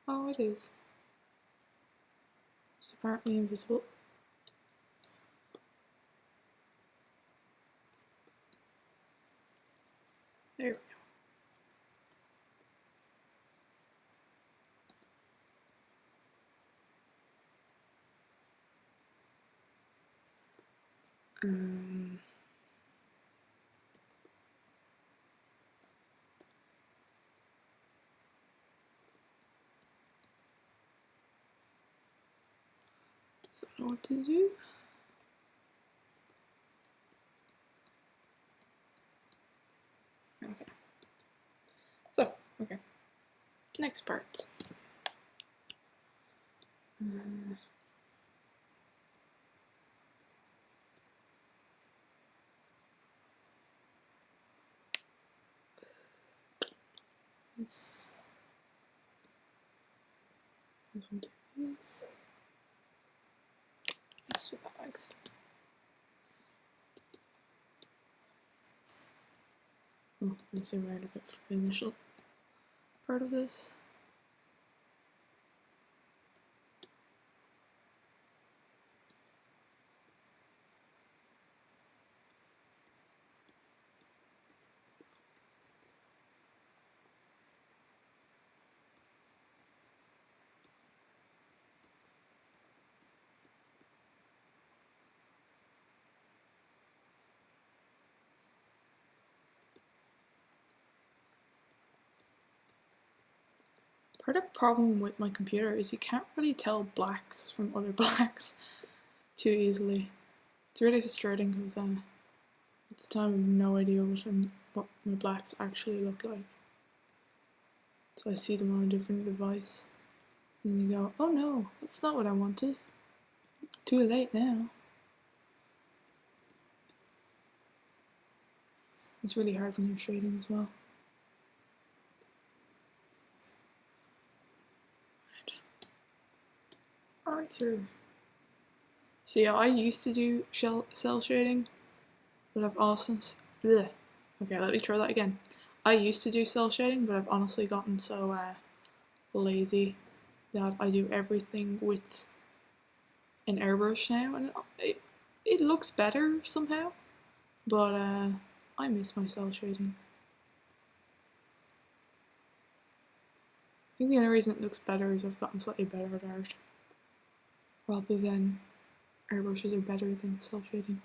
Oh, it is. It's apparently invisible. There we go. So I know what to do. Okay. So, okay. Next part. This one do this. Let's do that next. Oh, I'm zoom out a bit for the initial part of this. Part of the problem with my computer is you can't really tell blacks from other blacks too easily. It's really frustrating because at the time I have no idea what my blacks actually look like. So I see them on a different device and you go, oh no, that's not what I wanted. It's too late now. It's really hard when you're shading as well. Alright, so yeah, I used to do cell shading, but I've also okay, let me try that again. I used to do cell shading, but I've honestly gotten so lazy that I do everything with an airbrush now, and it looks better somehow, but I miss my cell shading. I think the only reason it looks better is I've gotten slightly better at art, rather than airbrushes are better than cell shading.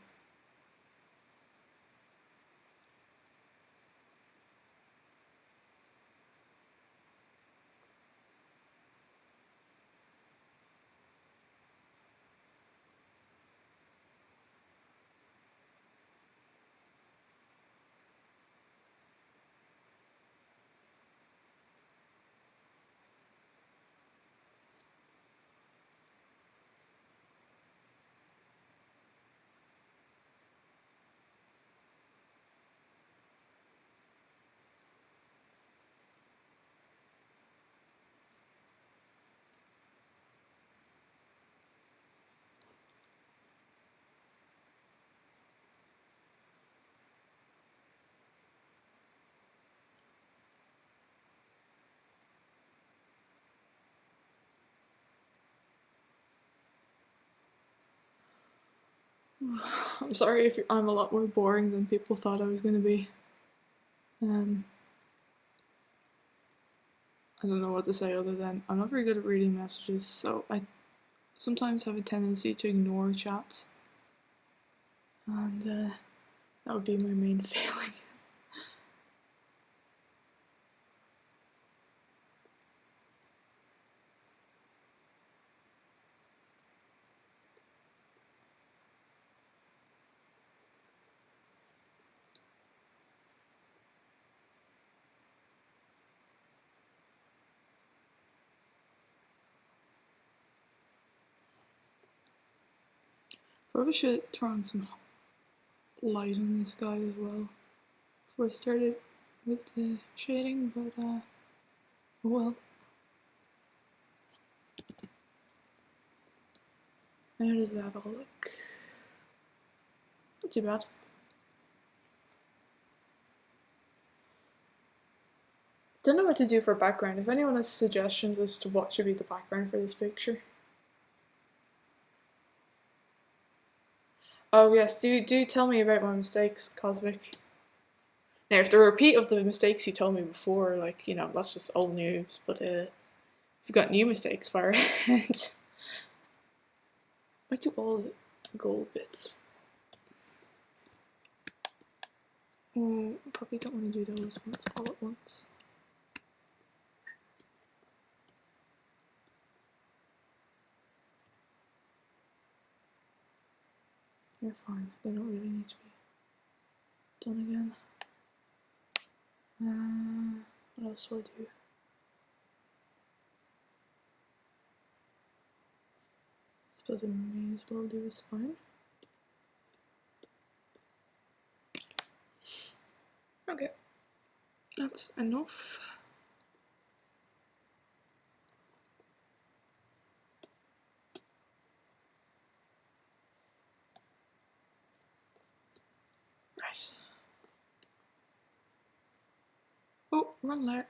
I'm sorry if I'm a lot more boring than people thought I was going to be. I don't know what to say other than I'm not very good at reading messages, so I sometimes have a tendency to ignore chats. And that would be my main failing. Probably should throw on some light on this guy as well before I started with the shading, but oh well. How does that all look? Not too bad. Don't know what to do for background. If anyone has suggestions as to what should be the background for this picture. Oh yes, do tell me about my mistakes, Cosmic. Now, if they're a repeat of the mistakes you told me before, like, you know, that's just old news. But if you've got new mistakes, fire ahead. Might do all the gold bits. Probably don't want to do those ones all at once. They're fine. They don't really need to be done again. What else will I do? I suppose I may as well do a spine. Okay, that's enough. Right. Oh, wrong layer.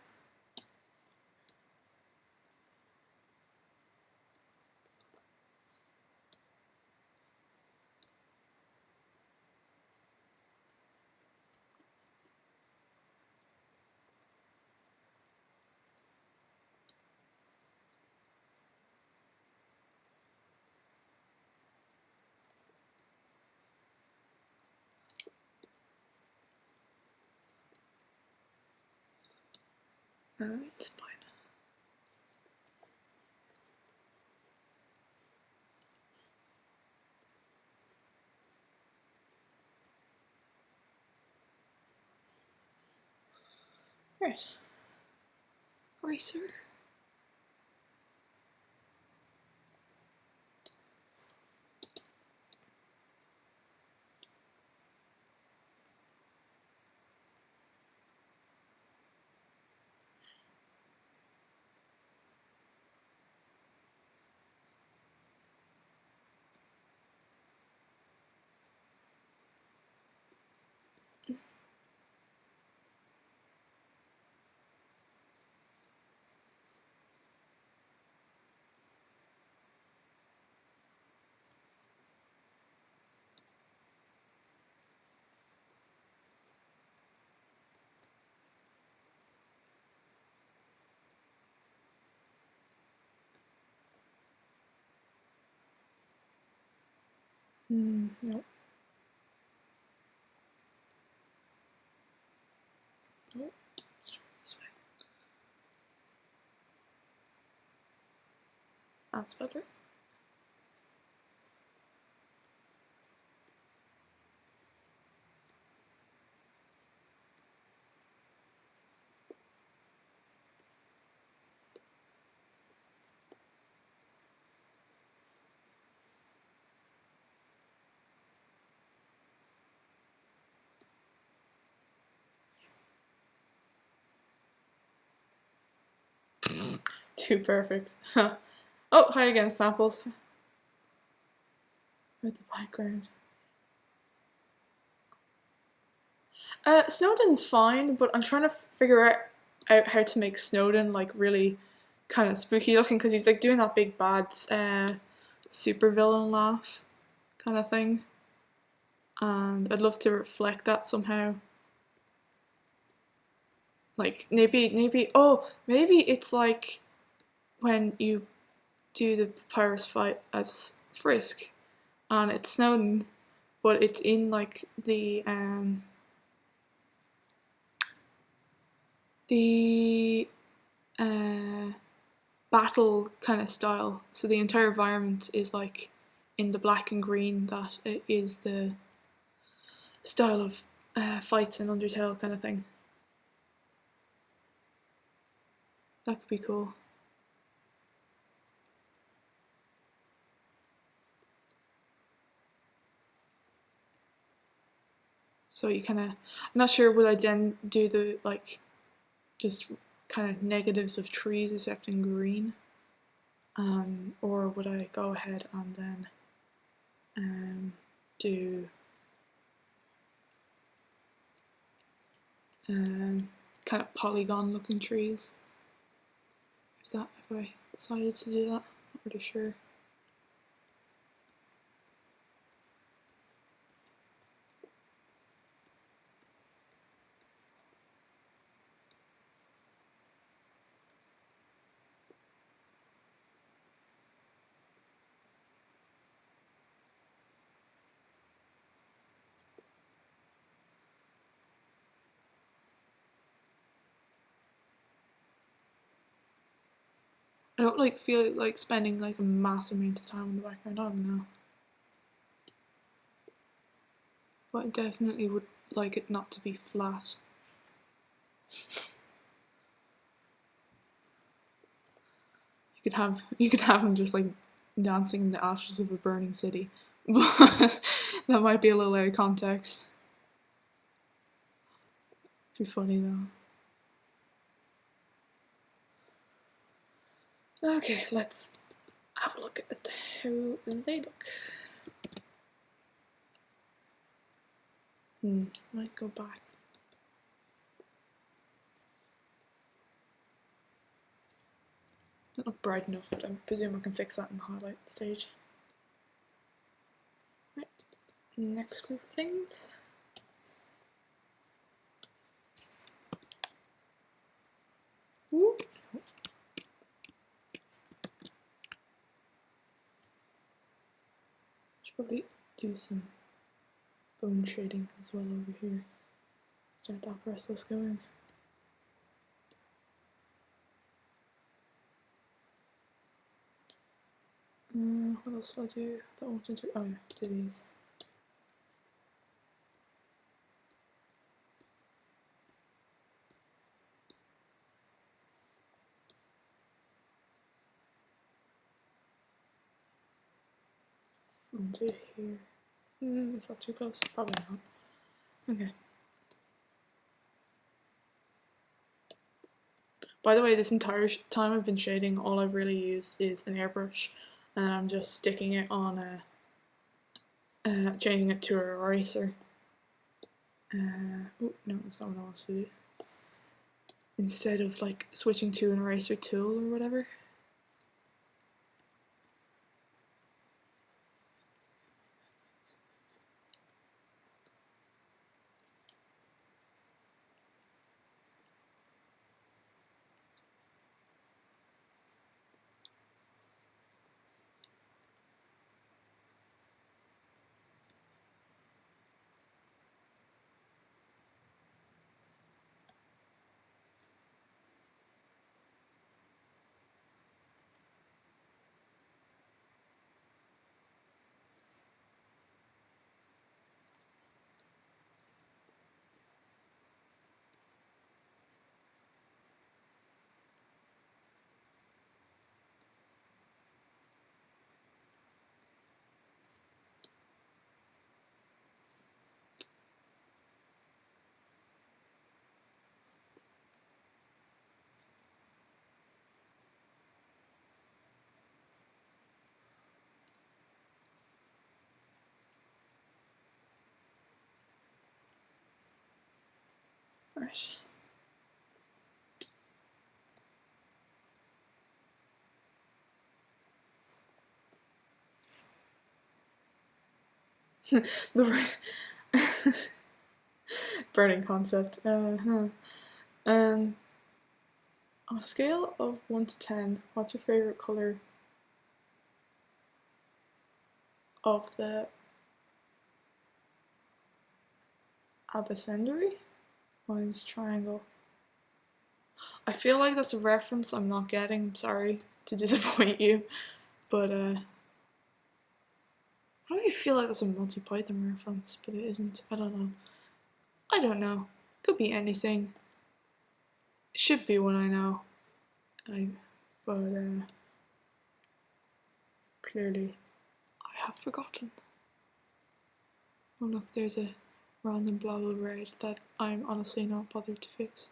Spine. Right. Eraser. No. Oh, let's try this way. That's better. Too perfect. Oh, hi again, samples. With the background. Snowdin's fine, but I'm trying to figure out how to make Snowdin like really kind of spooky looking because he's like doing that big bad super villain laugh kind of thing, and I'd love to reflect that somehow. Like maybe it's like when you do the Papyrus fight as Frisk, and it's Snowdin, but it's in like the battle kind of style. So the entire environment is like in the black and green that it is the style of fights in Undertale kind of thing. That could be cool. So you kind of, I'm not sure, would I then do the like just kind of negatives of trees except in green, or would I go ahead and then do kind of polygon looking trees, if I decided to do that? Not really sure. I don't like feel like spending like a massive amount of time in the background. I don't know. But I definitely would like it not to be flat. You could have him just like dancing in the ashes of a burning city. But that might be a little out of context. Be funny though. Okay, let's have a look at how they look. Might go back. Don't look bright enough, but I presume I can fix that in the highlight stage. Right, next group of things. Ooh. Should probably do some bone shading as well over here. Start that process going. What else will I do? I don't want to do. Oh yeah, do these. Onto here. Is that too close? Probably not. Okay. By the way, this entire time I've been shading, all I've really used is an airbrush, and I'm just sticking it on changing it to an eraser. Oh no, that's not what I want to do. Instead of like switching to an eraser tool or whatever. Right. The burning concept. On a scale of 1 to 10, what's your favourite colour of the abacendary? Mine's triangle. I feel like that's a reference I'm not getting. I'm sorry to disappoint you, but I don't really feel like that's a Monty Python reference, but it isn't. I don't know. I don't know. Could be anything. Should be one I know. But clearly I have forgotten. Oh look, there's a random blob of red that I'm honestly not bothered to fix.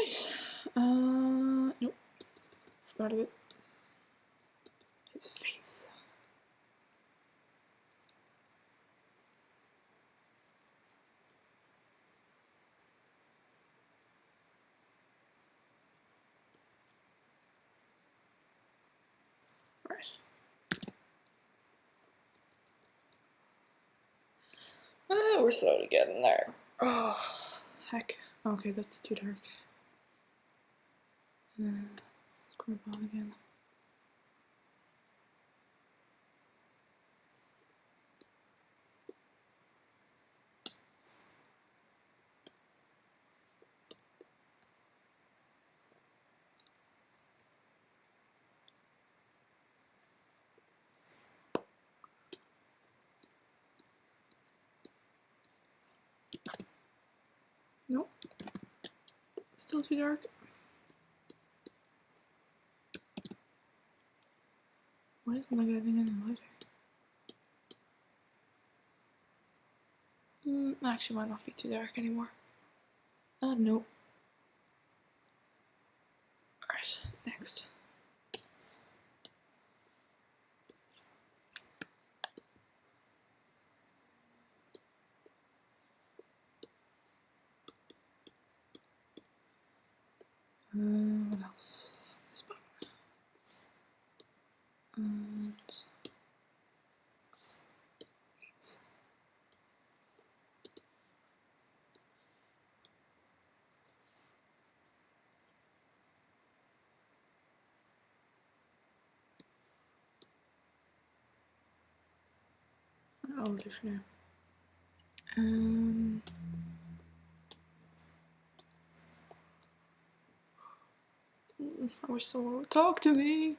Right. Nope. Forgot of it. His face. Right. We're slowly getting there. Oh, heck. Okay, that's too dark. Scrub on again. Nope. Still too dark. Why isn't that getting any lighter? Actually might not be too dark anymore. Nope. Alright, next. What else? This button. And these. I'll do for now. I wish someone would talk to me.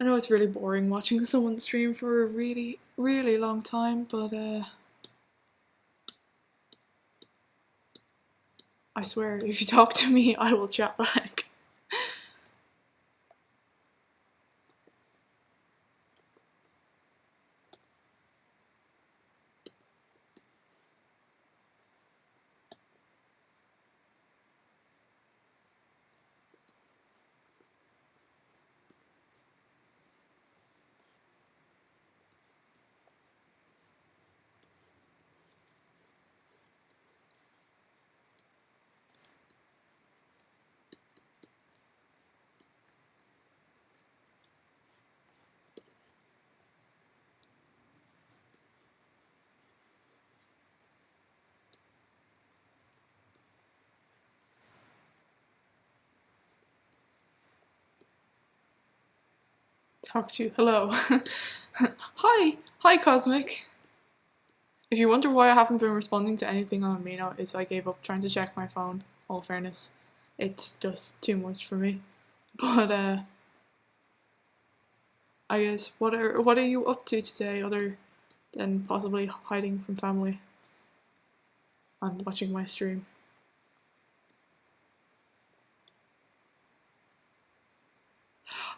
I know it's really boring watching someone stream for a really, really long time, but I swear, if you talk to me, I will chat back. Talk to you. Hello. Hi, Cosmic. If you wonder why I haven't been responding to anything on Amino, it's I gave up trying to check my phone. All fairness, it's just too much for me. But I guess what are you up to today, other than possibly hiding from family and watching my stream?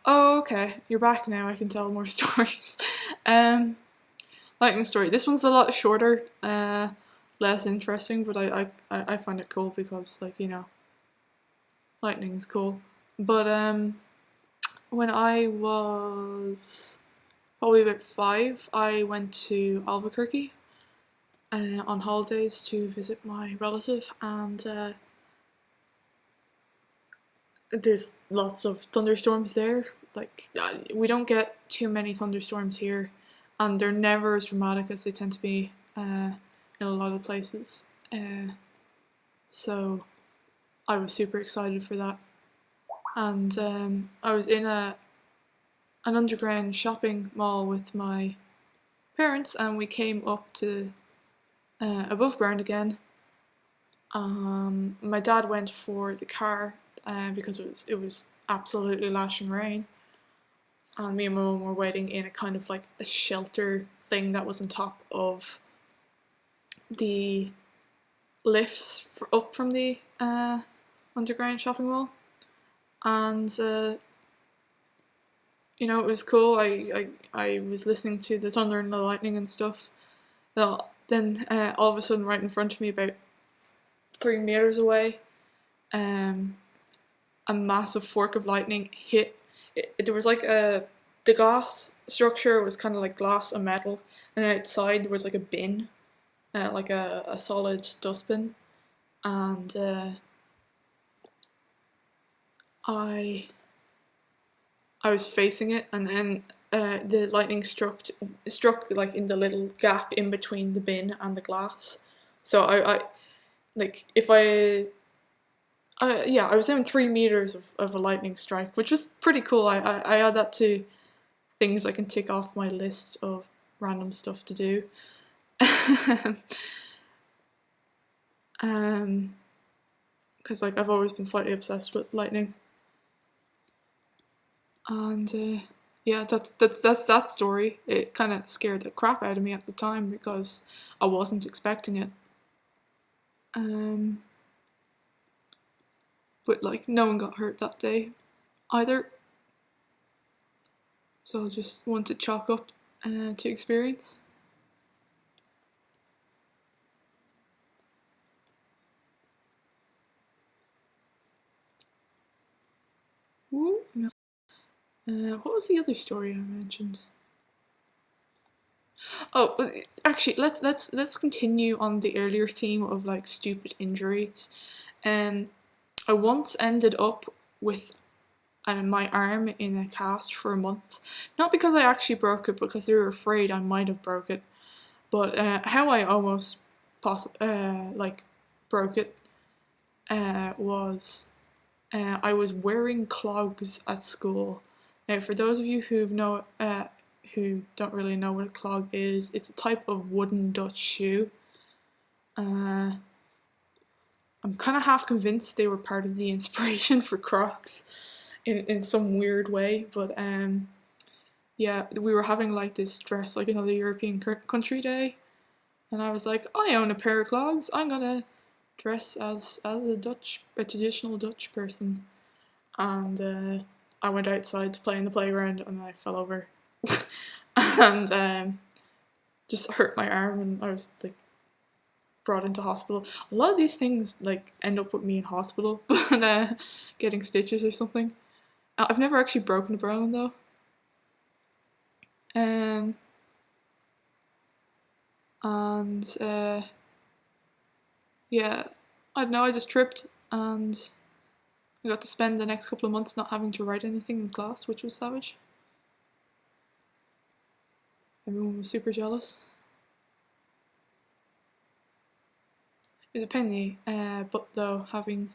Oh, okay, you're back now. I can tell more stories. Lightning story. This one's a lot shorter, less interesting, but I find it cool because, like, you know, lightning is cool. But when I was probably about 5, I went to Albuquerque on holidays to visit my relative, and there's lots of thunderstorms there. Like, we don't get too many thunderstorms here, and they're never as dramatic as they tend to be in a lot of places. So I was super excited for that. And I was in an underground shopping mall with my parents, and we came up to above ground again. My dad went for the car because it was absolutely lashing rain, and me and my mum were waiting in a kind of like a shelter thing that was on top of the lifts up from the underground shopping mall. And you know, it was cool. I was listening to the thunder and the lightning and stuff. Then all of a sudden, right in front of me, about 3 meters away, a massive fork of lightning hit. There was like the glass structure was kind of like glass and metal, and outside there was like a bin, like a solid dustbin, and I was facing it, and then the lightning struck like in the little gap in between the bin and the glass. So I like if I yeah, I was within 3 meters of a lightning strike, which was pretty cool. I add that to things I can tick off my list of random stuff to do. Because like I've always been slightly obsessed with lightning, and yeah, that's that story. It kind of scared the crap out of me at the time because I wasn't expecting it. But like no one got hurt that day either, so I'll just want to chalk up to experience. Ooh, no. What was the other story I mentioned? Oh, actually, let's continue on the earlier theme of like stupid injuries. I once ended up with my arm in a cast for a month, not because I actually broke it, because they were afraid I might have broke it, but how I almost like broke it was I was wearing clogs at school. Now, for those of you who don't really know what a clog is, it's a type of wooden Dutch shoe. I'm kind of half convinced they were part of the inspiration for Crocs in some weird way, but yeah, we were having like this dress like another European country day, and I was like, I own a pair of clogs, I'm gonna dress as a traditional Dutch person, and I went outside to play in the playground and I fell over and just hurt my arm, and I was like brought into hospital. A lot of these things like end up with me in hospital, but getting stitches or something. I've never actually broken a bone though. And yeah, I don't know. I just tripped, and I got to spend the next couple of months not having to write anything in class, which was savage. Everyone was super jealous. It was a pain but though having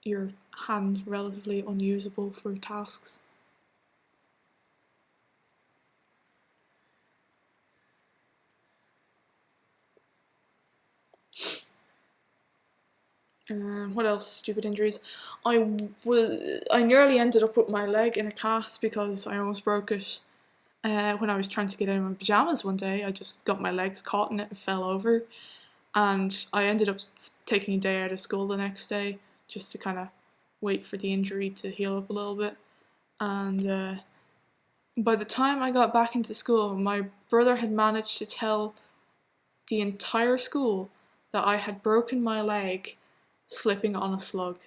your hand relatively unusable for tasks. What else? Stupid injuries. I nearly ended up with my leg in a cast because I almost broke it. When I was trying to get out of my pajamas one day, I just got my legs caught in it and fell over. And I ended up taking a day out of school the next day just to kind of wait for the injury to heal up a little bit. And by the time I got back into school, my brother had managed to tell the entire school that I had broken my leg slipping on a slug.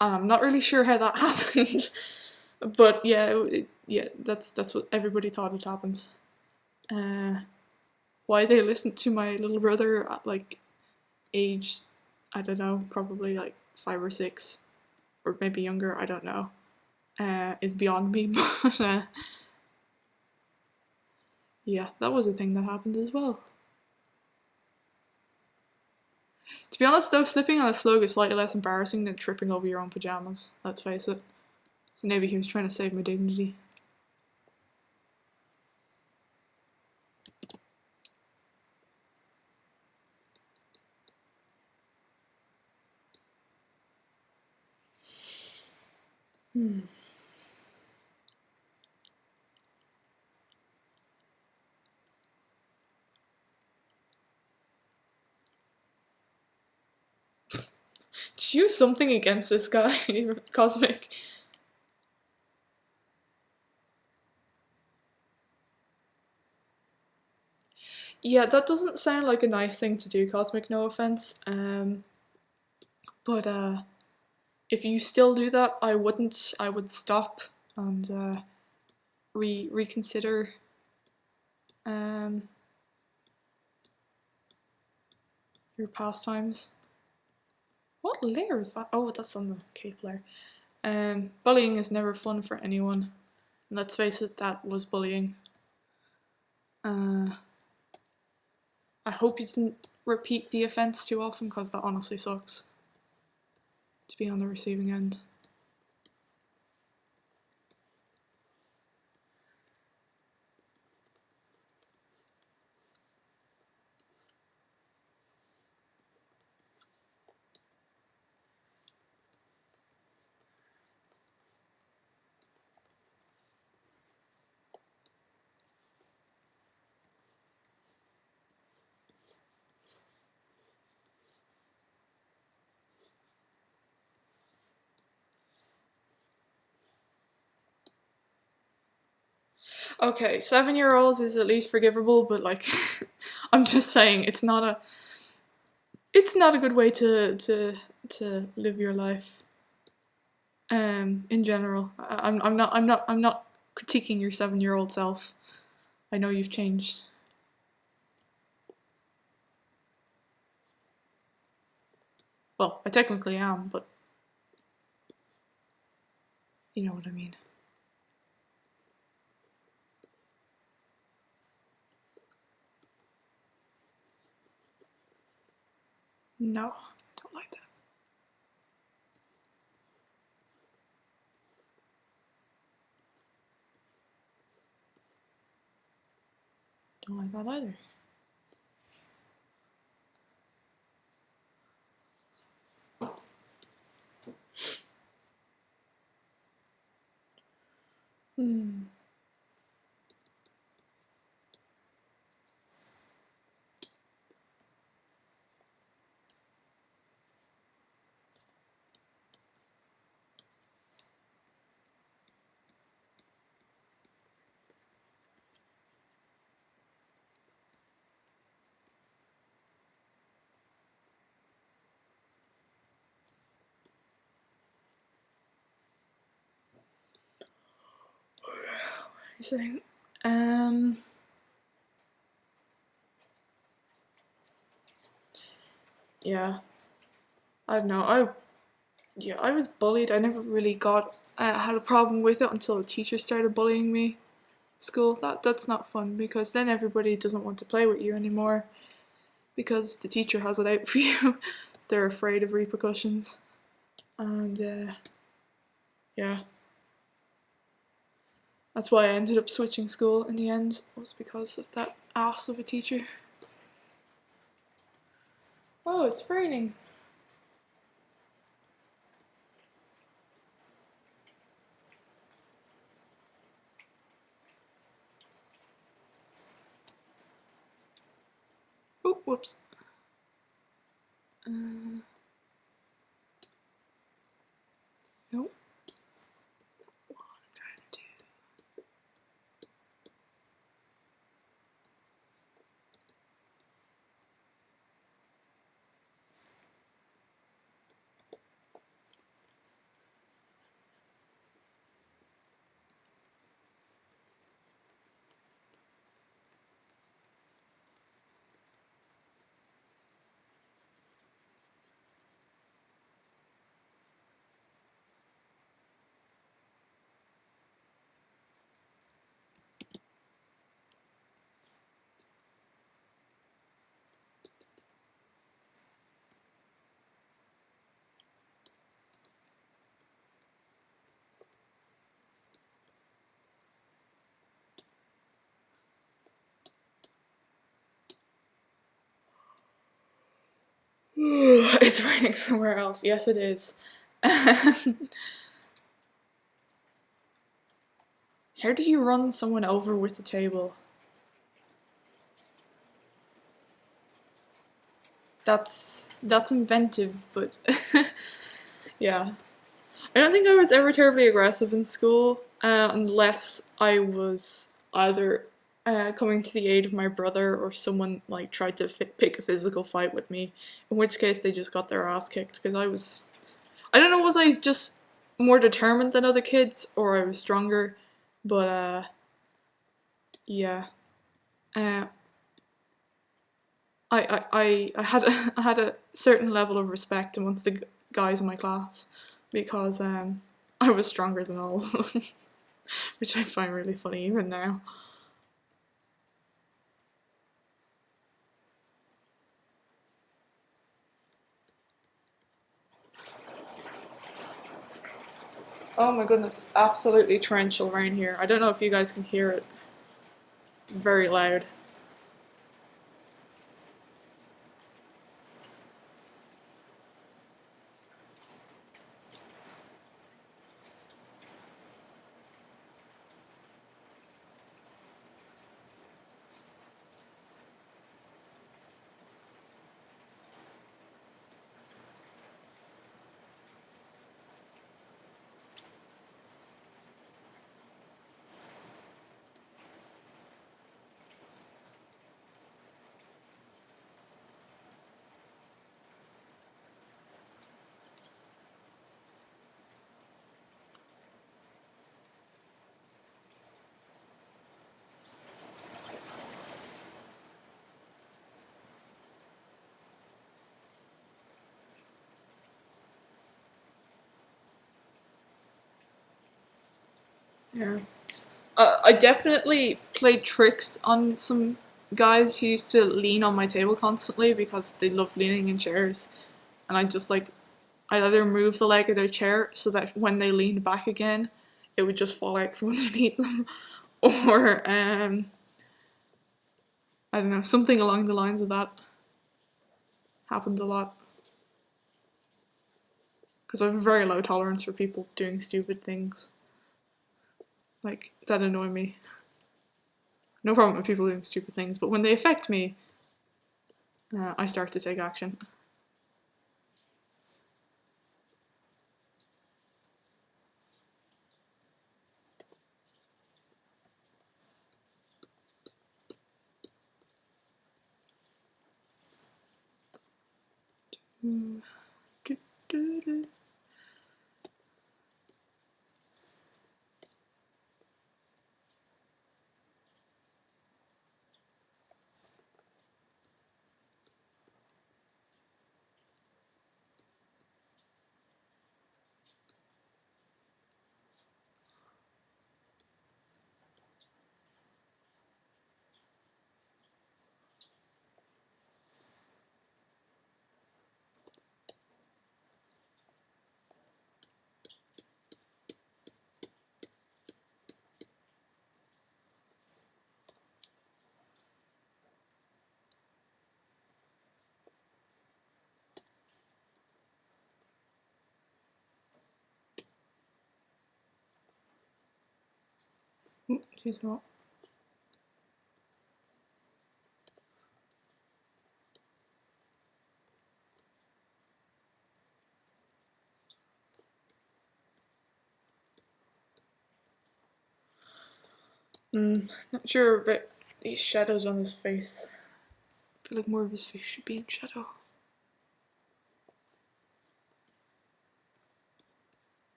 And I'm not really sure how that happened, but yeah, that's what everybody thought had happened. Why they listened to my little brother at like age, I don't know, probably like 5 or 6, or maybe younger, I don't know, is beyond me. But yeah, that was a thing that happened as well. To be honest though, slipping on a slug is slightly less embarrassing than tripping over your own pajamas, let's face it. So maybe he was trying to save my dignity. Did you have something against this guy, Cosmic? Yeah, that doesn't sound like a nice thing to do, Cosmic, no offense. But if you still do that, I wouldn't. I would stop and reconsider your pastimes. What layer is that? Oh, that's on the cape layer. Bullying is never fun for anyone. Let's face it, that was bullying. I hope you didn't repeat the offence too often, because that honestly sucks. To be on the receiving end. Okay, 7-year-olds is at least forgivable, but like, I'm just saying it's not a good way to live your life. In general, I'm not critiquing your 7-year-old self. I know you've changed. Well, I technically am, but you know what I mean. No, I don't like that. Don't like that either. You're saying, yeah, I don't know. I was bullied. I never really had a problem with it until the teacher started bullying me. School, that's not fun, because then everybody doesn't want to play with you anymore because the teacher has it out for you. They're afraid of repercussions, and yeah, that's why I ended up switching school in the end, was because of that ass of a teacher. Oh, it's raining. Oh, whoops. Nope. That's not what I'm trying to do. It's raining somewhere else. Yes, it is. How do you run someone over with the table? That's inventive, but yeah. I don't think I was ever terribly aggressive in school, unless I was either coming to the aid of my brother, or someone like tried to pick a physical fight with me, in which case they just got their ass kicked because I don't know, was I just more determined than other kids or I was stronger, but yeah. Uh, I had I had a certain level of respect amongst the guys in my class because I was stronger than all of them, which I find really funny even now. Oh my goodness, it's absolutely torrential rain here. I don't know if you guys can hear it. Very loud. Yeah. I definitely played tricks on some guys who used to lean on my table constantly because they love leaning in chairs. And I just like, I'd either move the leg of their chair so that when they leaned back again, it would just fall out from underneath them. Or, I don't know, something along the lines of that happened a lot. Because I have a very low tolerance for people doing stupid things. Like, that annoy me. No problem with people doing stupid things, but when they affect me, I start to take action. Mm. Do, do, do. Ooh, excuse me. Not sure about these shadows on his face. I feel like more of his face should be in shadow.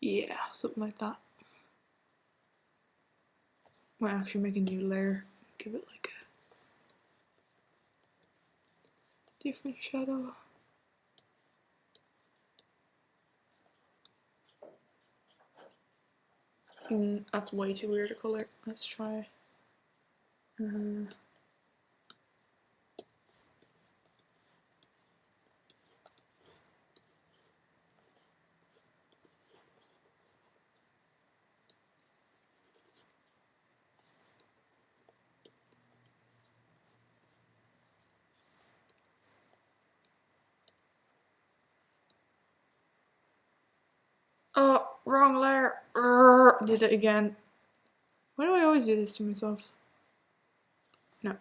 Yeah, something like that. Might actually make a new layer. Give it like a different shadow. That's way too weird a colour. Let's try. Oh, wrong layer. Did it again. Why do I always do this to myself? No.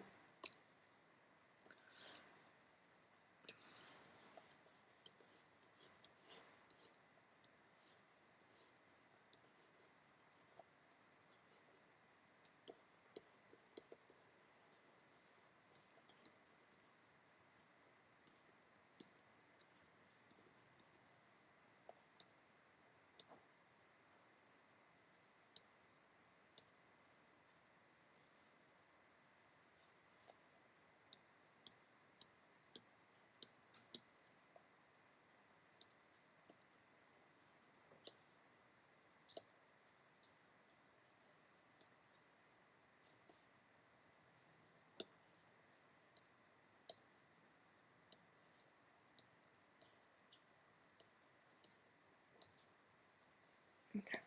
Okay.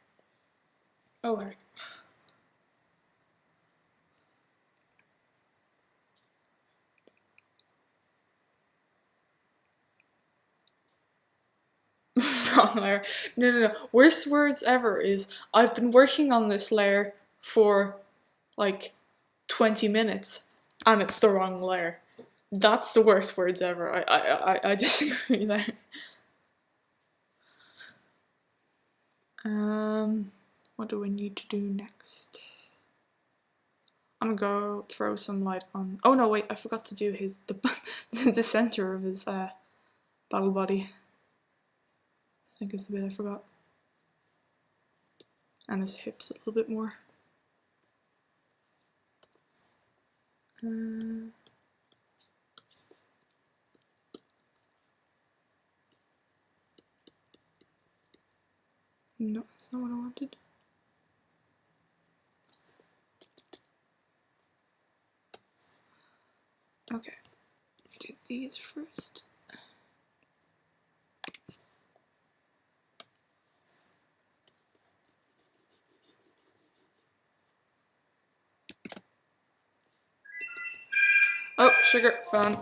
Oh, heck. Wrong layer. No. Worst words ever is I've been working on this layer for like 20 minutes and it's the wrong layer. That's the worst words ever. I disagree there. What do we need to do next? I'm gonna go throw some light on. Oh no, wait! I forgot to do the center of his battle body. I think is the bit I forgot, and his hips a little bit more. No, that's not what I wanted. Okay, do these first. Oh, sugar, fun.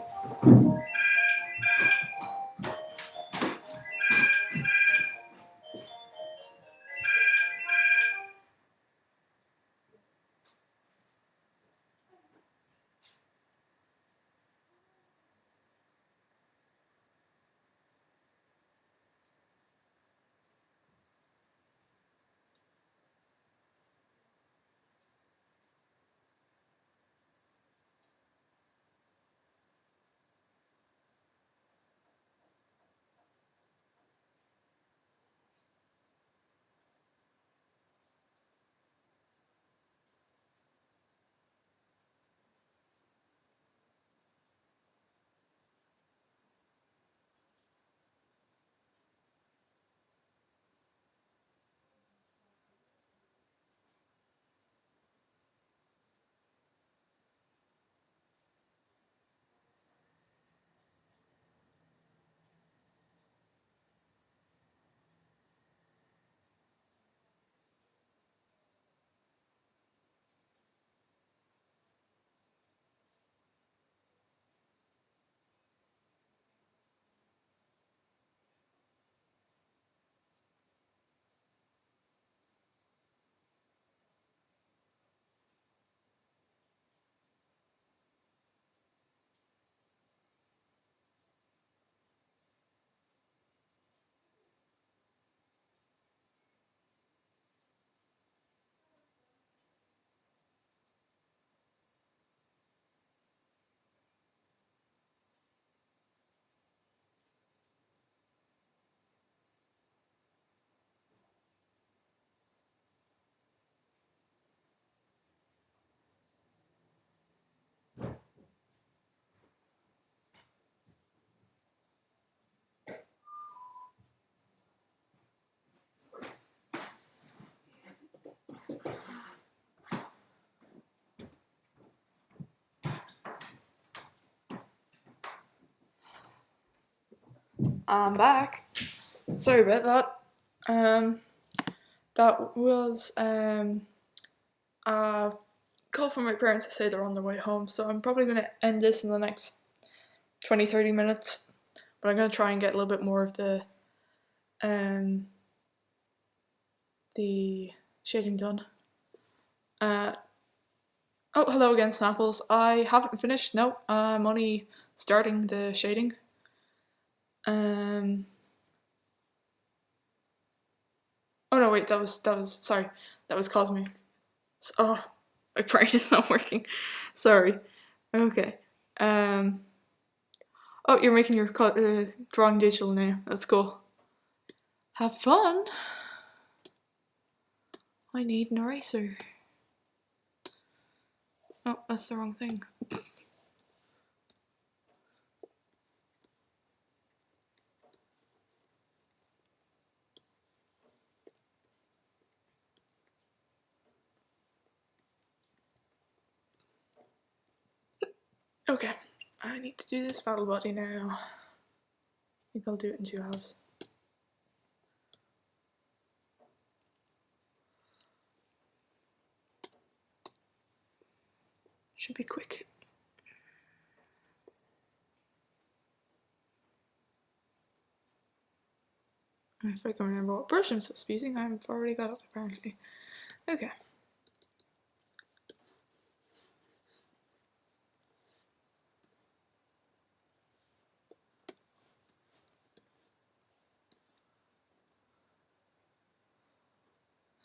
I'm back. Sorry about that. That was a call from my parents to say they're on their way home, so I'm probably going to end this in the next 20-30 minutes. But I'm going to try and get a little bit more of the shading done. Oh, hello again, Snapples. I haven't finished. No, I'm only starting the shading. Oh no, wait, that was sorry, that was Cosmic. Oh, my brain is not working. Sorry. Okay. Oh, you're making your drawing digital now. That's cool. Have fun. I need an eraser. Oh, that's the wrong thing. Okay, I need to do this battle body now. I think I'll do it in 2 halves. Should be quick. If I can remember what brush I'm supposed to be using, I've already got it apparently. Okay.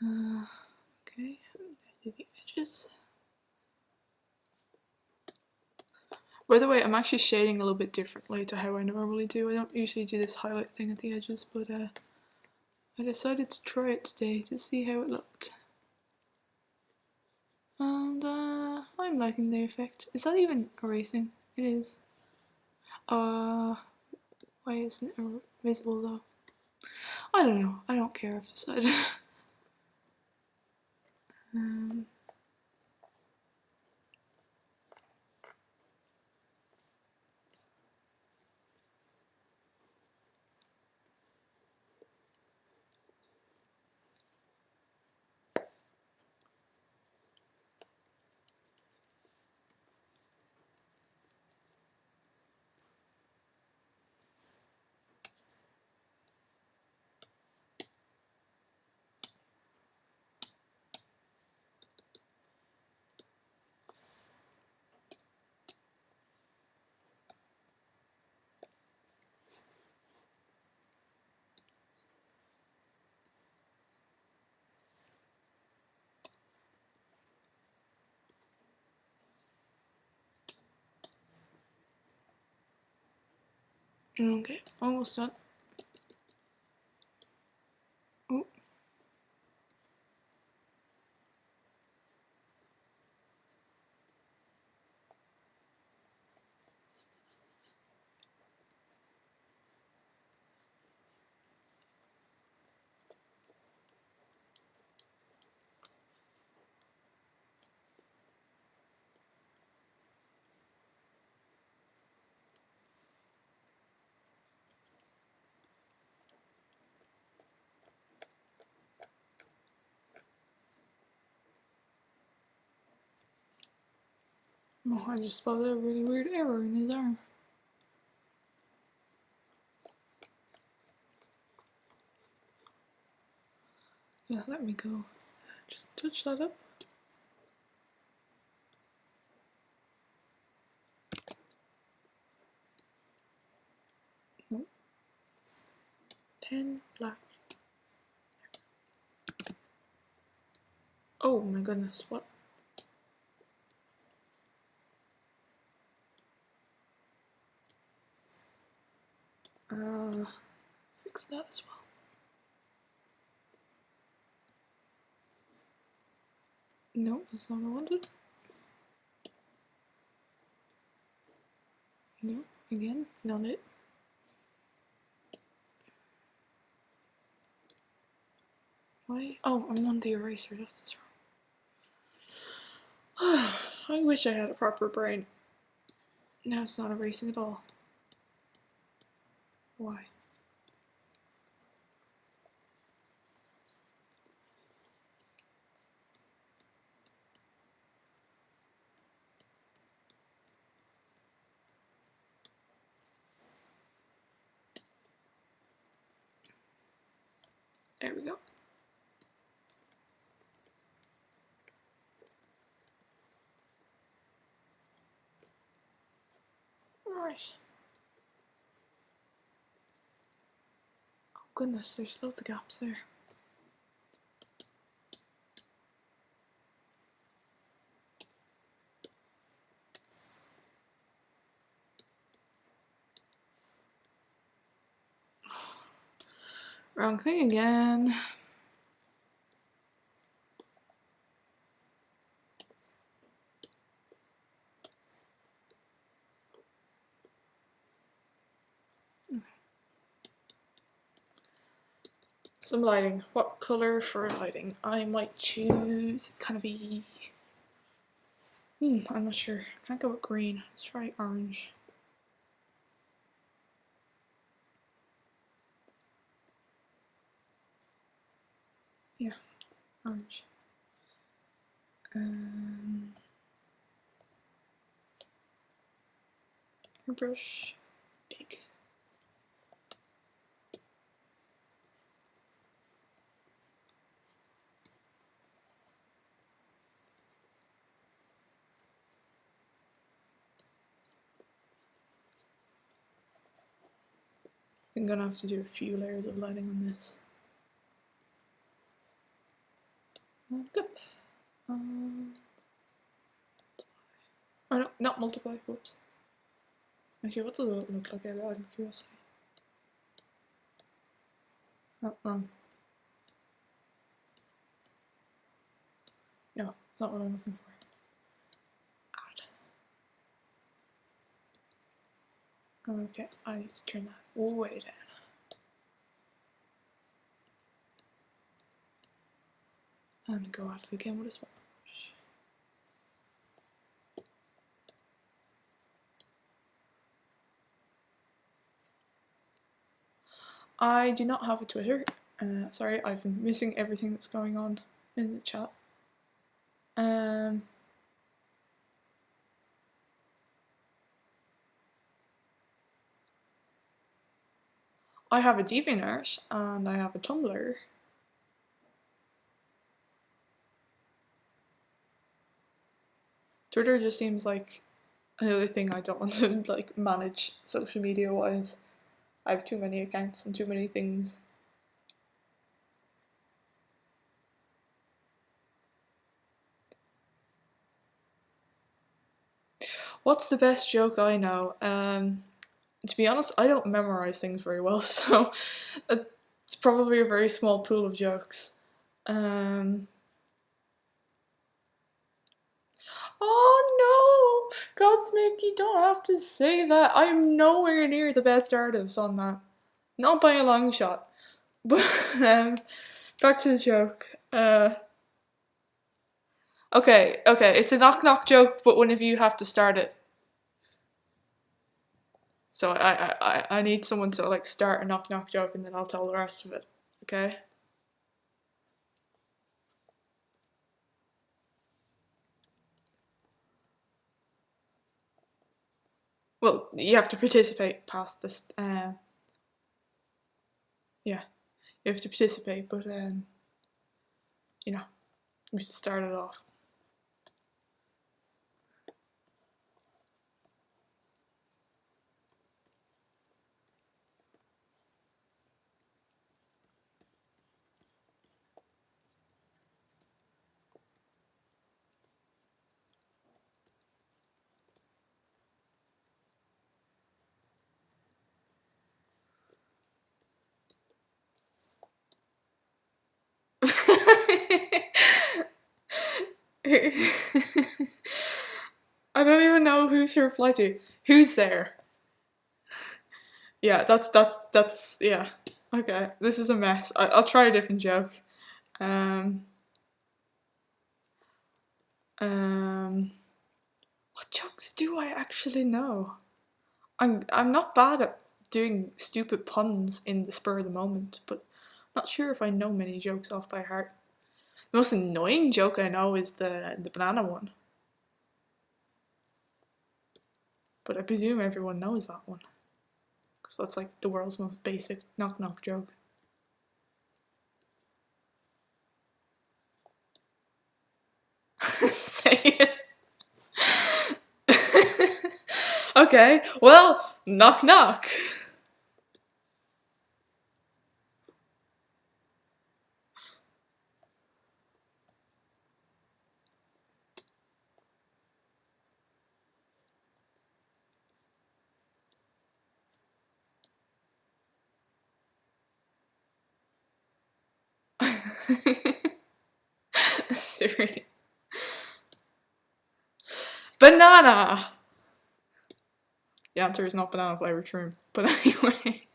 Okay, do the edges. By the way, I'm actually shading a little bit differently to how I normally do. I don't usually do this highlight thing at the edges, but I decided to try it today to see how it looked. And I'm liking the effect. Is that even erasing? It is. Why isn't it visible though? I don't know. I don't care. I've decided. Okay, almost done. Oh. Oh, I just spotted a really weird error in his arm. Yeah, let me go. Just touch that up. Nope. 10 black. Oh my goodness, what? Fix that as well. No, that's not what I wanted. No, again, not it. Why? Oh, I'm on the eraser, that's wrong. I wish I had a proper brain. Now it's not erasing at all. Why? There we go. Alright. Oh goodness, there's loads of gaps there. Wrong thing again. Some lighting. What colour for lighting? I might choose kind of a... I'm not sure. Can't go with green. Let's try orange. Yeah, orange. Airbrush. Big. I'm gonna have to do a few layers of lighting on this. Clip. Oh no, not multiply, whoops. Okay, what does it look like out of curiosity? Oh, wrong. No, it's not what I'm looking for. Add. Okay, I need to turn that way down. And go at it again with a small brush. I do not have a Twitter. Sorry, I've been missing everything that's going on in the chat. I have a DeviantArt and I have a Tumblr. Twitter just seems like another thing I don't want to like manage social media wise. I have too many accounts and too many things. What's the best joke I know? To be honest, I don't memorize things very well, so it's probably a very small pool of jokes. Oh no! Godsmack, you don't have to say that. I'm nowhere near the best artist on that. Not by a long shot. But, back to the joke. Okay, it's a knock-knock joke, but one of you have to start it. So I need someone to like start a knock-knock joke and then I'll tell the rest of it, okay? Well, you have to participate past this, yeah. You have to participate, but, you know, you should start it off. I don't even know who to reply to. Who's there? Yeah, that's yeah. Okay, this is a mess. I'll try a different joke. What jokes do I actually know? I'm not bad at doing stupid puns in the spur of the moment, but not sure if I know many jokes off by heart. The most annoying joke I know is the banana one. But I presume everyone knows that one. Because that's like the world's most basic knock-knock joke. Say it. Okay, well, knock knock. Siri. Banana! The answer is not banana flavored shroom, but anyway.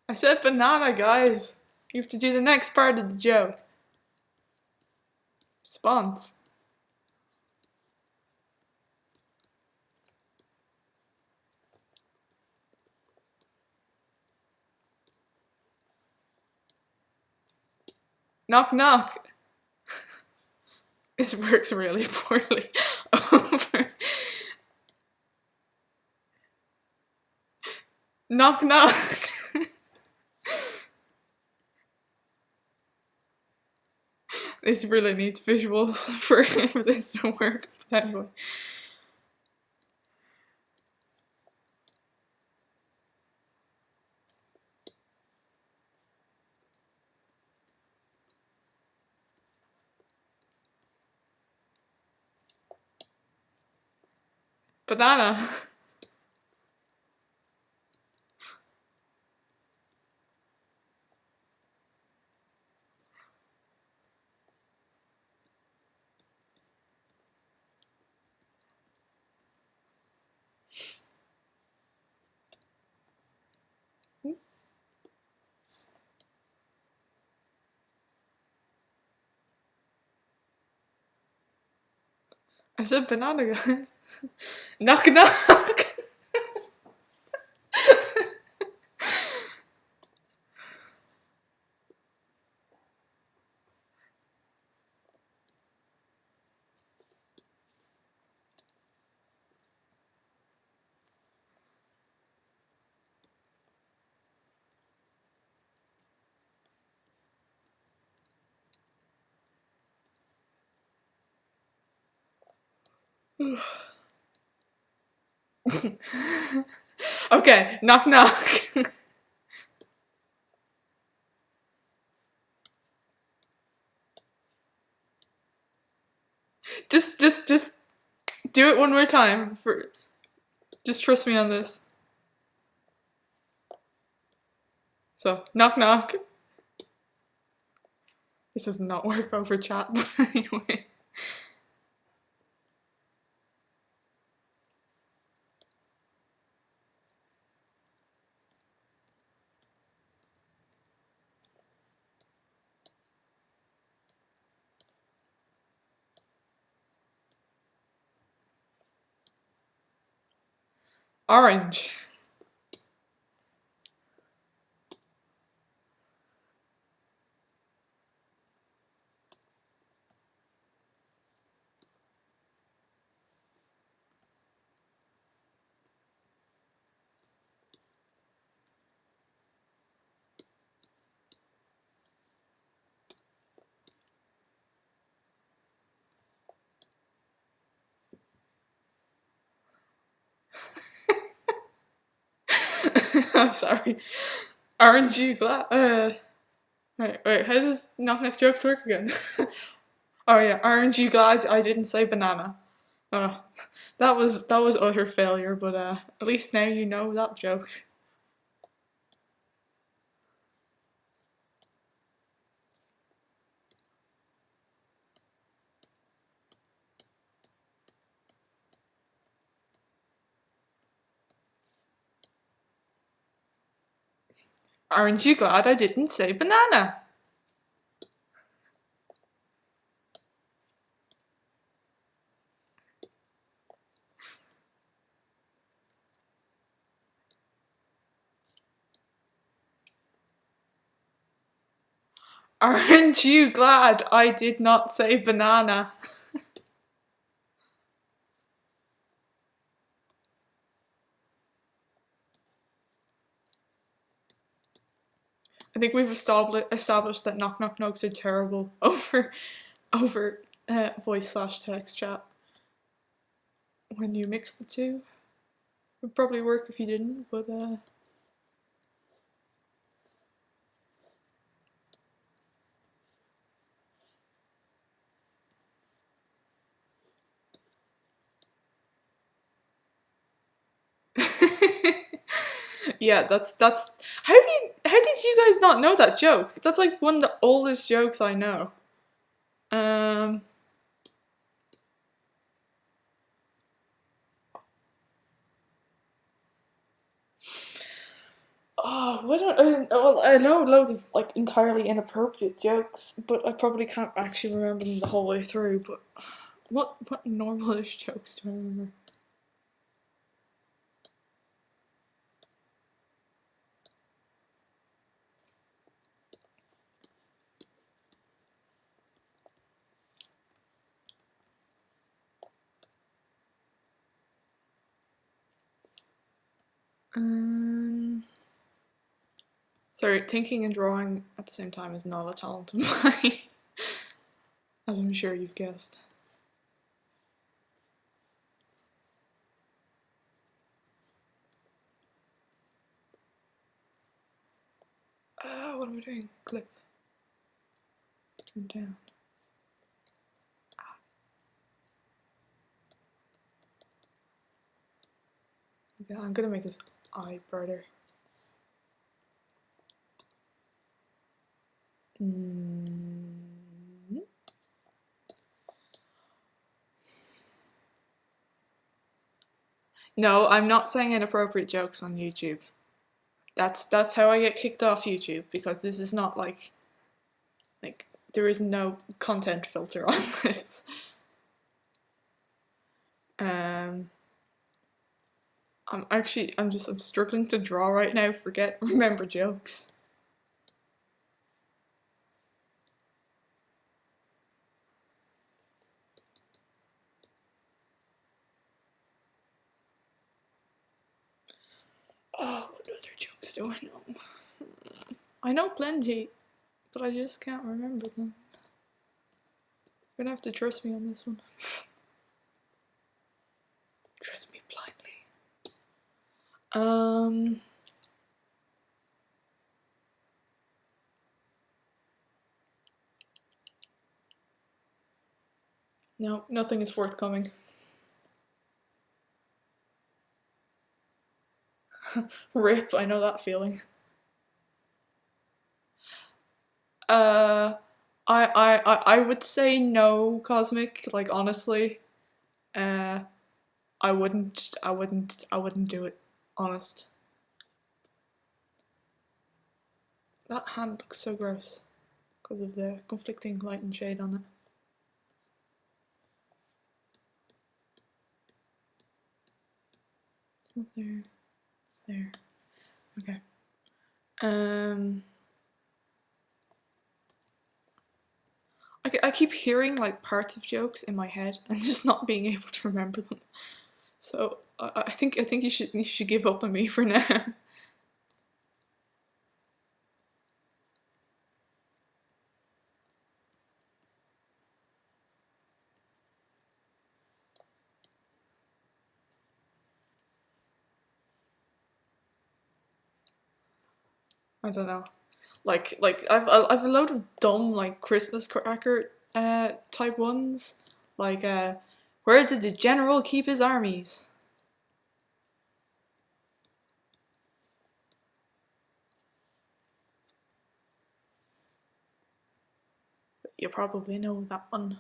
I said banana, guys. You have to do the next part of the joke. Response. Knock knock. This works really poorly. Over. Knock knock. This really needs visuals for this to work. But anyway. Banana. I said banana, guys. Knock knock. Okay, knock knock. just do it one more time. Just trust me on this. So, knock knock. This does not work over chat, but anyway. Orange. I'm sorry. Aren't you glad? Wait, how does knock knock jokes work again? Oh yeah, aren't you glad I didn't say banana? Oh, that was utter failure, but at least now you know that joke. Aren't you glad I didn't say banana? Aren't you glad I did not say banana? I think we've established that knock knock knocks are terrible over voice/text chat. When you mix the two, it would probably work if you didn't, but yeah, that's how did you guys not know that joke? That's like one of the oldest jokes I know. Oh well, I know loads of like entirely inappropriate jokes, but I probably can't actually remember them the whole way through. But what normalish jokes do I remember? Sorry, thinking and drawing at the same time is not a talent of mine, as I'm sure you've guessed. What am I doing? Clip. Turn down. Okay, I'm gonna make his eye brighter. No, I'm not saying inappropriate jokes on YouTube. That's how I get kicked off YouTube, because this is not like there is no content filter on this. I'm struggling to draw right now. Remember jokes. Oh, what other jokes do I know? I know plenty, but I just can't remember them. You're gonna have to trust me on this one. Trust me blindly. No, nothing is forthcoming. Rip, I know that feeling. I would say no, Cosmic. Like honestly, I wouldn't do it. Honest. That hand looks so gross because of the conflicting light and shade on it. It's not there. It's there. Okay. I keep hearing like parts of jokes in my head and just not being able to remember them. So I think you should give up on me for now. I don't know. Like I've a load of dumb like Christmas cracker type ones. Like where did the general keep his armies? You probably know that one.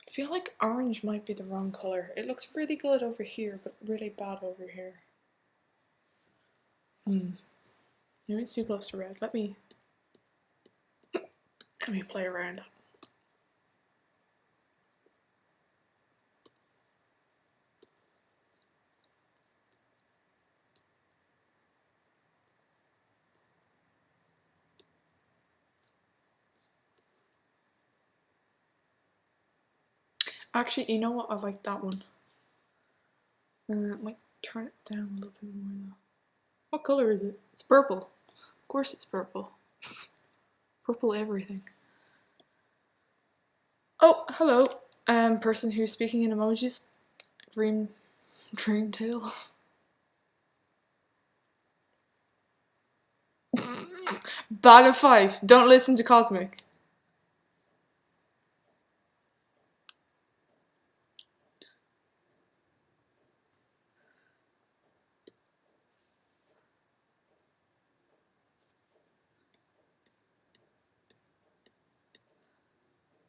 I feel like orange might be the wrong colour. It looks really good over here, but really bad over here. Maybe it's too close to red. Let me play around. Actually, you know what? I like that one. Might turn it down a little bit more now. What colour is it? It's purple. Of course it's purple. Purple everything. Oh, hello. Person who's speaking in emojis. Dream tail. Bad advice. Don't listen to Cosmic.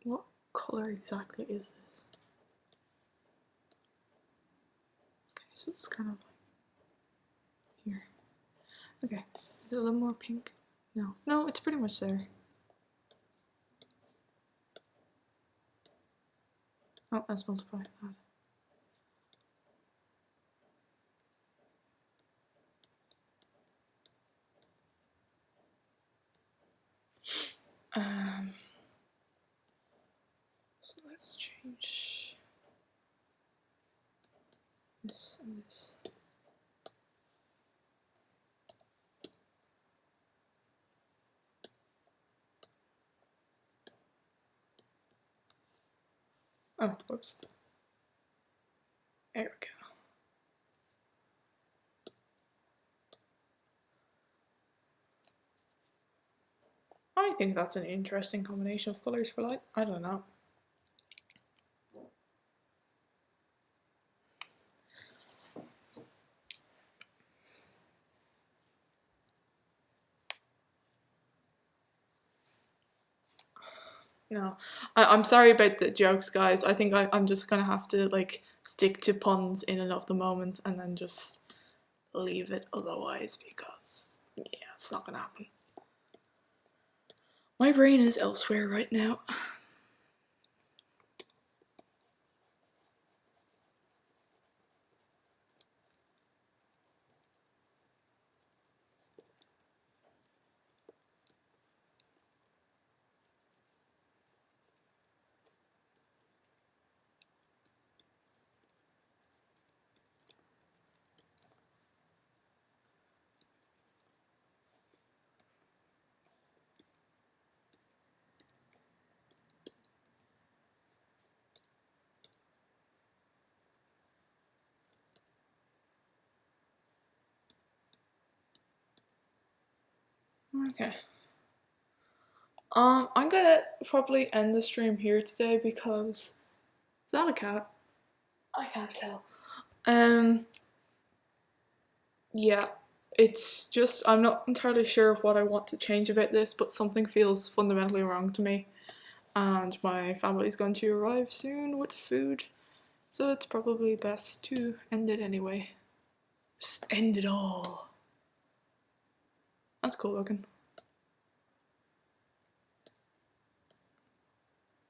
What colour exactly is this? Okay, so it's kind of like here. Okay, is it a little more pink? No. No, it's pretty much there. Oh, let's multiply that. So let's change this and this. Oh, whoops. There we go. I think that's an interesting combination of colours for light. I don't know. No, I'm sorry about the jokes, guys. I think I'm just gonna have to like stick to puns in and of the moment and then just leave it otherwise because yeah, it's not gonna happen. My brain is elsewhere right now. Okay. I'm gonna probably end the stream here today because is that a cat? I can't tell. Yeah, it's just I'm not entirely sure what I want to change about this, but something feels fundamentally wrong to me, and my family's going to arrive soon with food, so it's probably best to end it anyway. Just end it all. That's cool looking.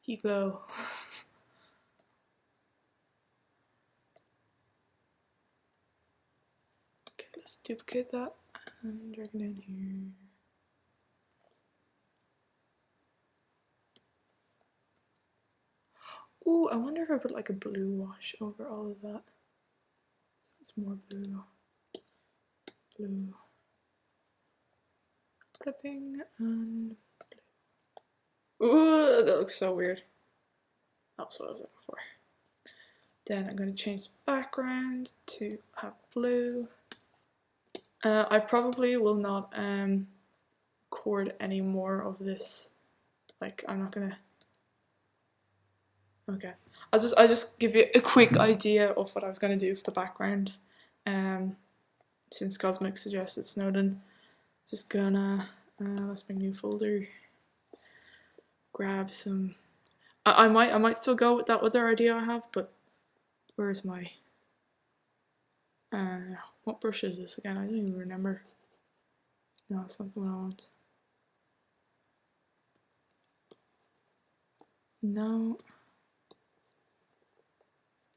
Heat glow. Okay, let's duplicate that and drag it in here. Ooh, I wonder if I put like a blue wash over all of that. So it's more blue. Blue. Clipping and blue. Ooh, that looks so weird. That's what I was looking for. Then I'm going to change the background to have blue. I probably will not record any more of this. Like, I'm not gonna. Okay, I'll just give you a quick idea of what I was gonna do for the background. Since Cosmic suggested Snowden, just gonna let's make a new folder. Grab some. I might still go with that other idea I have, but where's my what brush is this again? I don't even remember. No, it's not the one I want. No.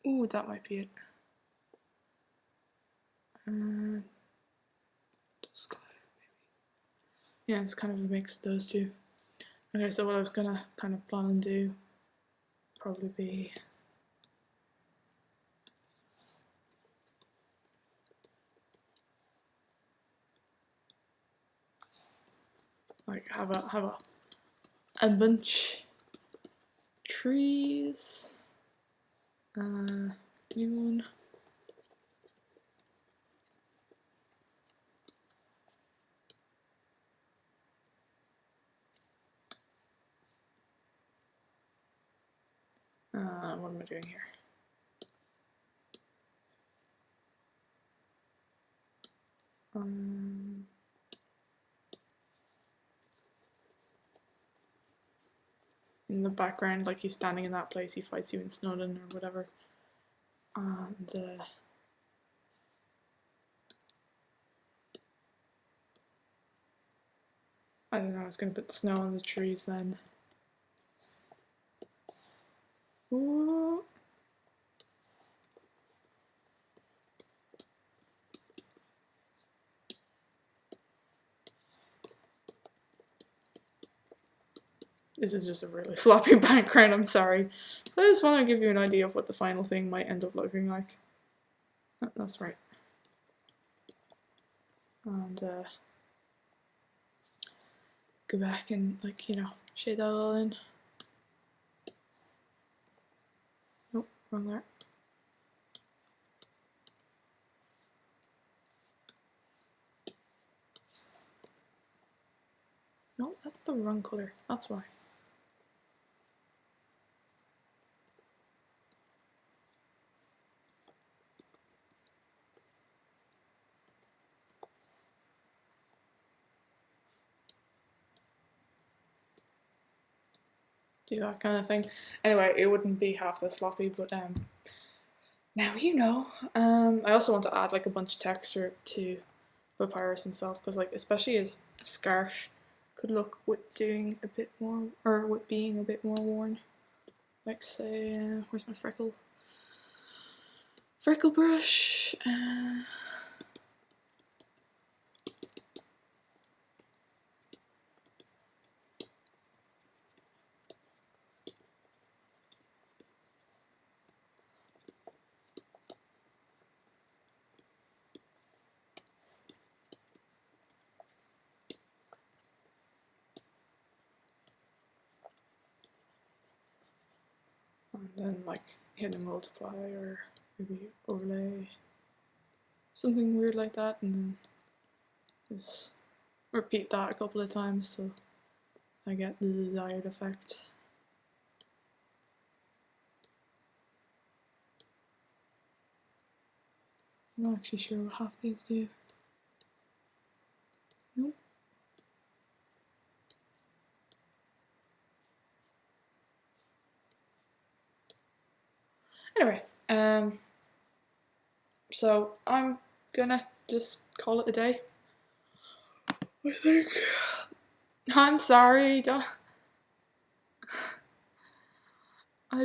Ooh, that might be it. Yeah, it's kind of a mix of those two. Okay, so what I was gonna kind of plan and do probably be like have a bunch trees, new one. What am I doing here? in the background, like he's standing in that place, he fights you in Snowdon or whatever. And I don't know, I was gonna put snow on the trees then. Ooh. This is just a really sloppy background, I'm sorry. But I just want to give you an idea of what the final thing might end up looking like. Oh, that's right. And go back and, like, you know, shade that all in. Nope, wrong there. No, that's the wrong colour, that's why. Do that kind of thing. Anyway, it wouldn't be half this sloppy, but now you know. I also want to add like a bunch of texture to Papyrus himself, because like especially his scarf could look with doing a bit more, or with being a bit more worn. Like say, where's my freckle brush? And then like hit and multiply, or maybe overlay, something weird like that, and then just repeat that a couple of times so I get the desired effect. I'm not actually sure what half these do. Nope. Anyway, so I'm gonna just call it a day, I think. I'm sorry, I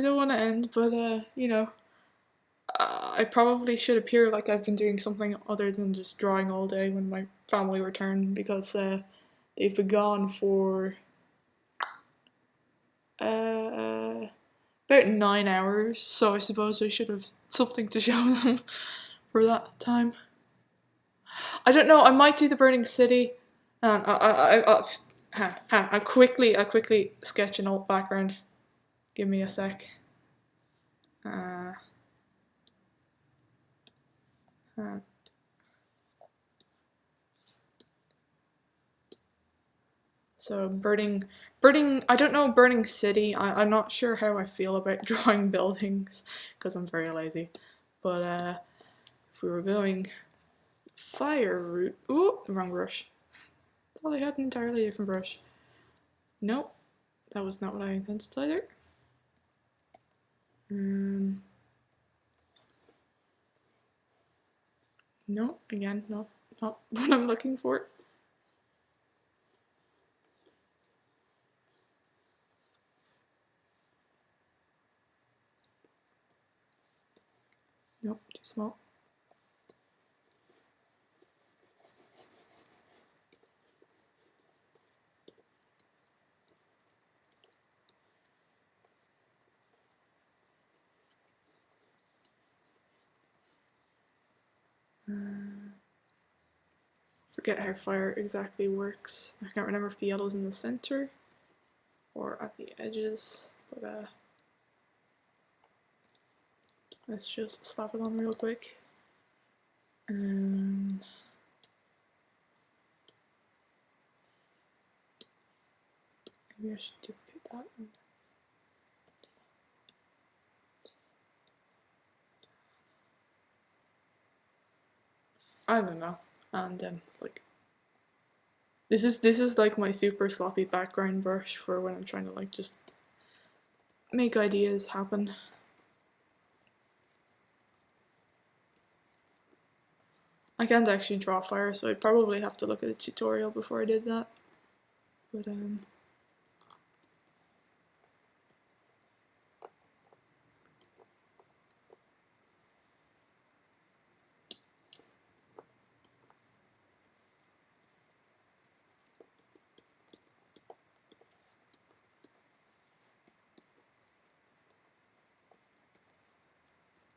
don't want to end, but you know, I probably should appear like I've been doing something other than just drawing all day when my family return, because they've been gone for about 9 hours, so I suppose I should have something to show them for that time. I don't know, I might do the Burning City. I quickly sketch an alt background. Give me a sec. So burning, I don't know Burning City. I'm not sure how I feel about drawing buildings because I'm very lazy. But if we were going fire route, ooh, wrong brush. Thought I had an entirely different brush. Nope, that was not what I intended either. No, again, not what I'm looking for. Nope, too small. Forget how fire exactly works. I can't remember if the yellow's in the center or at the edges, but let's just slap it on real quick. And maybe I should duplicate that. I don't know. And then like this is like my super sloppy background brush for when I'm trying to like just make ideas happen. I can't actually draw fire, so I'd probably have to look at a tutorial before I did that. But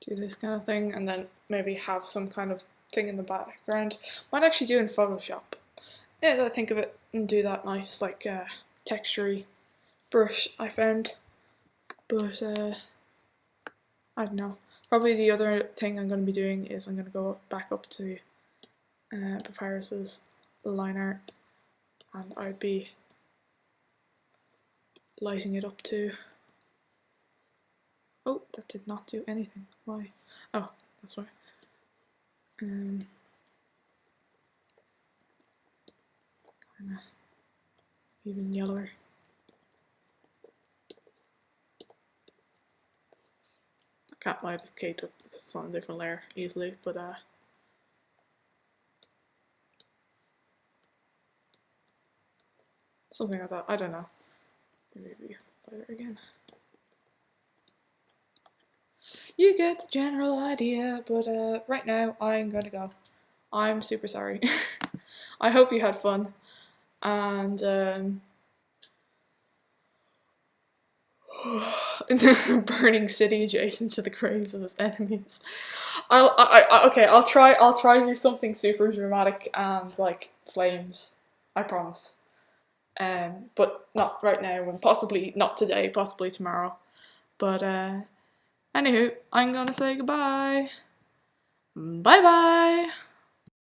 do this kind of thing, and then maybe have some kind of thing in the background. Might actually do in Photoshop. Yeah, I think of it, and do that nice like textury brush I found. But I don't know. Probably the other thing I'm going to be doing is I'm going to go back up to Papyrus's line art, and I'd be lighting it up too. Oh, that did not do anything. Why? Oh, that's why. Kinda even yellower. I can't light this cake up because it's on a different layer easily, but something like that. I don't know. Maybe lighter again. You get the general idea, but right now I'm gonna go. I'm super sorry. I hope you had fun, and burning city adjacent to the graves of his enemies. Okay. I'll try to do something super dramatic and like flames. I promise. But not right now, and possibly not today, possibly tomorrow. But anywho, I'm gonna say goodbye. Bye bye.